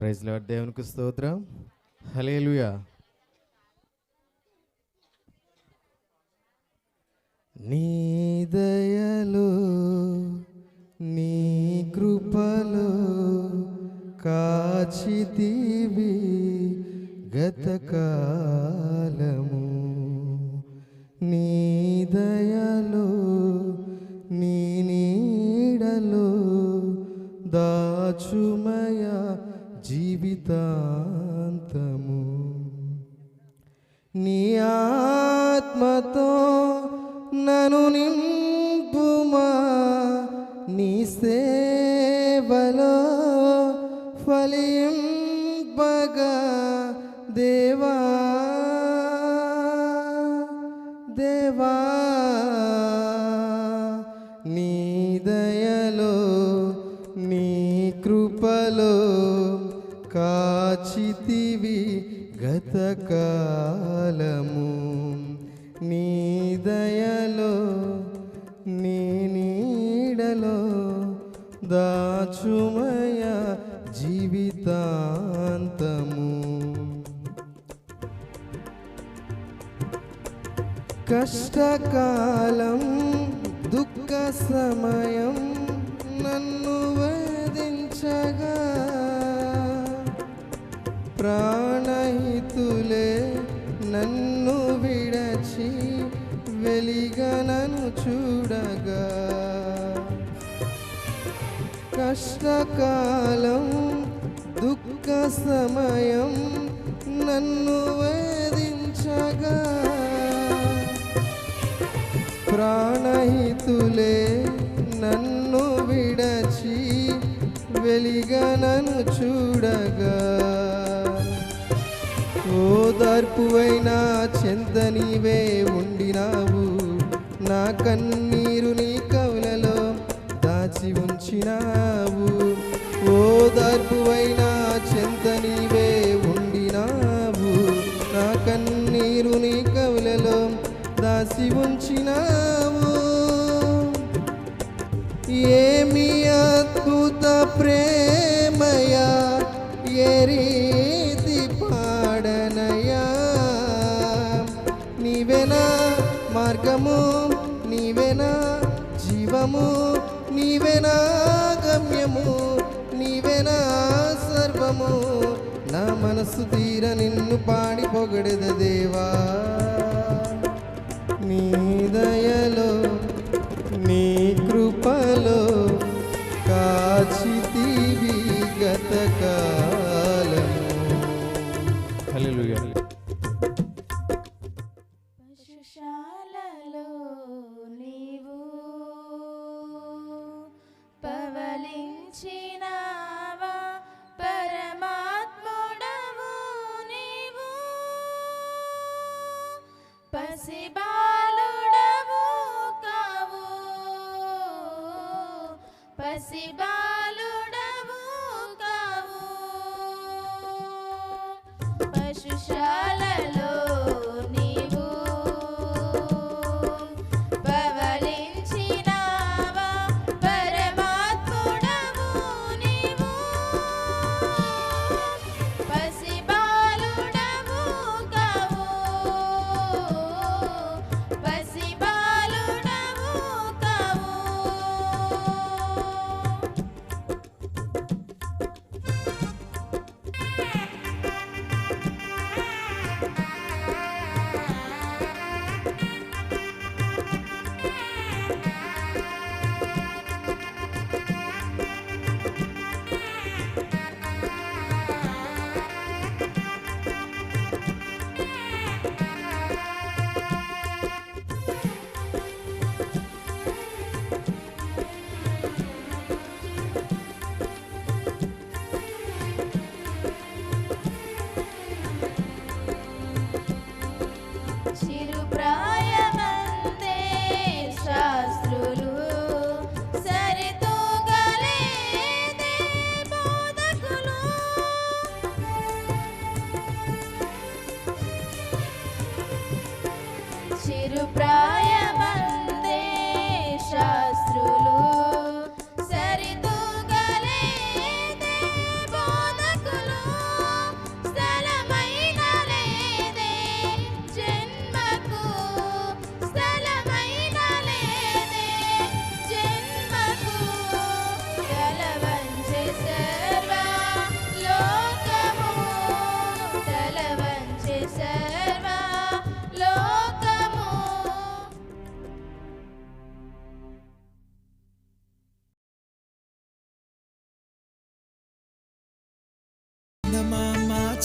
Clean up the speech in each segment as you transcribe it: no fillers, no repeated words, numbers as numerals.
Praise lord, దేవునికి స్తోత్రం. హల్లెలూయా. నీ దయలో నీ కృపలో కాచితివి గతకాలము. నీ దయలో నీ నీడలో దాచుమయ జీవితాంతము. నీ ఆత్మతో నన్ను నింపుమా, నీ సేవలో ఫలింపగా దేవా దేవా. నీ దయలో నీ కృపలో కాచితివి గతకాలము. నీ దయలో నీ నీడలో దాచుమయ జీవితాంతము. కష్టకాలం దుఃఖ సమయం నన్ను వేధించగా ప్రాణహితులే నన్ను విడచి వెలిగనను చూడగా. కష్టకాలం దుఃఖ సమయం నన్ను వేధించగా ప్రాణహితులే నన్ను విడచి వెలిగనను చూడగా. ఓదార్పువైనా చెంత నీవే ఉండినావు, నా కన్నీరు నీ కవులలో దాచి ఉంచినావు. ఓదార్పువైనా చెంత నీవే ఉండినావు, నా కన్నీరు నీ కవులలో దాచి ఉంచినావు. ఏమి అద్భుత ప్రేమయా, ఏ రీతి పాడనయా. నీవేనా మార్గము, నీవేనా జీవము, నీవేనా గమ్యము, నీవేనా సర్వము. నా మనసు తీర నిన్ను పాడి పొగడెద దేవా. నీ దయలో నీ కృపలో కాచితివి గతకాలము. హల్లెలూయా. పశుశాలలో నీవు పవలించినావా, పరమాత్ముడవు నీవు. పసిబాలుడవు కావు, పసిబాలుడవు కావు. పశుశాలలో నీవు పవలించినావా, పరమాత్ముడవు నీవు. పసిబాలుడవు కావు, పసిబాలుడవు కావు.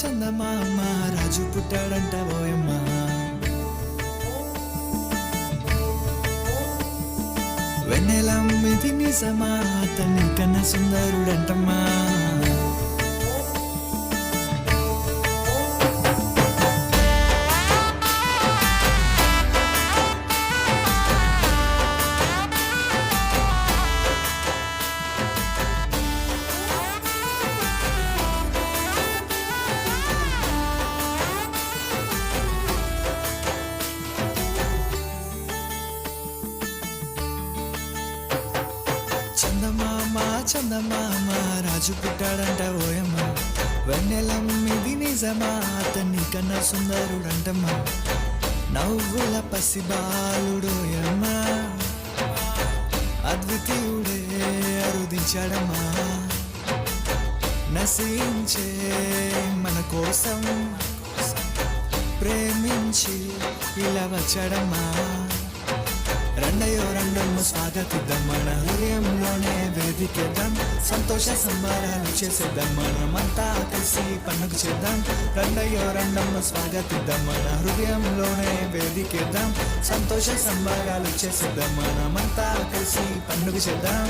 చందమామ రాజు పుట్టాడంట ఓయమ్మ. వెన్నెలమ్మిది నిజమా అతని కన్నా సుందరుడంటమ్మా. చందమామ చందమామ రాజు పుట్టాడంట ఓయమ్మ. వెన్నెలమ్మిది నిజమా అతని కన్నా సుందరుడంటమ్మా. నవ్వుల పసిబాలుడోయమ్మ అద్వితీయుడే అరుదించాడమ్మా. నశించే మన కోసం ప్రేమించి ఇలా వచ్చాడమ్మా. రెండయ్యో రెండమ్మ స్వాగతిద్దాం, మన హృదయంలోనే వేదికేద్దాం. సంతోష సంబరాలు చేసేద్దాం, మనమంతా కలిసి పండుగ చేద్దాం. రెండయ్యో రెండమ్మ స్వాగతిద్దాం, మన హృదయంలోనే వేదికేద్దాం. సంతోష సంబరాలు చేసేద్దాం, మనమంతా కలిసి పండుగ చేద్దాం.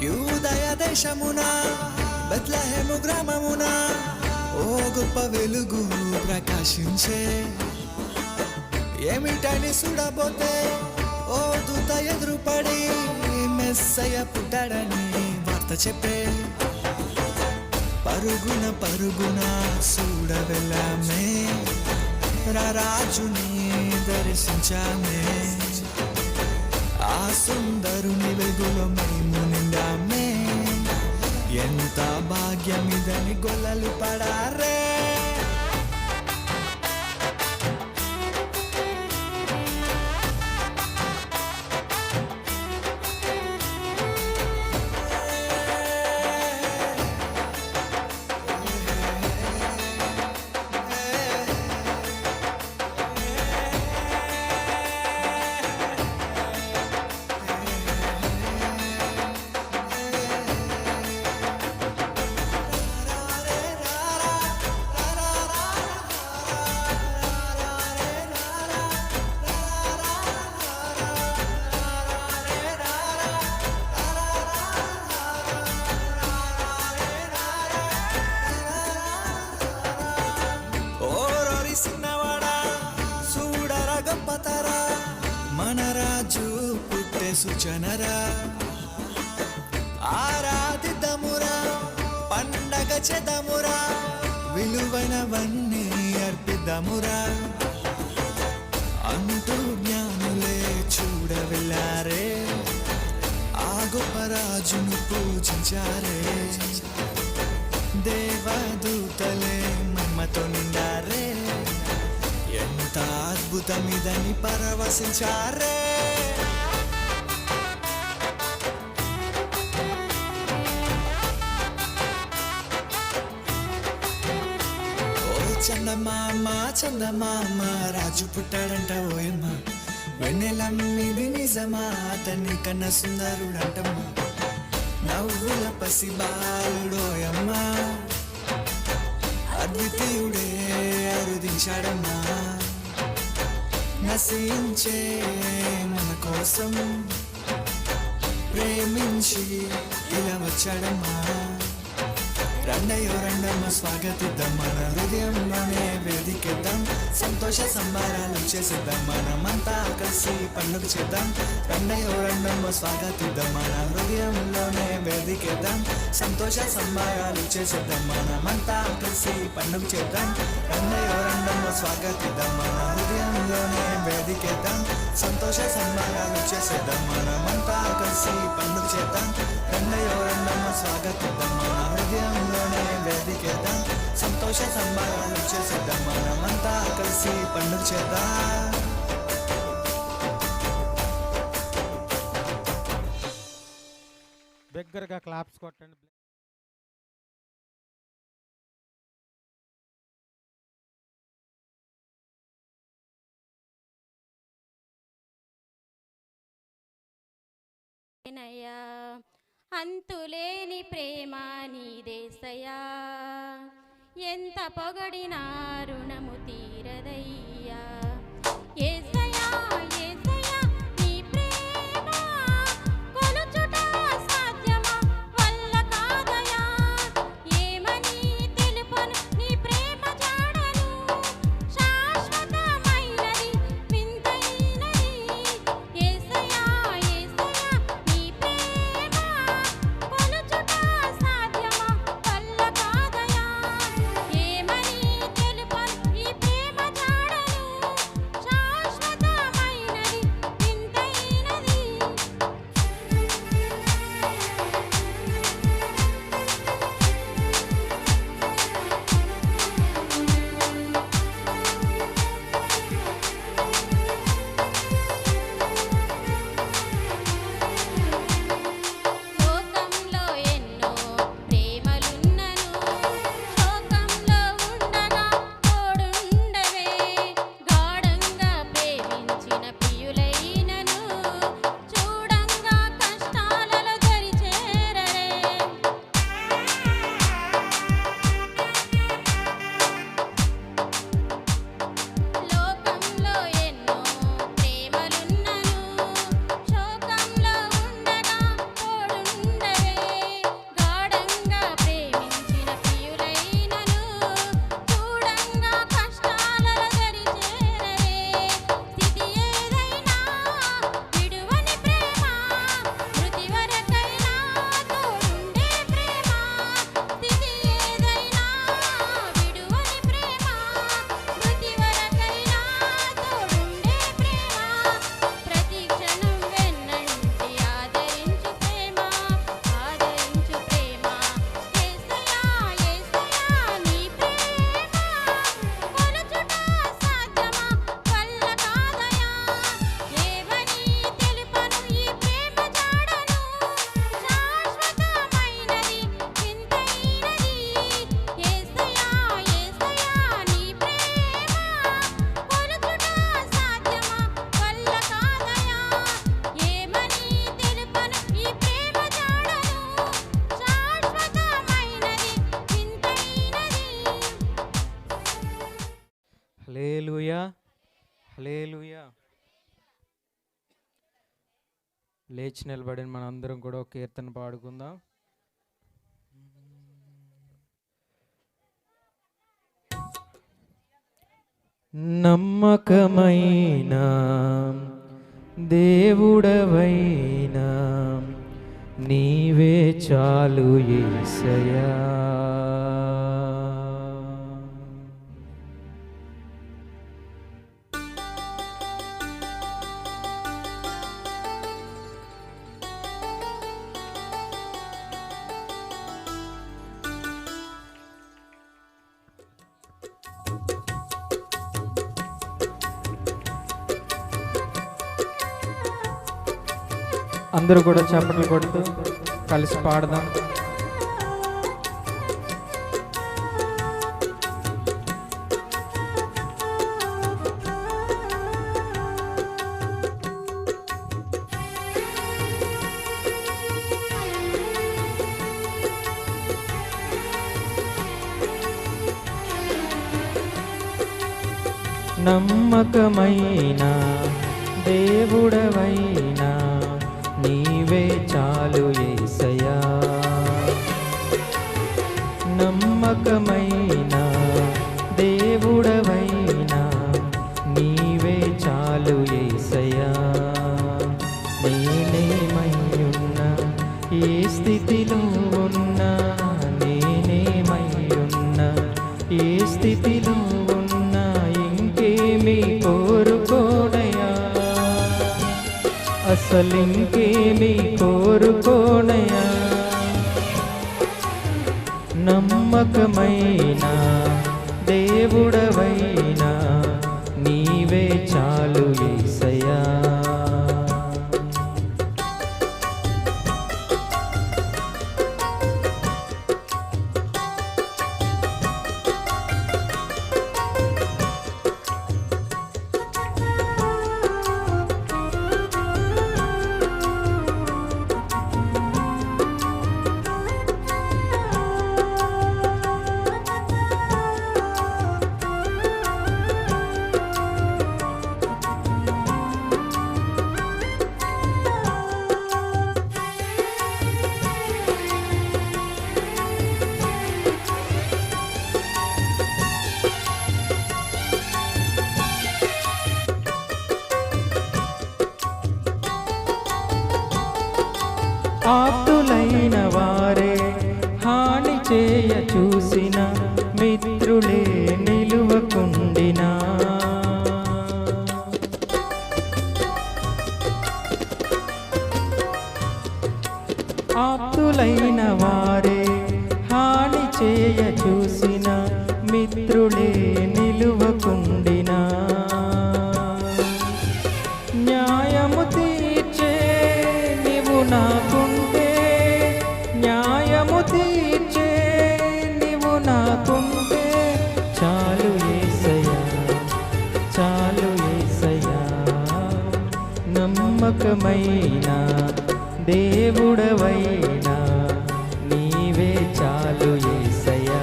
యూదయ దేశమున బెత్లెహేము గ్రామమున ఓ గొప్ప వెలుగు ప్రకాశించే. ఏమిటని చూడబోతే ఓ దూత ఎదురుపడి మెస్సయ్య పుట్టాడని వార్త చెప్పే. పరుగున పరుగున చూడవెళ్ళామే, రాజుని దర్శించామే. ఆ సుందరుని వెలుగులో మేము నిండామే. ఎంత భాగ్యమిదని గొల్లలు పడారే. మన రాజు పుట్టే సూచనరా. ఆరాధిద్దామురా, పండగ చేద్దామురా, విలువైనవన్నీ అర్పిద్దామురా అంటూ జ్ఞానులే చూడవెళ్ళారే. ఆ గొప్ప రాజును పూజించారే. దేవదూతలే మహిమతో నిండారే. ఎంత అద్భుతమిదని పరవశించారే. ఓ చందమామ చందమామ రాజు పుట్టాడంట ఓయమ్మ. వెన్నెలమ్మిది నిజమా అతని కన్నా సుందరుడంటమ్మా. నవ్వుల పసిబాలుడోయమ్మ అద్వితీయుడే అరుదించాడమ్మా. నశించే మన కోసం ప్రేమించి ఇలా వచ్చాడమ్మా. రెండయ్యో రెండమ్మ స్వాగతిద్దాం, మన హృదయంలోనే వేదికేద్దాం. సంతోష సంబరాలు చేసేద్దాం, మనమంతా కలిసి పండుగ చేద్దాం. రెండయ్యో రెండమ్మ స్వాగతిద్దాం, మన హృదయంలోనే వేదికేద్దాం. సంతోష సంబరాలు చేసేద్దాం, మనమంతా కలిసి పండుగ చేద్దాం. రెండయ్యో రెండమ్మ స్వాగతిద్దాం, మన హృదయంలోనే వేదికేద్దాం. సంతోష సంబరాలు చేసేద్దాం, మనమంతా కలిసి పండుగ చేద్దాం. రెండయ్యో రెండమ్మ స్వాగతిద్దాం, మన హృదయంలోనే వేదికేద్దాం. సంతోష సంబరాలు చేసేద్దాం, మనమంతా కలిసి కలిసి పండుగ చేద్దాం. దగ్గరగా క్లాప్స్ కొట్టండి. నయ్యా అంతులేని ప్రేమ నీదేసయ్యా, ఎంత పొగడినా రుణము తీరదయ్యా. యేసయ్యా యేసయ్యా నీ ప్రేమ కొలుచుట సాధ్యమా, వల్ల కాదయా. ఏమని తెలుపను నీ ప్రేమ జాడను, శాశ్వతమైనది వింతైనది. యేసయ్యా యేసయ్యా నీ ప్రేమ కొలుచుట సాధ్యమా, వల్ల కాదయా. ఏమని తెలుపను నీ ప్రేమ జాడను, శాశ్వతమైనది వింతైనది. లోకంలో ఎన్నో ప్రేమలున్నను, శోకంలో ఉండగా తోడుండవే. గాఢంగా ప్రేమించిన ప్రియులైనను, చూడంగా కష్టాలలో దరిచేరరే. లోకంలో ఎన్నో ప్రేమలున్నను, శోకంలో ఉండగా తోడుండవే. గాఢంగా ప్రేమించిన ప్రియులైనను, చూడంగా కష్టాలలో దరిచేరరే. స్థితి ఏదైనా విడువని ప్రేమ, మృతి వరకైనా తోడుండే ప్రేమ. స్థితి ఏదైనా విడువని ప్రేమ, మృతి వరకైనా తోడుండే ప్రేమ. ప్రతి క్షణం వెన్నంటి ఆదరించు ప్రేమ, ఆదరించు ప్రేమ. యేసయ్యా యేసయ్యా నీ ప్రేమ కొలుచుట సాధ్యమా, వల్ల కాదయా. ఏమని తెలుపను ఈ ప్రేమ జాడను, శాశ్వతమైనది వింతైనది. యేసయ్యా యేసయ్యా నీ ప్రేమ కొలుచుట సాధ్యమా, వల్ల కాదయా. ఏమని తెలుపను ఈ ప్రేమ జాడను, శాశ్వతమైనది వింతైనది. హల్లెలూయా హల్లెలూయా. లేచి నిలబడిన మనందరం కూడా ఒక కీర్తన పాడుకుందాం. నమ్మకమైన దేవుడవైనా నీవే చాలు యేసయ్యా. అందరూ కూడా చప్పట్లు కొడుతూ కలిసి పాడదాం. నమ్మకమైన దేవుడవైనా నీవే చాలు యేసయ్యా. నమ్మకమైన దేవుడవైనా నీవే చాలు యేసయ్యా. నేనేమయ్యున్నా ఏ స్థితిలో ఉన్నా, నేనేమయ్యున్నా ఏ స్థితిలో ఉన్నా, ఇంకేమీ కోరుకోనయా, అసలింకేమీ కోరుకోనయా. నమ్మకమైన దేవుడవైనా ఆప్తులైన వారే హాని చేయ చూసిన మిత్రులే నిలువకుండినా ఆప్తులైన వారే హాని చేయ చూసిన మిత్రులే నిలువకుండినా న్యాయము తీర్చే నీవు నాకుంటే న్యాయము తీర్చే నీవు నాకుంటే చాలు యేసయ్యా చాలు యేసయ్యా నమ్మకమైన దేవుడవైనా నీవే చాలు యేసయ్యా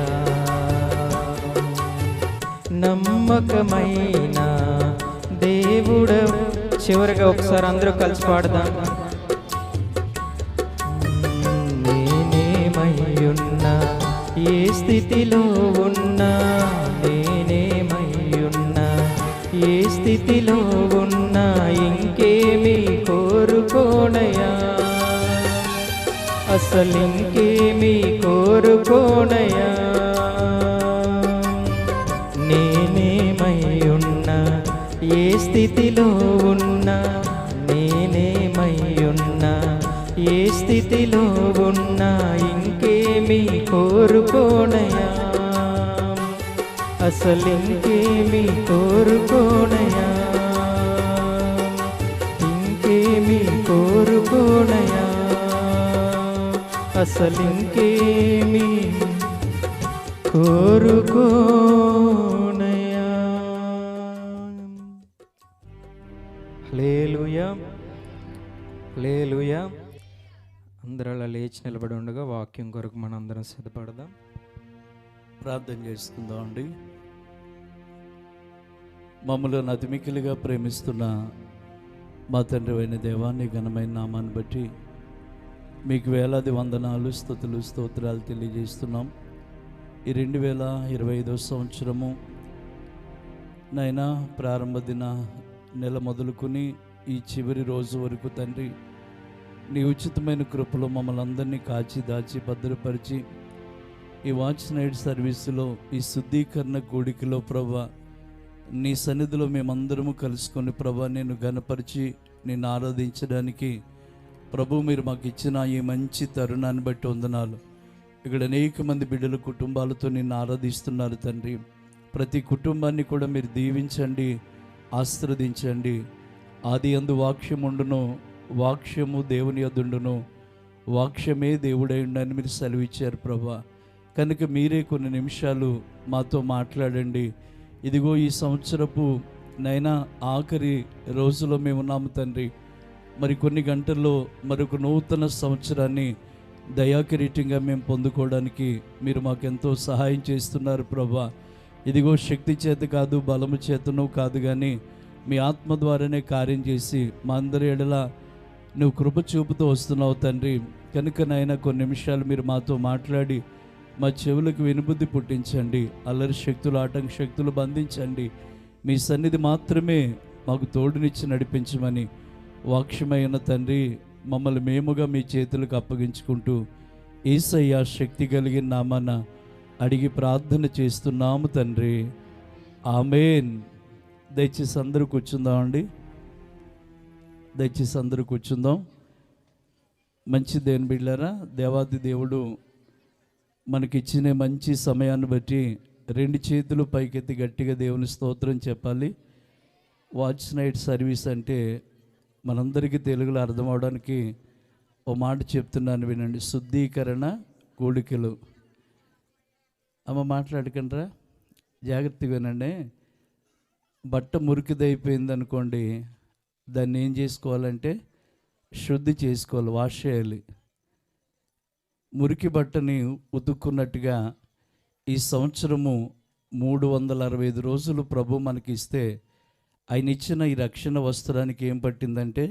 నమ్మకమైన దేవుడవ చివరిగా ఒకసారి అందరూ కలిసి పాడదాం. నేనేమయ్యున్నా ఏ స్థితిలో ఉన్నా నేనేమయ్యున్నా ఏ స్థితిలో ఉన్నా ఇంకేమీ కోరుకోనయా అసలింకేమీ కోరుకోనయా నేనేమయ్యున్నా ఏ స్థితిలో ఉన్నా నేనేమయ్యున్నా ఏ స్థితిలో ఉన్నా ఇంకేమీ కోరుకోనయా అసలింకేమీ కోరుకోనయా ఇంకేమీ కోరుకోనయా అసలింకేమీ కోరుకోనయా. హల్లెలూయా హల్లెలూయా. అందరూ అలా లేచి నిలబడి ఉండగా వాక్యం కొరకు మనం అందరం సిద్ధపడదాం. ప్రార్థన చేసుకుందాం అండి. మమ్మల్ని అతిమికిలిగా ప్రేమిస్తున్న మా తండ్రి అయిన దేవాన్ని ఘనమైన నామాన్ని బట్టి మీకు వేలాది వందనాలు స్తుతులు స్తోత్రాలు తెలియజేస్తున్నాం. ఈ 2025 సంవత్సరము నైనా ప్రారంభ దిన నెల మొదలుకొని ఈ చివరి రోజు వరకు తండ్రి నీ ఉచితమైన కృపలో మమ్మల్ని అందరినీ కాచి దాచి భద్రపరిచి ఈ వాచ్ నైట్ సర్వీసులో ఈ శుద్ధీకరణ కూడికలో ప్రభా నీ సన్నిధిలో మేమందరము కలుసుకొని ప్రభా నేను ఘనపరిచి నిన్ను ఆరాధించడానికి ప్రభు మీరు మాకు ఇచ్చిన ఈ మంచి తరుణాన్ని బట్టి వందనాలు. ఇక్కడ అనేక మంది బిడ్డల కుటుంబాలతో నిన్ను ఆరాధిస్తున్నారు తండ్రి. ప్రతి కుటుంబాన్ని కూడా మీరు దీవించండి, ఆశీర్వదించండి. ఆది యందు వాక్యం ఉండును, వాక్యము దేవుని యొద్దుండును, వాక్యమే దేవుడై ఉండని మీరు సెలవిచ్చారు ప్రభా. కనుక మీరే కొన్ని నిమిషాలు మాతో మాట్లాడండి. ఇదిగో ఈ సంవత్సరపు నైనా ఆఖరి రోజులో మేము ఉన్నాము తండ్రి. మరి కొన్ని గంటల్లో మరొక నూతన సంవత్సరాన్ని దయాకిరీటంగా మేము పొందుకోవడానికి మీరు మాకెంతో సహాయం చేస్తున్నారు ప్రభా. ఇదిగో శక్తి చేత కాదు, బలము చేతను కాదు, కానీ మీ ఆత్మ ద్వారానే కార్యం చేసి మా అందరి ఎడల నువ్వు కృప చూపుతూ వస్తున్నావు తండ్రి. కనుక నాయన కొన్ని నిమిషాలు మీరు మాతో మాట్లాడి మా చెవులకు వినుబుద్ధి పుట్టించండి. అల్లరి శక్తులు, ఆటంక శక్తులు బంధించండి. మీ సన్నిధి మాత్రమే మాకు తోడునిచ్చి నడిపించమని వాక్యమైన తండ్రి మమ్మల్ని మేముగా మీ చేతులకు అప్పగించుకుంటూ యేసయ్య శక్తి కలిగిన నామాన అడిగి ప్రార్థన చేస్తున్నాము తండ్రి, ఆమేన్. దయచేసి అందరూ కూర్చుందామండి. దయచేసి అందరూ కూర్చుందాం. మంచి దేవుని బిడ్డలారా, దేవాది దేవుడు మనకిచ్చిన మంచి సమయాన్ని బట్టి 2 చేతులు పైకెత్తి గట్టిగా దేవుని స్తోత్రం చెప్పాలి. వాచ్ నైట్ సర్వీస్ అంటే మనందరికీ తెలుగులో అర్థం అవడానికి ఓ మాట చెప్తున్నాను వినండి. శుద్ధీకరణ కూడికలు. అమ్మ మాట్లాడకండ్రా, జాగ్రత్తగా వినండి. బట్ట మురికిదైపోయింది అనుకోండి, దాన్ని ఏం చేసుకోవాలంటే శుద్ధి చేసుకోవాలి, వాష్ చేయాలి. మురికి బట్టని ఉతుక్కున్నట్టుగా ఈ సంవత్సరము 365 రోజులు ప్రభు మనకి ఇస్తే ఆయన ఇచ్చిన ఈ రక్షణ వస్త్రానికి ఏం పట్టిందంటే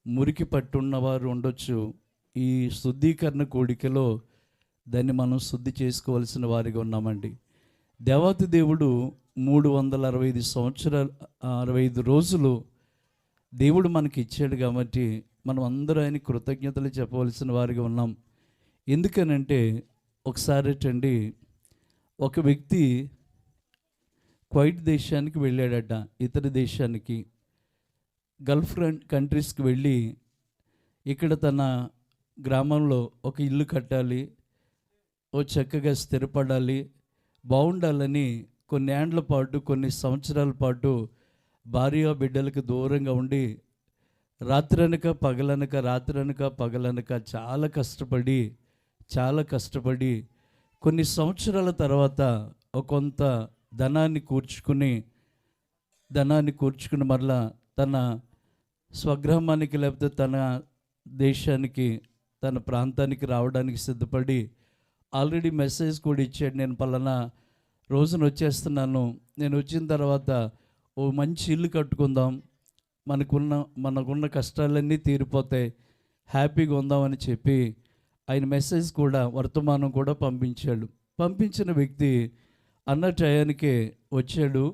మురికి పట్టున్నవారు ఉండొచ్చు. ఈ శుద్ధీకరణ కూడికలో దాన్ని మనం శుద్ధి చేసుకోవాల్సిన వారిగా ఉన్నామండి. దేవాతి దేవుడు 365 రోజులు దేవుడు మనకి ఇచ్చాడు కాబట్టి మనం అందరూ ఆయన కృతజ్ఞతలు చెప్పవలసిన వారిగా ఉన్నాం. ఎందుకనంటే ఒకసారి ఏంటండి, ఒక వ్యక్తి క్వైట్ దేశానికి వెళ్ళాడట, ఇతర దేశానికి, గల్ఫ్ కంట్రీస్కి వెళ్ళి ఇక్కడ తన గ్రామంలో ఒక ఇల్లు కట్టాలి, ఓ చక్కగా స్థిరపడాలి, బాగుండాలని కొన్ని ఏండ్ల పాటు, కొన్ని సంవత్సరాల పాటు భార్య బిడ్డలకు దూరంగా ఉండి రాత్రనక పగలనక చాలా కష్టపడి కొన్ని సంవత్సరాల తర్వాత కొంత ధనాన్ని కూర్చుకుని మరలా తన స్వగ్రామానికి లేకపోతే తన దేశానికి, తన ప్రాంతానికి రావడానికి సిద్ధపడి ఆల్రెడీ మెసేజ్ కూడా ఇచ్చాడు, నేను పలానా రోజున వచ్చేస్తున్నాను, నేను వచ్చిన తర్వాత ఓ మంచి ఇల్లు కట్టుకుందాం, మనకున్న కష్టాలన్నీ తీరిపోతాయి, హ్యాపీగా ఉందామని చెప్పి ఆయన మెసేజ్ కూడా, వర్తమానం కూడా పంపించాడు. పంపించిన వ్యక్తి అన్న టయానికే వచ్చాడు.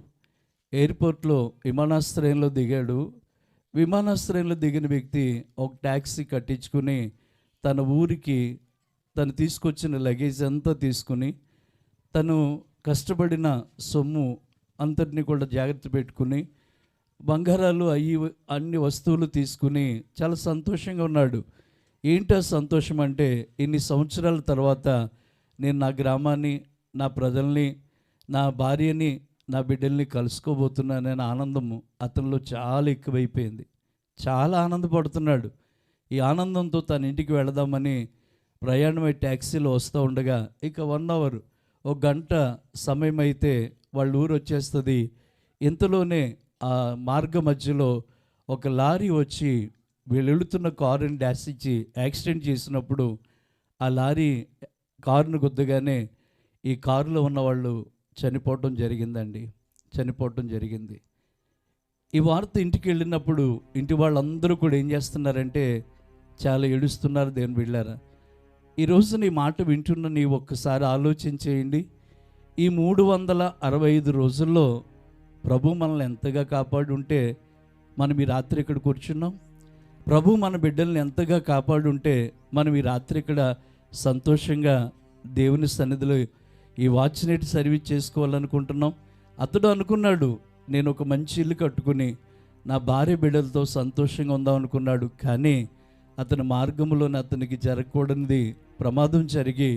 ఎయిర్పోర్ట్లో విమానాశ్రయంలో దిగాడు. విమానాశ్రయంలో దిగిన వ్యక్తి ఒక ట్యాక్సీ కట్టించుకుని తన ఊరికి తను తీసుకొచ్చిన లగేజ్ అంతా తీసుకుని, తను కష్టపడిన సొమ్ము అంతటిని కూడా జాగ్రత్త పెట్టుకుని, బంగారాలు అన్ని వస్తువులు తీసుకుని చాలా సంతోషంగా ఉన్నాడు. ఏంటో సంతోషం అంటే, ఇన్ని సంవత్సరాల తర్వాత నేను నా గ్రామాన్ని, నా ప్రజల్ని, నా భార్యని, నా బిడ్డల్ని కలుసుకోబోతున్నాననే ఆనందము అతనిలో చాలా ఎక్కువైపోయింది. చాలా ఆనందపడుతున్నాడు. ఈ ఆనందంతో తన ఇంటికి వెళదామని ప్రయాణమై ట్యాక్సీలో వస్తూ ఉండగా, ఇక 1 అవర్, ఒక గంట సమయం అయితే వాళ్ళ ఊరు వచ్చేస్తుంది. ఇంతలోనే ఆ మార్గ మధ్యలో ఒక లారీ వచ్చి వీళ్ళు వెళుతున్న కారుని డాష్ ఇచ్చి యాక్సిడెంట్ చేసినప్పుడు ఆ లారీ కారును గుద్దగానే ఈ కారులో ఉన్న వాళ్ళు చనిపోవటం జరిగింది. ఈ వార్త ఇంటికి వెళ్ళినప్పుడు ఇంటి వాళ్ళందరూ కూడా ఏం చేస్తున్నారంటే చాలా ఏడుస్తున్నారు. దేవుని బిడ్డలారా, ఈరోజు నీ మాట వింటున్న నీ ఒక్కసారి ఆలోచించేయండి. ఈ 365 రోజుల్లో ప్రభు మనల్ని ఎంతగా కాపాడుంటే మనం ఈ రాత్రి ఇక్కడ కూర్చున్నాం. ప్రభు మన బిడ్డల్ని ఎంతగా కాపాడుంటే మనం ఈ రాత్రి ఇక్కడ సంతోషంగా దేవుని సన్నిధిలో ఈ వాచ్ నైట్ సర్వీస్ చేసుకోవాలనుకుంటున్నాం. అతడు అనుకున్నాడు, నేను ఒక మంచి ఇల్లు కట్టుకుని నా భార్య బిడ్డలతో సంతోషంగా ఉందాం అనుకున్నాడు. కానీ అతని మార్గంలోనే అతనికి జరగకూడనిది ప్రమాదం జరిగి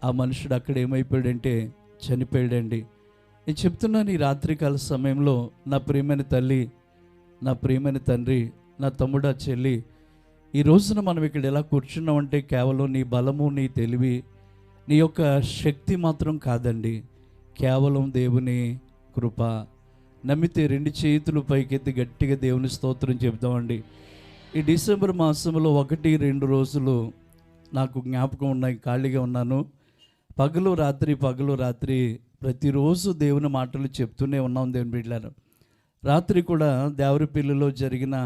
ఆ మనుషుడు అక్కడ ఏమైపోయాడంటే చనిపోయాడండి. నేను చెప్తున్నాను, ఈ రాత్రికాల సమయంలో నా ప్రియమైన తల్లి, నా ప్రియమైన తండ్రి, నా తమ్ముడా, చెల్లి, ఈ రోజున మనం ఇక్కడ ఎలా కూర్చున్నామంటే కేవలం నీ బలము, నీ తెలివి, నీ యొక్క శక్తి మాత్రం కాదండి, కేవలం దేవుని కృప. నమ్మితే 2 చేతులు పైకెత్తి గట్టిగా దేవుని స్తోత్రం చెప్తామండి. ఈ డిసెంబర్ మాసంలో 1-2 రోజులు నాకు జ్ఞాపకం ఉన్నాయి, ఖాళీగా ఉన్నాను. పగలు రాత్రి ప్రతిరోజు దేవుని మాటలు చెప్తూనే ఉన్నాం. దేవుని బిడ్డలారా, రాత్రి కూడా దేవరపల్లిలో జరిగిన,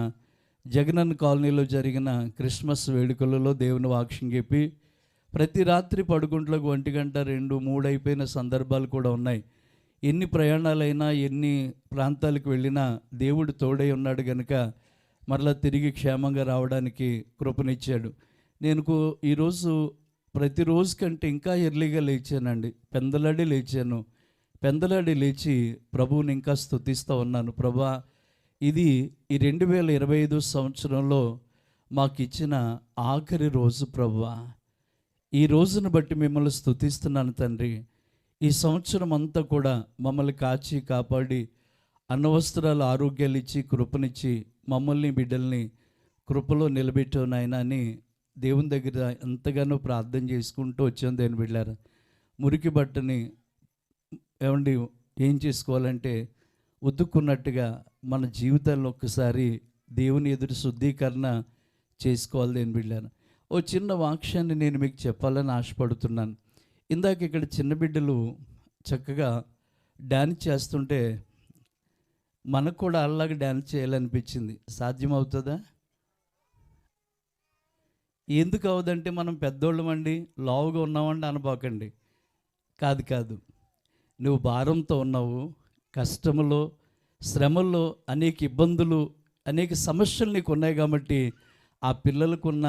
జగనన్న కాలనీలో జరిగిన క్రిస్మస్ వేడుకలలో దేవుని వాక్యం చెప్పి ప్రతి రాత్రి పడుకుంట్లకు 1 గంట 2, 3 అయిపోయిన సందర్భాలు కూడా ఉన్నాయి. ఎన్ని ప్రయాణాలైనా, ఎన్ని ప్రాంతాలకు వెళ్ళినా దేవుడు తోడై ఉన్నాడు కనుక మరలా తిరిగి క్షేమంగా రావడానికి కృపనిచ్చాడు. నేను ఈరోజు ప్రతిరోజు కంటే ఇంకా ఎర్లీగా లేచానండి. పెందలాడి లేచి ప్రభువుని ఇంకా స్తుతిస్తూ ఉన్నాను. ప్రభా, ఇది ఈ 2025 సంవత్సరంలో మాకు ఇచ్చిన ఆఖరి రోజు ప్రభువా, ఈ రోజును బట్టి మిమ్మల్ని స్తుతిస్తున్నాను తండ్రి. ఈ సంవత్సరం అంతా కూడా మమ్మల్ని కాచి కాపాడి అన్నవస్త్రాలు, ఆరోగ్యాలు ఇచ్చి కృపనిచ్చి మమ్మల్ని బిడ్డల్ని కృపలో నిలబెట్టావు నాయనా అని దేవుని దగ్గర ఎంతగానో ప్రార్థన చేసుకుంటూ వచ్చాను. దేవుని బిడ్డలారా, మురికి బట్టని ఏమండి ఏం చేసుకోవాలంటే ఉతుక్కున్నట్టుగా మన జీవితాల్లో ఒక్కసారి దేవుని ఎదురు శుద్ధీకరణ చేసుకోవాలి. దేవుని బిడ్డలారా, ఓ చిన్న వాక్యాన్ని నేను మీకు చెప్పాలని ఆశపడుతున్నాను. ఇందాక ఇక్కడ చిన్న బిడ్డలు చక్కగా డ్యాన్స్ చేస్తుంటే మనకు కూడా అలాగే డ్యాన్స్ చేయాలనిపించింది. సాధ్యమవుతుందా? ఎందుకు అవదంటే మనం పెద్దోళ్ళమండి, లావుగా ఉన్నామండి అనబాకండి. కాదు, నువ్వు భారంతో ఉన్నావు, కష్టములో, శ్రమల్లో అనేక ఇబ్బందులు, అనేక సమస్యలు నీకు ఉన్నాయి కాబట్టి ఆ పిల్లలకున్న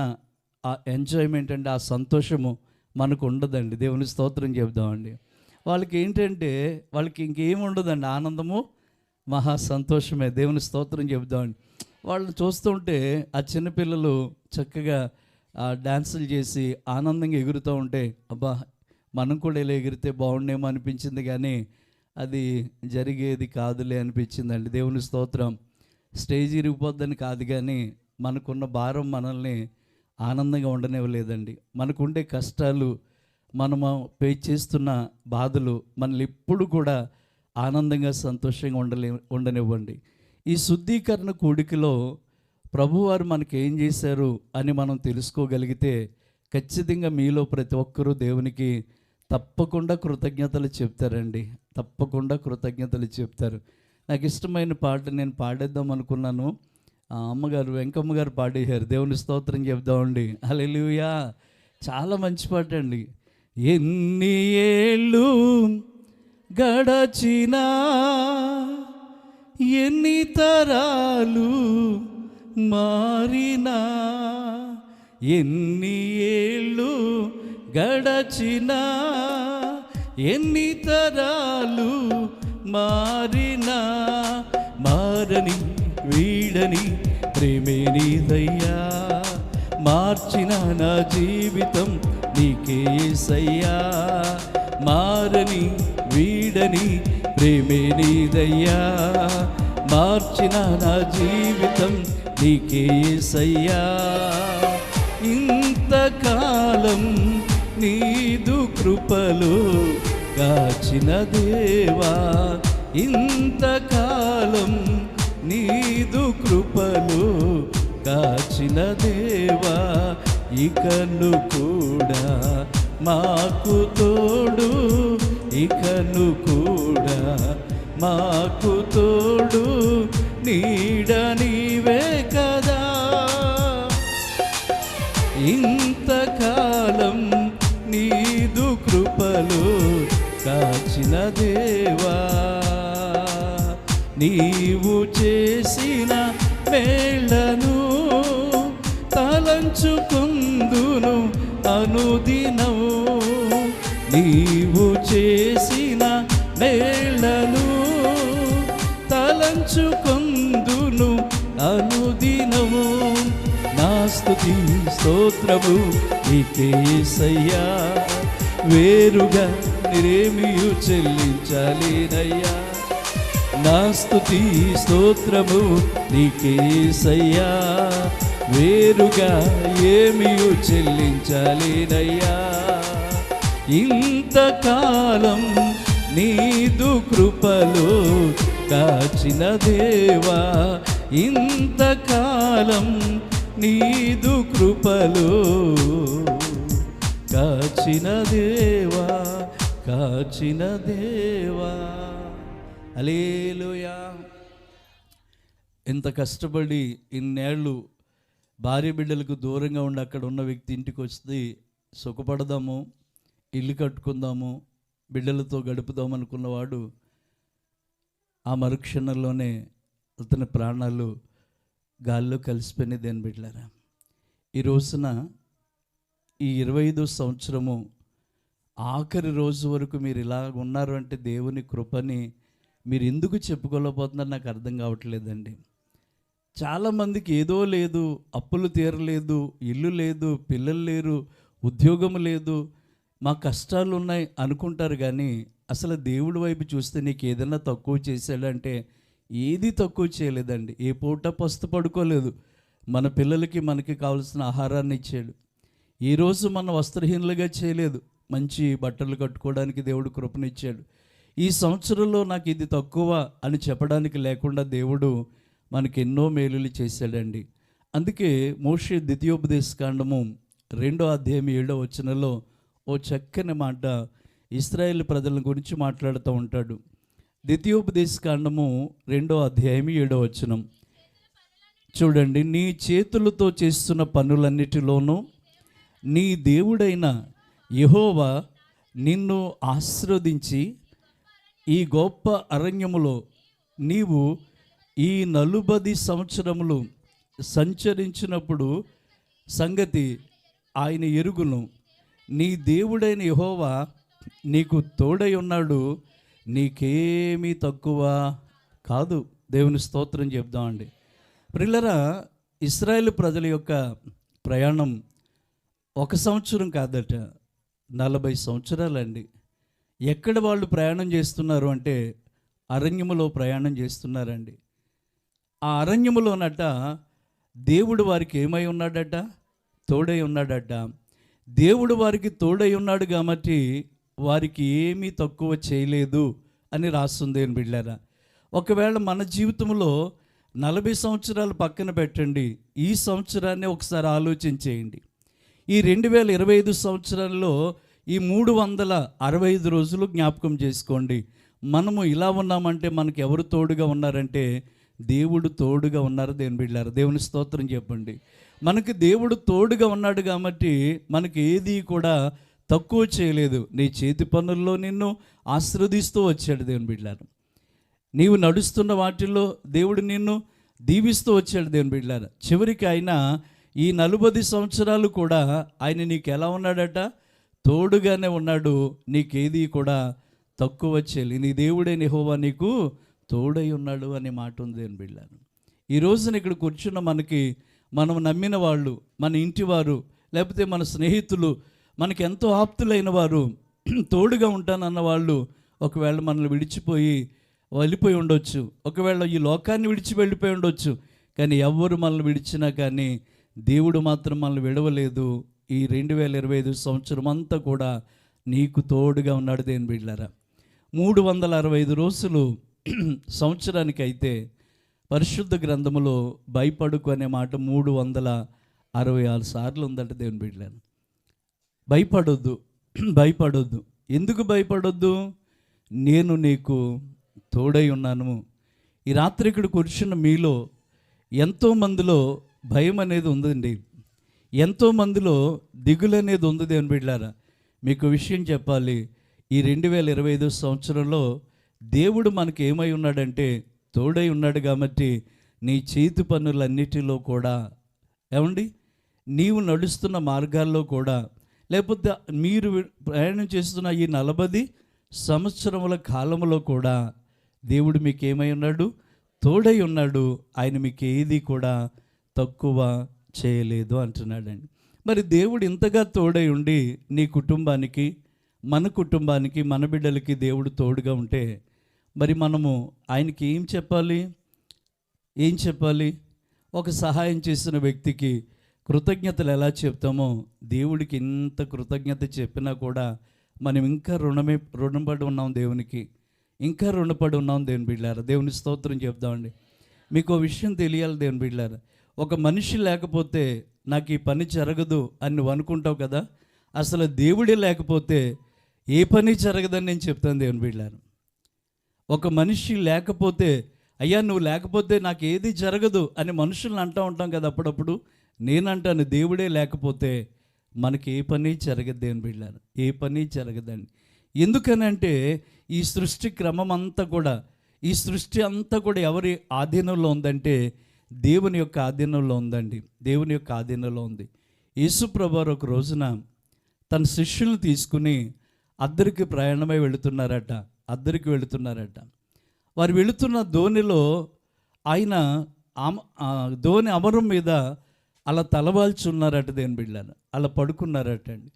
ఆ ఎంజాయ్మెంట్ అంటే ఆ సంతోషము మనకు ఉండదండి. దేవుని స్తోత్రం చెప్దామండి. వాళ్ళకి ఏంటంటే వాళ్ళకి ఇంకేం ఉండదండి, ఆనందము మహా సంతోషమే. దేవుని స్తోత్రం చెప్దామండి. వాళ్ళని చూస్తుంటే ఆ చిన్నపిల్లలు చక్కగా డ్యాన్సులు చేసి ఆనందంగా ఎగురుతూ ఉంటే అబ్బా మనం కూడా ఇలా ఎగిరితే బాగుండేమో అనిపించింది, కానీ అది జరిగేది కాదులే అనిపించిందండి. దేవుని స్తోత్రం. స్టేజ్ ఇరిగిపోద్దని కాదు, కానీ మనకున్న భారం మనల్ని ఆనందంగా ఉండనివ్వలేదండి. మనకుండే కష్టాలు, మనము పే చేస్తున్న బాధలు మనల్ని ఎప్పుడు కూడా ఆనందంగా సంతోషంగా ఉండనివ్వండి. ఈ శుద్ధీకరణ కూడికలో ప్రభువారు మనకి ఏం చేశారు అని మనం తెలుసుకోగలిగితే ఖచ్చితంగా మీలో ప్రతి ఒక్కరూ దేవునికి తప్పకుండా కృతజ్ఞతలు చెప్తారండి. తప్పకుండా కృతజ్ఞతలు చెప్తారు. నాకు ఇష్టమైన పాట నేను పాడేద్దాం అనుకున్నాను. అమ్మగారు వెంకమ్మ గారు పాడేశారు. దేవుని స్తోత్రం చెప్దామండి. హల్లెలూయా. చాలా మంచి పాట అండి. ఎన్ని ఏళ్ళు గడచినా, ఎన్ని తరాలు మారినా, ఎన్ని ఏళ్ళు గడచినా, ఎన్ని తరాలు మారినా, మారని వీడని ప్రేమే నీదయ్యా, మార్చిన నా జీవితం నీకే యేసయ్యా, మారని వీడని ప్రేమే నీదయ్యా, మార్చిన నా జీవితం నీకే యేసయ్యా. ఇంతకాలం నీదు కృపలో కాచిన దేవా, ఇంతకాలం నీదు కృపలో కాచిన దేవా, ఇకను కూడా మాకు తోడు, ఇకను కూడా మాకు తోడు, నీడ నీవే కదా. ఇంతకాలం నీదు కృపలో కాచిన దేవా, నీవు చేసిన మేళ్లను తలంచుకుందును అనుదినము, నీవు చేసిన మేళ్లను తలంచుకుందును అనుదినము, నా స్తుతి స్తోత్రము నీకే యేసయ్యా, వేరుగా నిరేమియు చెల్లించలేనయ్యా, నా స్తుతి స్తోత్రము నీకే యేసయ్యా, వేరుగా ఏమియు చెల్లించలేనయ్యా. ఇంతకాలం నీదు కృపలో కాచిన దేవా, ఇంతకాలం నీదు కృపలో కాచిన దేవా, కాచిన దేవా. హల్లెలూయా. ఎంత కష్టపడి ఇన్నేళ్ళు భార్య బిడ్డలకు దూరంగా ఉండి అక్కడ ఉన్న వ్యక్తి ఇంటికి వస్తే సుఖపడదాము, ఇల్లు కట్టుకుందాము, బిడ్డలతో గడుపుదాం అనుకున్నవాడు ఆ మరుక్షణంలోనే అతని ప్రాణాలు గాల్లో కలిసిపోయినాయి. దేని బిడ్డలారా, ఈ రోజున ఈ 25వ సంవత్సరము ఆఖరి రోజు వరకు మీరు ఇలా ఉన్నారు అంటే దేవుని కృపని మీరు ఎందుకు చెప్పుకోలేకపోతున్నారు నాకు అర్థం కావట్లేదండి. చాలామందికి ఏదో లేదు, అప్పులు తీరలేదు, ఇల్లు లేదు, పిల్లలు లేరు, ఉద్యోగం లేదు, మా కష్టాలు ఉన్నాయి అనుకుంటారు. కానీ అసలు దేవుడి వైపు చూస్తే నీకు ఏదైనా తక్కువ చేశాడంటే ఏది తక్కువ చేయలేదండి. ఏ పూట పస్తు పడుకోలేదు, మన పిల్లలకి మనకి కావాల్సిన ఆహారాన్ని ఇచ్చాడు. ఈరోజు మన వస్త్రహీనులుగా చేయలేదు, మంచి బట్టలు కట్టుకోవడానికి దేవుడు కృపనిచ్చాడు. ఈ సంవత్సరంలో నాకు ఇది తక్కువ అని చెప్పడానికి లేకుండా దేవుడు మనకి ఎన్నో మేలులు చేశాడండి. అందుకే మోషే ద్వితీయోపదేశకాండము 2వ అధ్యాయం 7వ వచనంలో ఓ చక్కని మాట ఇశ్రాయేలు ప్రజల గురించి మాట్లాడుతూ ఉంటాడు. ద్వితీయోపదేశకాండము 2వ అధ్యాయం 7వ వచనం చూడండి. నీ చేతులతో చేస్తున్న పనులన్నిటిలోనూ నీ దేవుడైన యెహోవా నిన్ను ఆశీర్వదించి ఈ గొప్ప అరణ్యములో నీవు ఈ 40 సంవత్సరములు సంచరించినప్పుడు సంగతి ఆయన ఎరుగును. నీ దేవుడైన యెహోవా నీకు తోడై ఉన్నాడు, నీకేమీ తక్కువ కాదు. దేవుని స్తోత్రం చెప్దామండి. ప్రియులరా, ఇశ్రాయేలు ప్రజల యొక్క ప్రయాణం 1 సంవత్సరం కాదట, 40 సంవత్సరాలండి. ఎక్కడ వాళ్ళు ప్రయాణం చేస్తున్నారు అంటే అరణ్యములో ప్రయాణం చేస్తున్నారండి. ఆ అరణ్యములోనట దేవుడు వారికి ఏమై ఉన్నాడట? తోడై ఉన్నాడట. దేవుడు వారికి తోడై ఉన్నాడు కాబట్టి వారికి ఏమీ తక్కువ చేయలేదు అని రాస్తుంది అని బిడ్డారా. ఒకవేళ మన జీవితంలో 40 సంవత్సరాలు పక్కన పెట్టండి, ఈ సంవత్సరాన్ని ఒకసారి ఆలోచించేయండి. ఈ 2025 సంవత్సరాల్లో ఈ 365 రోజులు జ్ఞాపకం చేసుకోండి. మనము ఇలా ఉన్నామంటే మనకు ఎవరు తోడుగా ఉన్నారంటే దేవుడు తోడుగా ఉన్నారు. దేవుని బిడ్డలారా, దేవుని స్తోత్రం చెప్పండి. మనకి దేవుడు తోడుగా ఉన్నాడు కాబట్టి మనకి ఏది కూడా తక్కువ చేయలేదు. నీ చేతి పనుల్లో నిన్ను ఆశీర్వదిస్తూ వచ్చాడు దేవుని బిడ్డలారా. నీవు నడుస్తున్న వాటిల్లో దేవుడు నిన్ను దీవిస్తూ వచ్చాడు దేవుని బిడ్డలారా. చివరికి ఆయన ఈ 40 సంవత్సరాలు కూడా ఆయన నీకు ఎలా ఉన్నాడట? తోడుగానే ఉన్నాడు. నీకేది కూడా తక్కువ చేయలేదు. నీ దేవుడైన యెహోవా నీకు తోడై ఉన్నాడు అనే మాట ఉంది దేవుని బిడ్డలారా. ఈ రోజున ఇక్కడ కూర్చున్న మనకి, మనం నమ్మిన వాళ్ళు, మన ఇంటివారు, లేకపోతే మన స్నేహితులు, మనకి ఎంతో ఆప్తులైన వారు, తోడుగా ఉంటానన్న వాళ్ళు ఒకవేళ మనల్ని విడిచిపోయి వెళ్ళిపోయి ఉండొచ్చు. ఒకవేళ ఈ లోకాన్ని విడిచి వెళ్ళిపోయి ఉండొచ్చు. కానీ ఎవరు మనల్ని విడిచినా కానీ దేవుడు మాత్రం మనల్ని విడవలేదు. ఈ 2025 సంవత్సరం అంతా కూడా నీకు తోడుగా ఉన్నాడు దేవుని బిడ్డలారా. 365 రోజులు సంవత్సరానికి అయితే పరిశుద్ధ గ్రంథములో భయపడుకు అనే మాట 366 సార్లు ఉందట దేవుని బిడ్డలారా. భయపడొద్దు, భయపడొద్దు. ఎందుకు భయపడొద్దు? నేను నీకు తోడై ఉన్నాను. ఈ రాత్రి ఇక్కడ కూర్చున్న మీలో ఎంతోమందిలో భయం అనేది ఉందండి, ఎంతోమందిలో దిగులు అనేది ఉంది దేవుని బిడ్డలారా. మీకు విషయం చెప్పాలి, ఈ 2025 సంవత్సరంలో దేవుడు మనకి ఏమై ఉన్నాడంటే తోడై ఉన్నాడు. కాబట్టి నీ చేతి పనులన్నిటిలో కూడా, ఏమండి, నీవు నడుస్తున్న మార్గాల్లో కూడా, లేకపోతే మీరు ప్రయాణం చేస్తున్న ఈ 40 సంవత్సరముల కాలంలో కూడా దేవుడు మీకు ఏమై ఉన్నాడు? తోడై ఉన్నాడు. ఆయన మీకు ఏది కూడా తక్కువ చేయలేదు అంటున్నాడండి. మరి దేవుడు ఇంతగా తోడై ఉండి నీ కుటుంబానికి, మన కుటుంబానికి, మన బిడ్డలకి దేవుడు తోడుగా ఉంటే మరి మనము ఆయనకి ఏం చెప్పాలి? ఏం చెప్పాలి? ఒక సహాయం చేసిన వ్యక్తికి కృతజ్ఞతలు ఎలా చెప్తామో, దేవుడికి ఇంత కృతజ్ఞత చెప్పినా కూడా మనం ఇంకా రుణపడి ఉన్నాం దేవునికి, ఇంకా రుణపడి ఉన్నాం దేవుని బిడ్డలారా. దేవుని స్తోత్రం చెప్దామండి. మీకు ఒక విషయం తెలియాలి దేవుని బిడ్డలారా. ఒక మనిషి లేకపోతే నాకు ఈ పని జరగదు అని నువ్వు అనుకుంటావు కదా, అసలు దేవుడే లేకపోతే ఏ పని జరగదని నేను చెప్తాను దేవుని బిడ్డలారా. ఒక మనిషి లేకపోతే, అయ్యా నువ్వు లేకపోతే నాకు ఏది జరగదు అని మనుషులను అంటూ ఉంటాం కదా అప్పుడప్పుడు. నేనంటాను, దేవుడే లేకపోతే మనకి ఏ పని జరగదు దేవుని బిడ్డలారా, ఏ పని జరగదండి. ఎందుకనంటే ఈ సృష్టి క్రమం అంతా కూడా, ఈ సృష్టి అంతా కూడా ఎవరి ఆధీనంలో ఉందంటే దేవుని యొక్క ఆధీనంలో ఉందండి. దేవుని యొక్క ఆధీనంలో ఉంది. యేసు ప్రభువారు ఒక రోజున తన శిష్యులను తీసుకుని అద్దరికి ప్రయాణమై వెళుతున్నారట. వారు వెళుతున్న ధోనిలో ఆయన ధోని అమరం మీద అలా తలవాల్చున్నారట దేవుని బిడ్డలారా, అలా పడుకున్నారట అండి.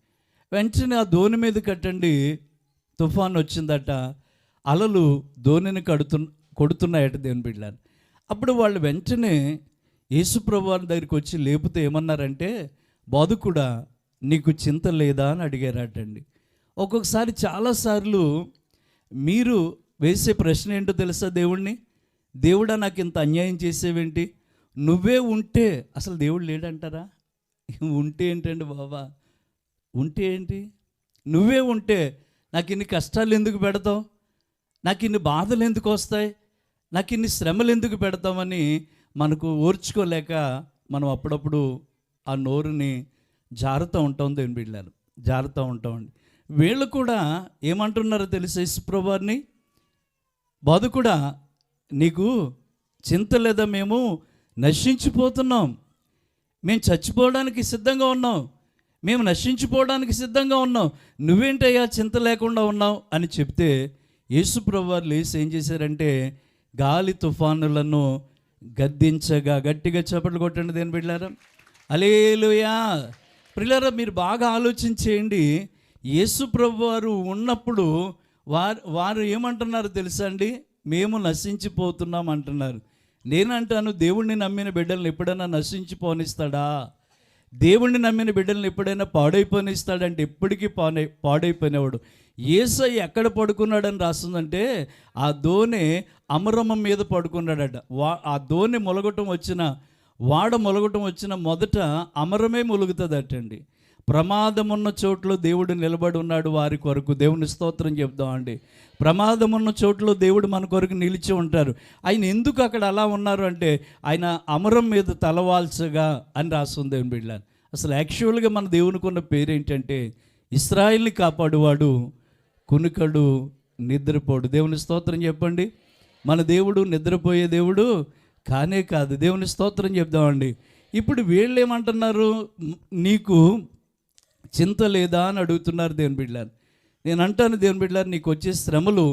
వెంటనే ఆ ధోని మీద కట్టండి తుఫాన్ వచ్చిందట. అలలు ధోనిని కొడుతున్నాయట దేవుని బిడ్డలారా. అప్పుడు వాళ్ళు వెంటనే యేసుప్రభు వారి దగ్గరికి వచ్చి లేపితే ఏమన్నారంటే, బోధకుడా నీకు చింత లేదా అని అడిగారటండి. ఒక్కొక్కసారి చాలాసార్లు మీరు వేసే ప్రశ్న ఏంటో తెలుసా? దేవుడా నాకు ఇంత అన్యాయం చేసేవేంటి? నువ్వే ఉంటే అసలు దేవుడు లేడంటారా? ఉంటే ఏంటండి బాబా, ఉంటే ఏంటి? నువ్వే ఉంటే నాకు ఇన్ని కష్టాలు ఎందుకు పెడతావు? నాకు ఇన్ని బాధలు ఎందుకు వస్తాయి? నాకు ఇన్ని శ్రమలు ఎందుకు పెడతామని మనకు ఓర్చుకోలేక మనం అప్పుడప్పుడు ఆ నోరుని జారుతూ ఉంటాం దేవుని బిడ్డలారా, జారుతూ ఉంటామండి. వీళ్ళు కూడా ఏమంటున్నారో తెలుసా యేసుప్రభు వారిని? బోధకుడా నీకు చింత లేదా, మేము నశించిపోతున్నాం, మేము చచ్చిపోవడానికి సిద్ధంగా ఉన్నాం, మేము నశించిపోవడానికి సిద్ధంగా ఉన్నాం, నువ్వేంటయ్యా చింత లేకుండా ఉన్నావు అని చెప్తే యేసుప్రభువు వారు లేచి ఏం చేశారంటే గాలి తుఫానులను గద్దించగా, గట్టిగా చప్పట్లు కొట్టండి దేని బిడ్డలారా, హల్లెలూయా. ప్రియులారా, మీరు బాగా ఆలోచించేయండి. యేసుప్రభువు వారు ఉన్నప్పుడు వారు ఏమంటున్నారు తెలుసా అండి? మేము నశించిపోతున్నాం అంటున్నారు. నేనంటాను, దేవుణ్ణి నమ్మిన బిడ్డలను ఎప్పుడైనా నశించిపోనిస్తాడా? దేవుణ్ణి నమ్మిన బిడ్డలను ఎప్పుడైనా పాడైపోనిస్తాడంటే ఎప్పటికీ పాడైపోయినవాడు. యేసయ్య ఎక్కడ పడుకున్నాడని రాస్తుందంటే ఆ దోణి అమరమ్మ మీద పడుకున్నాడట. ఆ దోణి మొలగటం వచ్చిన మొదట అమరమే మొలుగుతుందటండి. ప్రమాదం ఉన్న చోట్ల దేవుడు నిలబడి ఉన్నాడు వారి కొరకు. దేవుని స్తోత్రం చెప్దామండి. ప్రమాదం ఉన్న చోట్ల దేవుడు మన కొరకు నిలిచి ఉంటారు. ఆయన ఎందుకు అక్కడ అలా ఉన్నారు అంటే ఆయన అమరం మీద తలవాల్చగా అని రాస్తుంది దేవుని బిడ్డలారా. అసలు యాక్చువల్గా మన దేవునికి ఉన్న పేరు ఏంటంటే ఇశ్రాయేల్ని కాపాడువాడు, కునుకడు, నిద్రపోడు. దేవుని స్తోత్రం చెప్పండి. మన దేవుడు నిద్రపోయే దేవుడు కానే కాదు. దేవుని స్తోత్రం చెప్దామండి. ఇప్పుడు వీళ్ళు ఏమంటున్నారు? నీకు చింత లేదా అని అడుగుతున్నారు దేవుని బిడ్డలారు. నేను అంటాను దేవుని బిడ్డలారు, నీకు వచ్చే శ్రమలు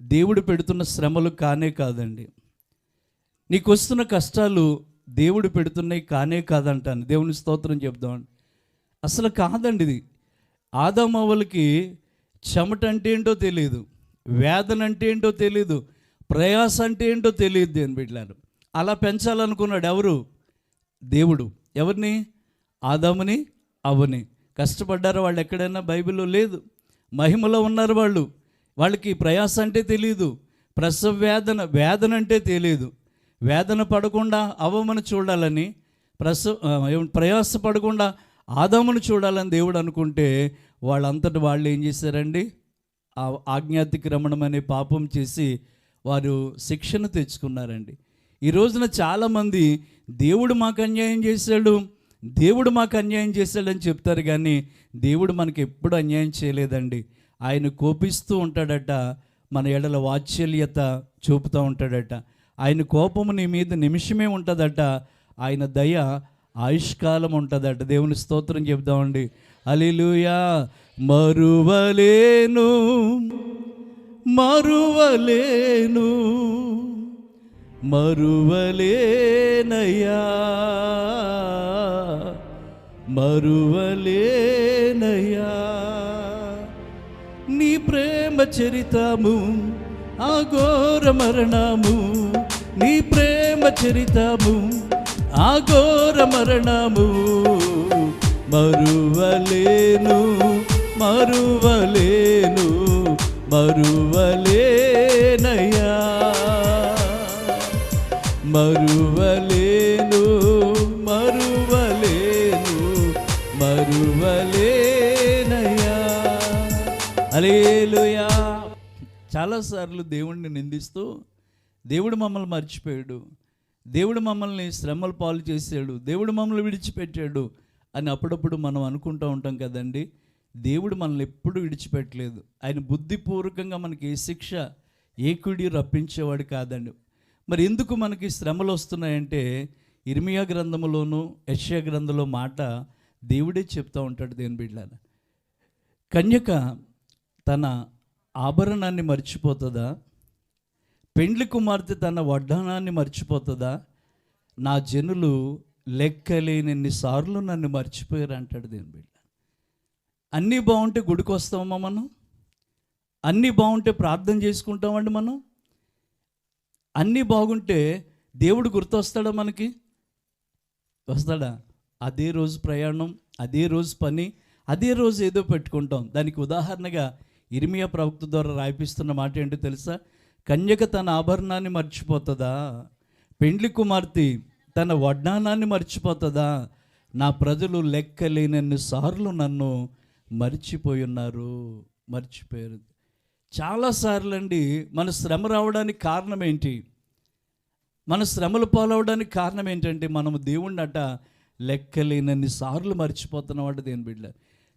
దేవుడు పెడుతున్న శ్రమలు కానే కాదండి. నీకు వస్తున్న కష్టాలు దేవుడు పెడుతున్నాయి కానే కాదంటాను. దేవుని స్తోత్రం చెప్దామండి. అసలు కాదండి. ఇది ఆదామవ్వలకి చెమట అంటే ఏంటో తెలియదు, వేదన అంటే ఏంటో తెలియదు, ప్రయాస అంటే ఏంటో తెలియదు దేవుని బిడ్డలారు. అలా పెంచాలనుకున్నాడు ఎవరు? దేవుడు. ఎవరిని? ఆదాముని, అవ్వని. కష్టపడ్డారు వాళ్ళు ఎక్కడైనా? బైబిల్లో లేదు. మహిమలో ఉన్నారు వాళ్ళు. వాళ్ళకి ప్రయాస అంటే తెలియదు, ప్రసవ వేదన అంటే తెలియదు. వేదన పడకుండా అవ్వమని చూడాలని, ప్రయాస పడకుండా ఆదామును చూడాలని దేవుడు అనుకుంటే వాళ్ళంతటి వాళ్ళు ఏం చేశారండి? ఆజ్ఞాతిక్రమణం అనే పాపం చేసి వారు శిక్షను తెచ్చుకున్నారండి. ఈ రోజున చాలామంది దేవుడు మాకు అన్యాయం చేశాడు, దేవుడు మాకు అన్యాయం చేశాడని చెప్తారు, కానీ దేవుడు మనకి ఎప్పుడు అన్యాయం చేయలేదండి. ఆయన కోపిస్తూ ఉంటాడట, మన ఎడల వాత్సల్యత చూపుతూ ఉంటాడట. ఆయన కోపము నీ మీద నిమిషమే ఉంటుందట, ఆయన దయ ఆయుష్కాలం ఉంటుందట. దేవుని స్తోత్రం చెప్దామండి. హల్లెలూయా. మరువలేను మరువలేను మరువలేనయ్యా మరువలేనయ్యా నీ ప్రేమ చరితము అఘోర మరణము, నీ ప్రేమ చరితము అఘోర మరణము, మరువలేను మరువలేను మరువలేనయ్యా మరువలేను మరువలేను మరువలేనయ్యా. హల్లెలూయా. చాలాసార్లు దేవుణ్ణి నిందిస్తూ దేవుడు మమ్మల్ని మర్చిపోయాడు, దేవుడు మమ్మల్ని శ్రమల పాలు చేశాడు, దేవుడు మమ్మల్ని విడిచిపెట్టాడు అని అప్పుడప్పుడు మనం అనుకుంటూ ఉంటాం కదండి. దేవుడు మనల్ని ఎప్పుడు విడిచిపెట్టలేదు. ఆయన బుద్ధిపూర్వకంగా మనకి ఏ శిక్ష ఏ కుడి రప్పించేవాడు కాదండి. మరి ఎందుకు మనకి శ్రమలు వస్తున్నాయంటే ఇర్మియా గ్రంథములోను యెషయా గ్రంథంలో మాట దేవుడే చెప్తూ ఉంటాడు. దేవుని బిడ్డలారా, కన్యక తన ఆభరణాన్ని మర్చిపోతుందా? పెండ్లి కుమార్తె తన వడ్డానాన్ని మర్చిపోతుందా? నా జనులు లెక్కలేనన్నిసార్లు నన్ను మర్చిపోయారు అంటాడు దేవుని బిడ్డ. అన్నీ బాగుంటే గుడికి వస్తామా మనం? అన్నీ బాగుంటే ప్రార్థన చేసుకుంటామండి మనం? అన్నీ బాగుంటే దేవుడు గుర్తొస్తాడా మనకి? వస్తాడా? అదే రోజు ప్రయాణం, అదే రోజు పని, అదే రోజు ఏదో పెట్టుకుంటాం. దానికి ఉదాహరణగా ఇర్మియా ప్రవక్త ద్వారా రాయిపిస్తున్న మాట ఏంటో తెలుసా? కన్యక తన ఆభరణాన్ని మర్చిపోతుందా? పెండ్లి కుమార్తె తన వడ్డానాన్ని మర్చిపోతుందా? నా ప్రజలు లెక్కలేనన్ని సార్లు నన్ను మర్చిపోయి ఉన్నారు, మర్చిపోయారు. చాలాసార్లు అండి మన శ్రమ రావడానికి కారణం ఏంటి? మన శ్రమలు పాలవడానికి కారణం ఏంటంటే మనము దేవుణ్ణి లెక్కలేనన్ని సార్లు మర్చిపోతున్నవాడు దేవుని బిడ్డ.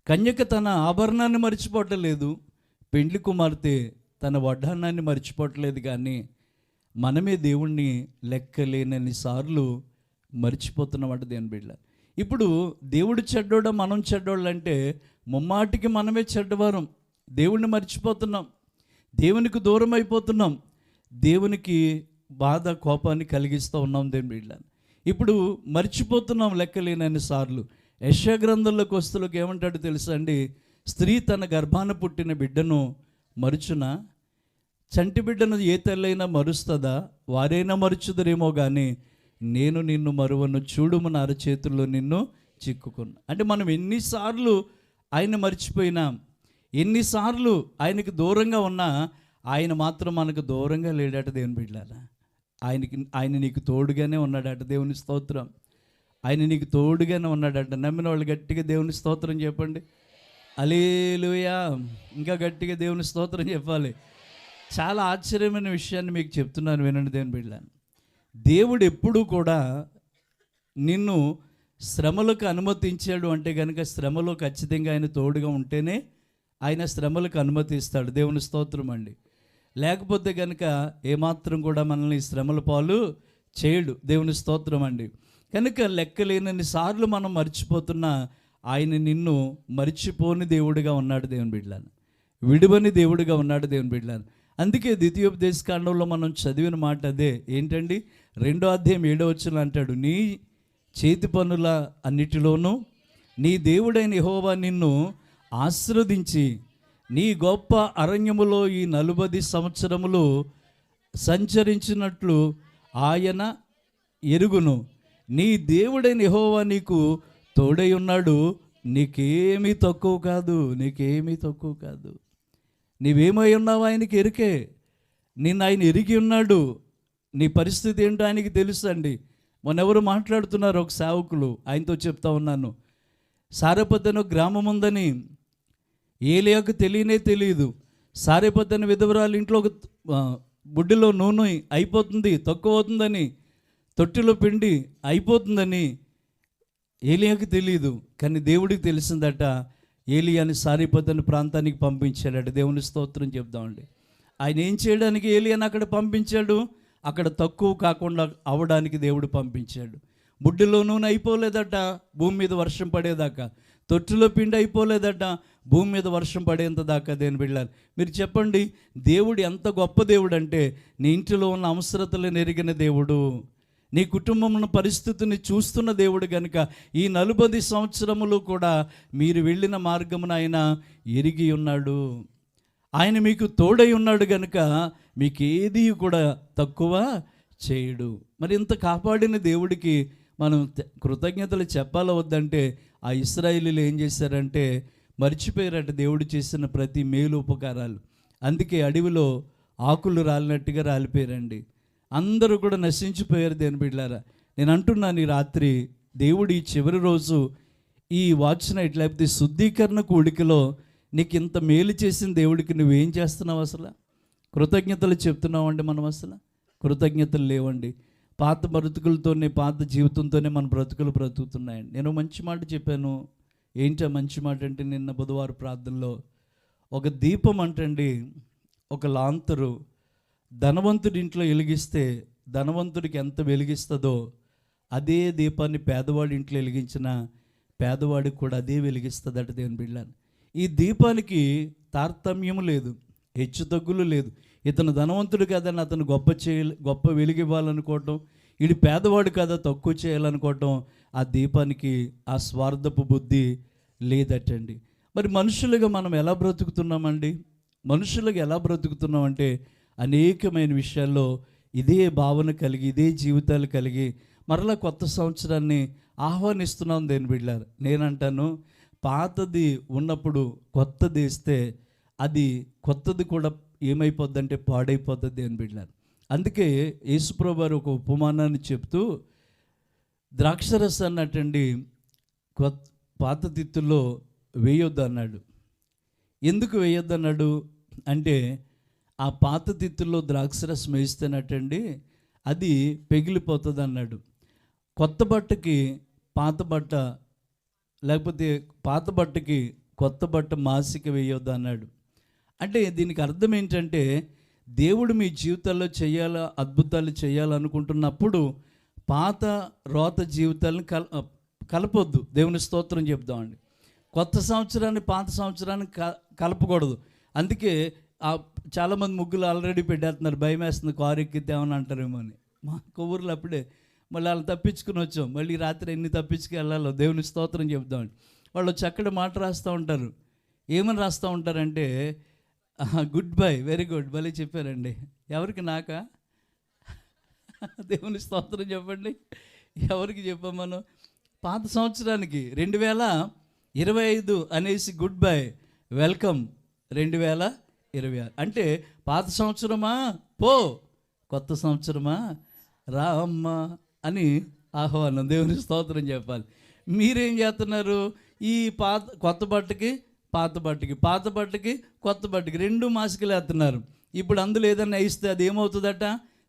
కన్యక తన ఆభరణాన్ని మర్చిపోవట్లేదు, పెండ్లి కుమార్తె తన వడ్డానాన్ని మర్చిపోవట్లేదు, కానీ మనమే దేవుణ్ణి లెక్కలేనన్ని సార్లు మర్చిపోతున్నవాడు దేవుని బిడ్డ. ఇప్పుడు దేవుడు చెడ్డోడా మనం చెడ్డోళ్ళు అంటే ముమ్మాటికి మనమే చెడ్డవారం. దేవుణ్ణి మర్చిపోతున్నాం, దేవునికి దూరం అయిపోతున్నాం, దేవునికి బాధ కోపాన్ని కలిగిస్తూ ఉన్నాం దేవుని బిడ్డలను. ఇప్పుడు మర్చిపోతున్నాం లెక్కలేనన్ని సార్లు. యెషయా గ్రంథంలోకి వస్తువులకు ఏమంటాడు తెలుసా అండి? స్త్రీ తన గర్భాన పుట్టిన బిడ్డను మరుచునా? చంటి బిడ్డను ఏ తల్లైనా మరుస్తుందా? వారైనా మరుచుదరేమో కానీ నేను నిన్ను మరువను, చూడుము నా అరచేతుల్లో నిన్ను చిక్కుకున్నా. అంటే మనం ఎన్నిసార్లు ఆయన మర్చిపోయినా, ఎన్నిసార్లు ఆయనకి దూరంగా ఉన్నా, ఆయన మాత్రం మనకు దూరంగా లేడట దేవుని బిడ్డలారా. ఆయన నీకు తోడుగానే ఉన్నాడట. దేవుని స్తోత్రం. ఆయన నీకు తోడుగానే ఉన్నాడట. నమ్మిన వాళ్ళు గట్టిగా దేవుని స్తోత్రం చెప్పండి. హల్లెలూయా. ఇంకా గట్టిగా దేవుని స్తోత్రం చెప్పాలి. చాలా ఆశ్చర్యమైన విషయాన్ని మీకు చెప్తున్నాను, వినండి దేవుని బిడ్డలారా. దేవుడు ఎప్పుడూ కూడా నిన్ను శ్రమలకు అనుమతించాడు అంటే కనుక శ్రమలో ఖచ్చితంగా ఆయన తోడుగా ఉంటేనే ఆయన శ్రమలకు అనుమతిస్తాడు. దేవుని స్తోత్రం అండి. లేకపోతే కనుక ఏమాత్రం కూడా మనల్ని శ్రమల పాలు చేయడు. దేవుని స్తోత్రం అండి. కనుక లెక్కలేనన్ని సార్లు మనం మర్చిపోతున్నా ఆయన నిన్ను మర్చిపోని దేవుడిగా ఉన్నాడు దేవుని బిడ్డలారా. విడువని దేవుడిగా ఉన్నాడు దేవుని బిడ్డలారా. అందుకే ద్వితీయోపదేశకాండంలో మనం చదివిన మాట అదే. ఏంటండి? 2వ అధ్యాయం 7వ వచనం అంటాడు, నీ చేతి పనుల అన్నిటిలోనూ నీ దేవుడైన యెహోవా నిన్ను ఆశీర్వదించి నీ గొప్ప అరణ్యములో ఈ 40 సంవత్సరములు సంచరించినట్లు ఆయన ఎరుగును. నీ దేవుడైన యెహోవా నీకు తోడై ఉన్నాడు, నీకేమీ తక్కువ కాదు, నీకేమీ తక్కువ కాదు. నీవేమై ఉన్నావు ఆయనకి ఎరికే. నిన్ను ఆయన ఎరిగి ఉన్నాడు. నీ పరిస్థితి ఏంటో ఆయనకి తెలుసు అండి. మొన్నెవరు మాట్లాడుతున్నారు, ఒక సేవకులు, ఆయనతో చెప్తా ఉన్నాను. సారెపత్ అనే గ్రామం ఉందని ఏలియాకు తెలియదు. సారెపత్ అనే విధవరాలు ఇంట్లో ఒక బుడ్డిలో నూనె అయిపోతుంది, తక్కువ అవుతుందని, తొట్టిలో పిండి అయిపోతుందని ఏలియాకు తెలియదు. కానీ దేవుడికి తెలిసిందట. ఏలియాని సారెపత్ అనే ప్రాంతానికి పంపించాడట. దేవుని స్తోత్రం చెప్దామండి. ఆయన ఏం చేయడానికి ఏలియాని అక్కడ పంపించాడు? అక్కడ తక్కువ కాకుండా అవడానికి దేవుడు పంపించాడు. బుడ్డిలో నూనె అయిపోలేదట భూమి మీద వర్షం పడేదాకా. తొట్టులో పిండి అయిపోలేదట భూమి మీద వర్షం పడేంత దాకా. దేని బిడ్డలారా, మీరు చెప్పండి, దేవుడు ఎంత గొప్ప దేవుడు అంటే నీ ఇంటిలో ఉన్న అవసరతలను ఎరిగిన దేవుడు, నీ కుటుంబం పరిస్థితిని చూస్తున్న దేవుడు. కనుక ఈ 40 సంవత్సరములు కూడా మీరు వెళ్ళిన మార్గమున ఆయన ఎరిగి ఉన్నాడు. ఆయన మీకు తోడై ఉన్నాడు కనుక మీకు ఏది కూడా తక్కువ చేయడు. మరి ఇంత కాపాడిన దేవుడికి మనం కృతజ్ఞతలు చెప్పాల వద్దంటే, ఆ ఇశ్రాయేలీలు ఏం చేశారంటే మర్చిపోయారట దేవుడు చేసిన ప్రతి మేలు ఉపకారాలు. అందుకే అడవిలో ఆకులు రాలినట్టుగా రాలిపోయారండి. అందరూ కూడా నశించిపోయారు దేని బిడ్డలారా. నేను అంటున్నాను, ఈ రాత్రి దేవుడు ఈ చివరి రోజు ఈ వాచ్ నైట్ లేకపోతే శుద్ధీకరణ కూడికలో నీకు ఇంత మేలు చేసిన దేవుడికి నువ్వేం చేస్తున్నావు? అసలు కృతజ్ఞతలు చెప్తున్నావు అండి. మనం అసలు కృతజ్ఞతలు లేవండి. పాత బ్రతుకులతోనే, పాత జీవితంతోనే మన బ్రతుకులు బ్రతుకుతున్నాయండి. నేను మంచి మాట చెప్పాను. ఏంటో మంచి మాట అంటే, నిన్న బుధవారం ప్రార్థనలో ఒక దీపం అంటండి, ఒక లాంతరు ధనవంతుడి ఇంట్లో వెలిగిస్తే ధనవంతుడికి ఎంత వెలిగిస్తుందో అదే దీపాన్ని పేదవాడి ఇంట్లో వెలిగించిన పేదవాడికి కూడా అదే వెలిగిస్తుందట దేవుని బిడ్డలారా. ఈ దీపానికి తారతమ్యం లేదు, హెచ్చు తగ్గులు లేదు. ఇతను ధనవంతుడు కదని అతను గొప్ప వెలిగివ్వాలనుకోవటం, వీడి పేదవాడు కదా తక్కువ చేయాలనుకోవటం, ఆ దీపానికి ఆ స్వార్థపు బుద్ధి లేదటండి. మరి మనుషులుగా మనం ఎలా బ్రతుకుతున్నామండి? మనుషులుగా ఎలా బ్రతుకుతున్నామంటే అనేకమైన విషయాల్లో ఇదే భావన కలిగి, ఇదే జీవితాలు కలిగి మరలా కొత్త సంవత్సరాన్ని ఆహ్వానిస్తున్నాం దేని బిడ్డలారా. నేనంటాను, పాతది ఉన్నప్పుడు కొత్తది ఇస్తే అది కొత్తది కూడా ఏమైపోద్దంటే పాడైపోతుంది అని బిడ్డలారా. అందుకే యేసుప్రభువు వారు ఒక ఉపమానాన్ని చెప్తూ ద్రాక్షరసాన్ని అటండి పాత తిత్తుల్లో వేయొద్దు అన్నాడు. ఎందుకు వేయొద్దు అన్నాడు అంటే, ఆ పాత తిత్తుల్లో ద్రాక్షరసం వేస్తేనటండి అది పెగిలిపోతుంది అన్నాడు. కొత్త బట్టకి పాత బట్ట, లేకపోతే పాత బట్టకి కొత్త బట్ట మాసిక వేయొద్దు అన్నాడు. అంటే దీనికి అర్థం ఏంటంటే, దేవుడు మీ జీవితాల్లో అద్భుతాలు చేయాలనుకుంటున్నప్పుడు పాత రోత జీవితాలను కలపొద్దు. దేవుని స్తోత్రం చెప్దామండి. కొత్త సంవత్సరాన్ని పాత సంవత్సరాన్ని కలపకూడదు. అందుకే చాలామంది ముగ్గులు ఆల్రెడీ పెట్టేస్తున్నారు. భయం వేస్తుంది, కారు ఎక్కిద్దామని అంటారేమో అని. మా కొవ్వూరులో అప్పుడే మళ్ళీ వాళ్ళు తప్పించుకుని వచ్చాం. మళ్ళీ రాత్రి ఎన్ని తప్పించుకు వెళ్ళాలో దేవుని స్తోత్రం చెప్దామండి. వాళ్ళు చక్కటి మాట రాస్తూ ఉంటారు. ఏమని రాస్తూ ఉంటారంటే, గుడ్ బై, వెరీ గుడ్, భలే చెప్పారండి. ఎవరికి? నాకా? దేవుని స్తోత్రం చెప్పండి. ఎవరికి చెప్పాం మనం? పాత సంవత్సరానికి 2025 అనేసి గుడ్ బై, వెల్కమ్ 2026. అంటే పాత సంవత్సరమా పో, కొత్త సంవత్సరమా రా అమ్మా అని ఆహ్వానం. దేవుని స్తోత్రం చెప్పాలి. మీరేం చేస్తున్నారు? ఈ కొత్త బట్టకి పాత బట్టకి, పాత బట్టకి కొత్త బట్టకి 2 మాసికలు వేస్తున్నారు. ఇప్పుడు అందులో ఏదన్నా ఇస్తే అది ఏమవుతుందట?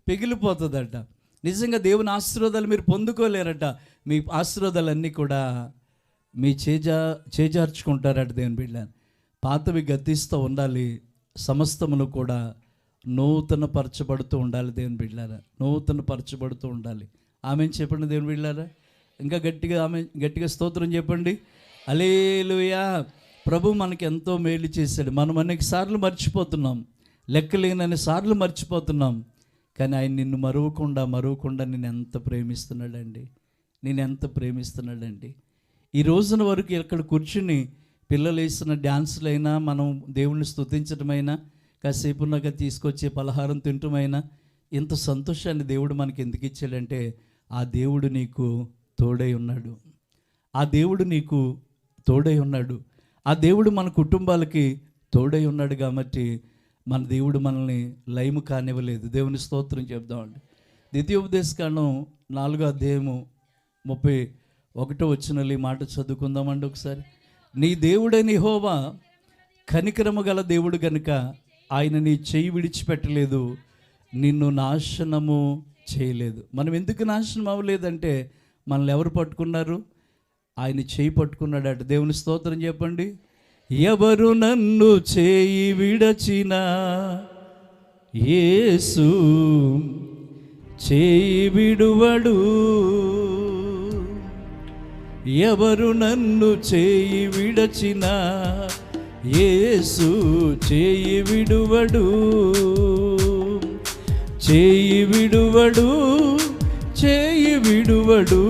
పెగిలిపోతుందట. నిజంగా దేవుని ఆశీర్వాదాలు మీరు పొందుకోలేరట. మీ ఆశీర్వాదాలన్నీ కూడా మీ చేజార్చుకుంటారట. దేవుని బిడ్డ, పాతవి గతిస్తూ ఉండాలి, సమస్తమును కూడా నూతన పరచబడుతూ ఉండాలి. దేవుని బిడ్డారా, నూతన పరచబడుతూ ఉండాలి. ఆమె చెప్పండి దేవుని బిడ్డారా. ఇంకా గట్టిగా స్తోత్రం చెప్పండి. హల్లెలూయా. ప్రభు మనకి ఎంతో మేలు చేశాడు. మనం అనేక సార్లు మర్చిపోతున్నాం, లెక్కలేనన్ని సార్లు మర్చిపోతున్నాం. కానీ ఆయన నిన్ను మరువకుండా నేను ఎంత ప్రేమిస్తున్నాడండి. ఈ రోజున వరకు ఇక్కడ కూర్చుని పిల్లలు వేసిన డ్యాన్సులైనా, మనం దేవుణ్ణి స్తుతించడమైనా, కాసేపు నాకు తీసుకొచ్చే పలహారం తింటమైనా, ఇంత సంతోషాన్ని దేవుడు మనకి ఎందుకు ఇచ్చాడంటే, ఆ దేవుడు నీకు తోడై ఉన్నాడు. ఆ దేవుడు మన కుటుంబాలకి తోడై ఉన్నాడు. కాబట్టి మన దేవుడు మనల్ని లయము కానివ్వలేదు. దేవుని స్తోత్రం చెప్దామండి. ద్వితీయోపదేశకాండం 4వ అధ్యాయము 31వ వచనంలో ఈ మాట చదువుకుందామండి ఒకసారి. నీ దేవుడైన యెహోవా కనికరము గల దేవుడు గనుక ఆయన నీ చెయ్యి విడిచిపెట్టలేదు, నిన్ను నాశనము చేయలేదు. మనం ఎందుకు నాశనం అవ్వలేదంటే, మనల్ని ఎవరు పట్టుకున్నారు? ఆయన చేయి పట్టుకున్నాడట. దేవుని స్తోత్రం చెప్పండి. ఎవరు నన్ను చేయి విడచినా యేసు చేయి విడువడు. ఎవరు నన్ను చేయి విడచినా యేసు చేయి విడువడు. చేయి విడువడు, చేయి విడువడు,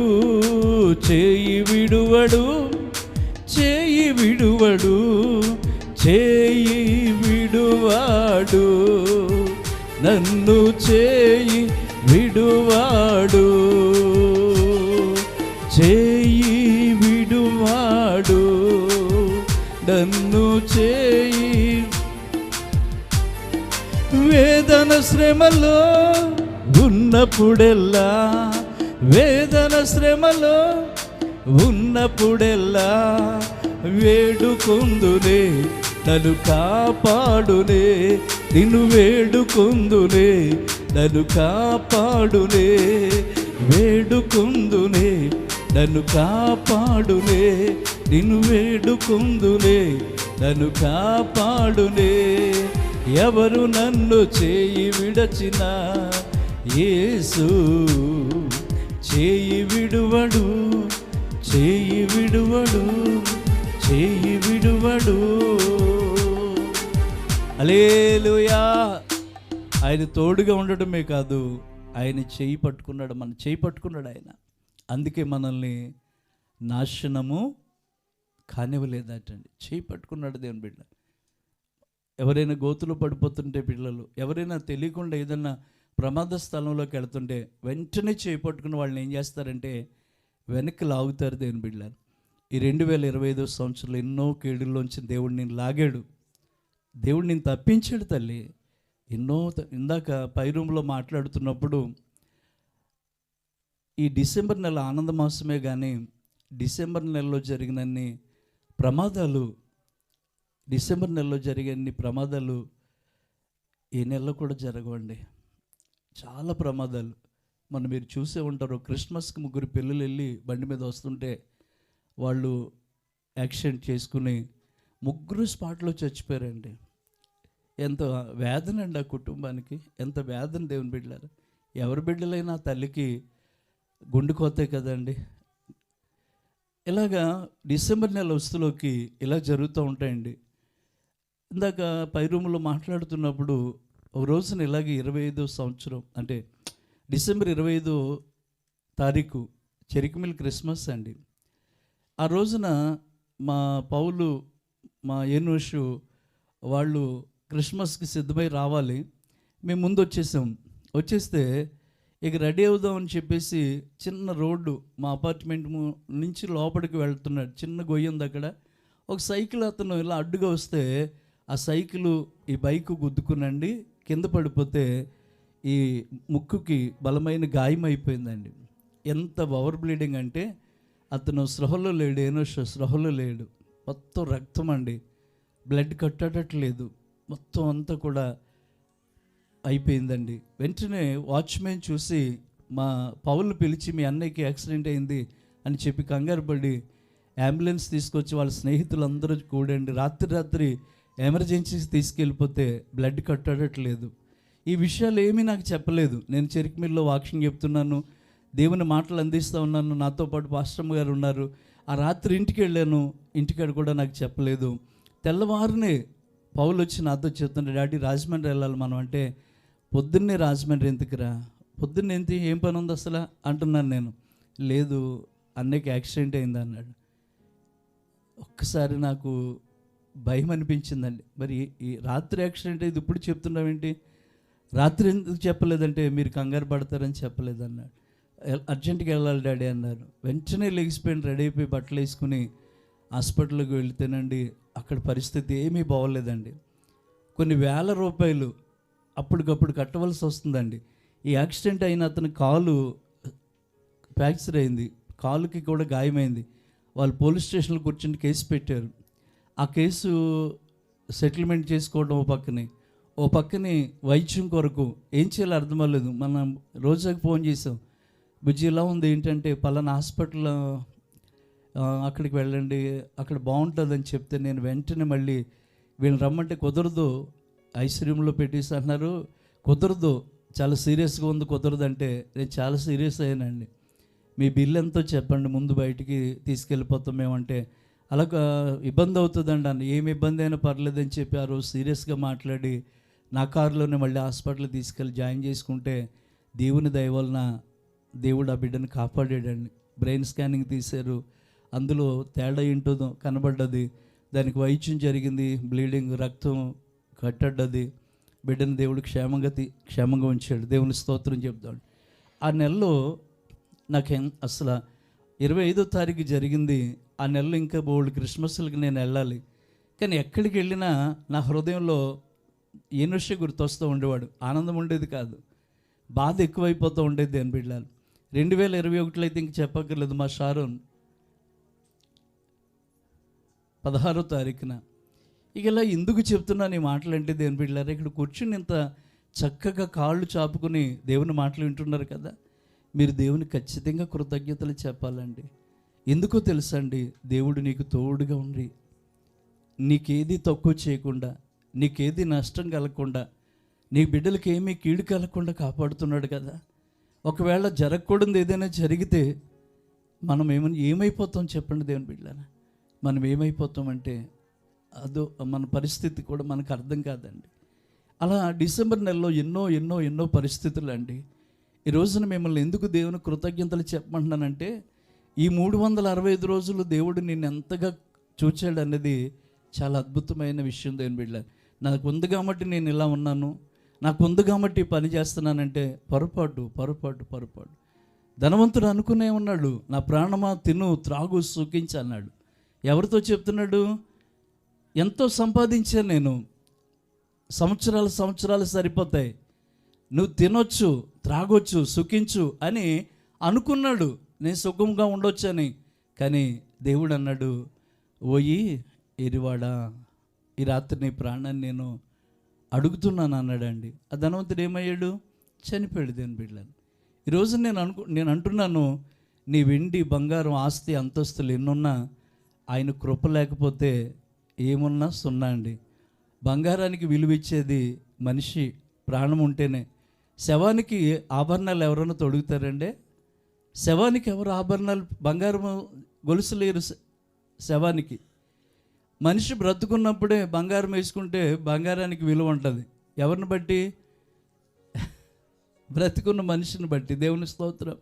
చేయి విడువడు, చేయి విడువడు, చేయి విడువాడు. నన్ను చేయి విడువాడు, చేయి విడువాడు, నన్ను చేయి. వేదన శ్రమలో ఉన్నప్పుడెల్లా, వేదన శ్రమలో ఉన్నప్పుడెల్లా వేడుకొందునే, నన్ను కాపాడునే. నిన్ను వేడుకొందునే, నన్ను కాపాడునే. వేడుకొందునే, నన్ను కాపాడునే. నిన్ను వేడుకొందునే, నన్ను కాపాడునే. ఎవరు నన్ను చేయి విడచినా యేసు చేయి విడువడు, చేయి విడువడు, చేయి విడువడు. హల్లెలూయా. ఆయన తోడుగా ఉండటమే కాదు, ఆయన చేయి పట్టుకున్నాడు, మన చేయి పట్టుకున్నాడు ఆయన. అందుకే మనల్ని నాశనము కానివ్వలేదటండి. చేయి పట్టుకున్నాడు దేవుని బిడ్డ. ఎవరైనా గోతులు పడిపోతుంటే పిల్లలు, ఎవరైనా తెలియకుండా ఏదైనా ప్రమాద స్థలంలోకి వెళ్తుంటే వెంటనే చేయి పట్టుకుని వాళ్ళని ఏం చేస్తారంటే వెనక్కి లాగుతారు దేవుని బిడ్డలు. ఈ 2025 సంవత్సరంలో ఎన్నో కేడుల్లోంచి దేవుడు నేను లాగాడు, దేవుడు నేను తప్పించాడు తల్లి. ఎన్నో ఇందాక పై రూమ్లో మాట్లాడుతున్నప్పుడు ఈ డిసెంబర్ నెల ఆనంద మాసమే కానీ డిసెంబర్ నెలలో జరిగినన్ని ప్రమాదాలు, డిసెంబర్ నెలలో జరిగే ప్రమాదాలు ఈ నెలలో కూడా జరగవండి. చాలా ప్రమాదాలు మనం మీరు చూసే ఉంటారు. క్రిస్మస్కి 3 పిల్లలు వెళ్ళి బండి మీద వస్తుంటే వాళ్ళు యాక్సిడెంట్ చేసుకుని 3 స్పాట్లో చచ్చిపోయారండి. ఎంత వేదన అండి ఆ కుటుంబానికి, ఎంత వేదన దేవుని బిడ్డలారు. ఎవరి బిడ్డలైనా తల్లికి గుండె కోతే కదండి. ఇలాగా డిసెంబర్ నెల వస్తులోకి ఇలా జరుగుతూ ఉంటాయండి. ఇందాక పై రూమ్లో మాట్లాడుతున్నప్పుడు ఒక రోజున ఇలాగే 25వ సంవత్సరం అంటే డిసెంబర్ 25వ తారీఖు చెరికమిల్ క్రిస్మస్ అండి. ఆ రోజున మా పౌలు మా ఏనోషు వాళ్ళు క్రిస్మస్కి సిద్ధమై రావాలి. మేము ముందు వచ్చేస్తే ఇక రెడీ అవుదామని చెప్పేసి చిన్న రోడ్డు మా అపార్ట్మెంట్ నుంచి లోపలికి వెళ్తున్నాడు. చిన్న గొయ్యి ఉంది అక్కడ. ఒక సైకిల్ అతను ఇలా అడ్డుగా వస్తే ఆ సైకిలు ఈ బైక్ గుద్దుకునండి కింద పడిపోతే ఈ ముక్కుకి బలమైన గాయం అయిపోయిందండి. ఎంత ఓవర్ బ్లీడింగ్ అంటే అతను స్పృహలో లేడు, స్పృహలో లేడు. మొత్తం రక్తం అండి, బ్లడ్ కట్టట్లేదు, మొత్తం అంతా కూడా అయిపోయిందండి. వెంటనే వాచ్మెన్ చూసి మా పౌలు పిలిచి మీ అన్నయ్యకి యాక్సిడెంట్ అయింది అని చెప్పి కంగారు పడి అంబులెన్స్ తీసుకొచ్చి వాళ్ళ స్నేహితులందరూ కూడండి రాత్రి ఎమర్జెన్సీకి తీసుకెళ్ళిపోతే బ్లడ్ కట్టట్లేదు. ఈ విషయాలు ఏమీ నాకు చెప్పలేదు. నేను చెరికమిల్లో వాక్యం చెప్తున్నాను, దేవుని మాటలు అందిస్తూ ఉన్నాను, నాతో పాటు పాస్టమ్ గారు ఉన్నారు. ఆ రాత్రి ఇంటికి వెళ్ళాను, ఇంటికాడ కూడా నాకు చెప్పలేదు. తెల్లవారునే పౌలు వచ్చి నాతో చెప్తున్నాడు, డాడీ రాజమండ్రి వెళ్ళాలి మనం అంటే, పొద్దున్నే రాజమండ్రి ఎందుకురా, పొద్దున్నే ఏం పని ఉంది అసలు అంటున్నాను నేను. లేదు అన్నయ్యకి యాక్సిడెంట్ అయింది అన్నాడు. ఒక్కసారి నాకు భయం అనిపించిందండి. మరి ఈ రాత్రి యాక్సిడెంట్ అయింది ఇప్పుడు చెప్తున్నావేంటి, రాత్రి ఎందుకు చెప్పలేదంటే మీరు కంగారు పడతారని చెప్పలేదన్నాడు. అర్జెంటుగా వెళ్ళాలి డాడీ అన్నారు. వెంటనే లెగిసిపోయిన రెడీ అయిపోయి బట్టలు వేసుకుని హాస్పిటల్కి వెళితేనండి అక్కడ పరిస్థితి ఏమీ బాగోలేదండి. కొన్ని వేల రూపాయలు అప్పటికప్పుడు కట్టవలసి వస్తుందండి. ఈ యాక్సిడెంట్ అయిన అతని కాలు ఫ్రాక్చర్ అయింది, కాలుకి కూడా గాయమైంది. వాళ్ళు పోలీస్ స్టేషన్లో కూర్చుని కేసు పెట్టారు. ఆ కేసు సెటిల్మెంట్ చేసుకోవడం ఓ పక్కనే వైద్యం కొరకు ఏం చేయాలో అర్థం అవ్వలేదు. మనం రోజాకి ఫోన్ చేసాం, బుజ్జి ఇలా ఉంది ఏంటంటే పలానా హాస్పిటల్ అక్కడికి వెళ్ళండి అక్కడ బాగుంటుందని చెప్తే నేను వెంటనే మళ్ళీ వీళ్ళని రమ్మంటే కుదరదు, ఐసీయూలో పెట్టేసి అన్నారు, కుదరదు చాలా సీరియస్గా ఉంది, కుదరదు అంటే నేను చాలా సీరియస్ అయ్యానండి. మీ బిల్ ఎంతో చెప్పండి ముందు బయటికి తీసుకెళ్ళిపోతాం మేమంటే అలా ఇబ్బంది అవుతుందండి అన్న. ఏమి ఇబ్బంది అయినా పర్లేదని చెప్పి ఆ రోజు సీరియస్గా మాట్లాడి నా కారులోనే మళ్ళీ హాస్పిటల్ తీసుకెళ్ళి జాయిన్ చేసుకుంటే దేవుని దయ వలన దేవుడు ఆ బిడ్డను కాపాడాడండి. బ్రెయిన్ స్కానింగ్ తీశారు, అందులో తేడా ఏంటో కనబడ్డది, దానికి వైద్యం జరిగింది, బ్లీడింగ్ రక్తం కట్టడ్డది. బిడ్డను దేవుడు క్షేమంగా ఉంచాడు. దేవుని స్తోత్రం చెప్తాడు. ఆ నెలలో నాకు అసలు 25వ తారీఖు జరిగింది. ఆ నెలలో ఇంకా బోల్డ్ క్రిస్మస్లకి నేను వెళ్ళాలి. కానీ ఎక్కడికి వెళ్ళినా నా హృదయంలో ఏనుష గుర్తొస్తూ ఉండేవాడు. ఆనందం ఉండేది కాదు, బాధ ఎక్కువైపోతూ ఉండేది. దేని బిడ్డలు 2021లో అయితే ఇంక చెప్పక్కర్లేదు. మా షారోన్ 16వ తారీఖున ఇక ఇలా ఎందుకు చెప్తున్నాను ఈ మాటలు అంటే దేని బిడ్డలారా, ఇక్కడ కూర్చుని ఇంత చక్కగా కాళ్ళు చాపుకుని దేవుని మాటలు వింటున్నారు కదా, మీరు దేవుని ఖచ్చితంగా కృతజ్ఞతలు చెప్పాలండి. ఎందుకో తెలుసా అండి, దేవుడు నీకు తోడుగా ఉండి నీకేది తక్కువ చేయకుండా, నీకేది నష్టం కలగకుండా, నీ బిడ్డలకి ఏమీ కీడు కలగకుండా కాపాడుతున్నాడు కదా. ఒకవేళ జరగకూడదు ఏదైనా జరిగితే మనం ఏమైపోతాం చెప్పండి దేవుని బిడ్డలారా. మనం ఏమైపోతామంటే అదో మన పరిస్థితి కూడా మనకు అర్థం కాదండి. అలా డిసెంబర్ నెలలో ఎన్నో పరిస్థితులు అండి. ఈ రోజున మిమ్మల్ని ఎందుకు దేవుని కృతజ్ఞతలు చెప్పమంటున్నానంటే, ఈ 365 రోజులు దేవుడు నిన్ను ఎంతగా చూచాడు అనేది చాలా అద్భుతమైన విషయం. దేవుని బిడ్డలారా, నాకు ఉంది కాబట్టి నేను ఇలా ఉన్నాను, నాకు ఉంది కాబట్టి పని చేస్తున్నానంటే పొరపాటు. ధనవంతుడు అనుకునే ఉన్నాడు, నా ప్రాణమా తిను త్రాగు సుఖించి అన్నాడు. ఎవరితో చెప్తున్నాడు? ఎంతో సంపాదించాను నేను, సంవత్సరాలు సరిపోతాయి, నువ్వు తినొచ్చు త్రాగొచ్చు సుఖించు అని అనుకున్నాడు, నేను సుఖంగా ఉండొచ్చు అని. కానీ దేవుడు అన్నాడు, ఓయి ఎరివాడా, ఈ రాత్రి నీ ప్రాణాన్ని నేను అడుగుతున్నాను అన్నాడండి. ఆ ధనవంతుడు ఏమయ్యాడు? చనిపోయాడు. దేవుని బిడ్డలను ఈరోజు నేను అంటున్నాను, నీ వెండి బంగారం ఆస్తి అంతస్తులు ఎన్నున్నా ఆయన కృప లేకపోతే ఏమున్నా సున్నా అండి. బంగారానికి విలువ ఇచ్చేది మనిషి ప్రాణం ఉంటేనే. శవానికి ఆభరణాలు ఎవరైనా తొడుగుతారండి? శవానికి ఎవరు ఆభరణాలు? గొలుసులేరు శవానికి. మనిషి బ్రతుకున్నప్పుడే బంగారం వేసుకుంటే బంగారానికి విలువ ఉంటుంది. ఎవరిని బట్టి? బ్రతుకున్న మనిషిని బట్టి. దేవుని స్తోత్రం.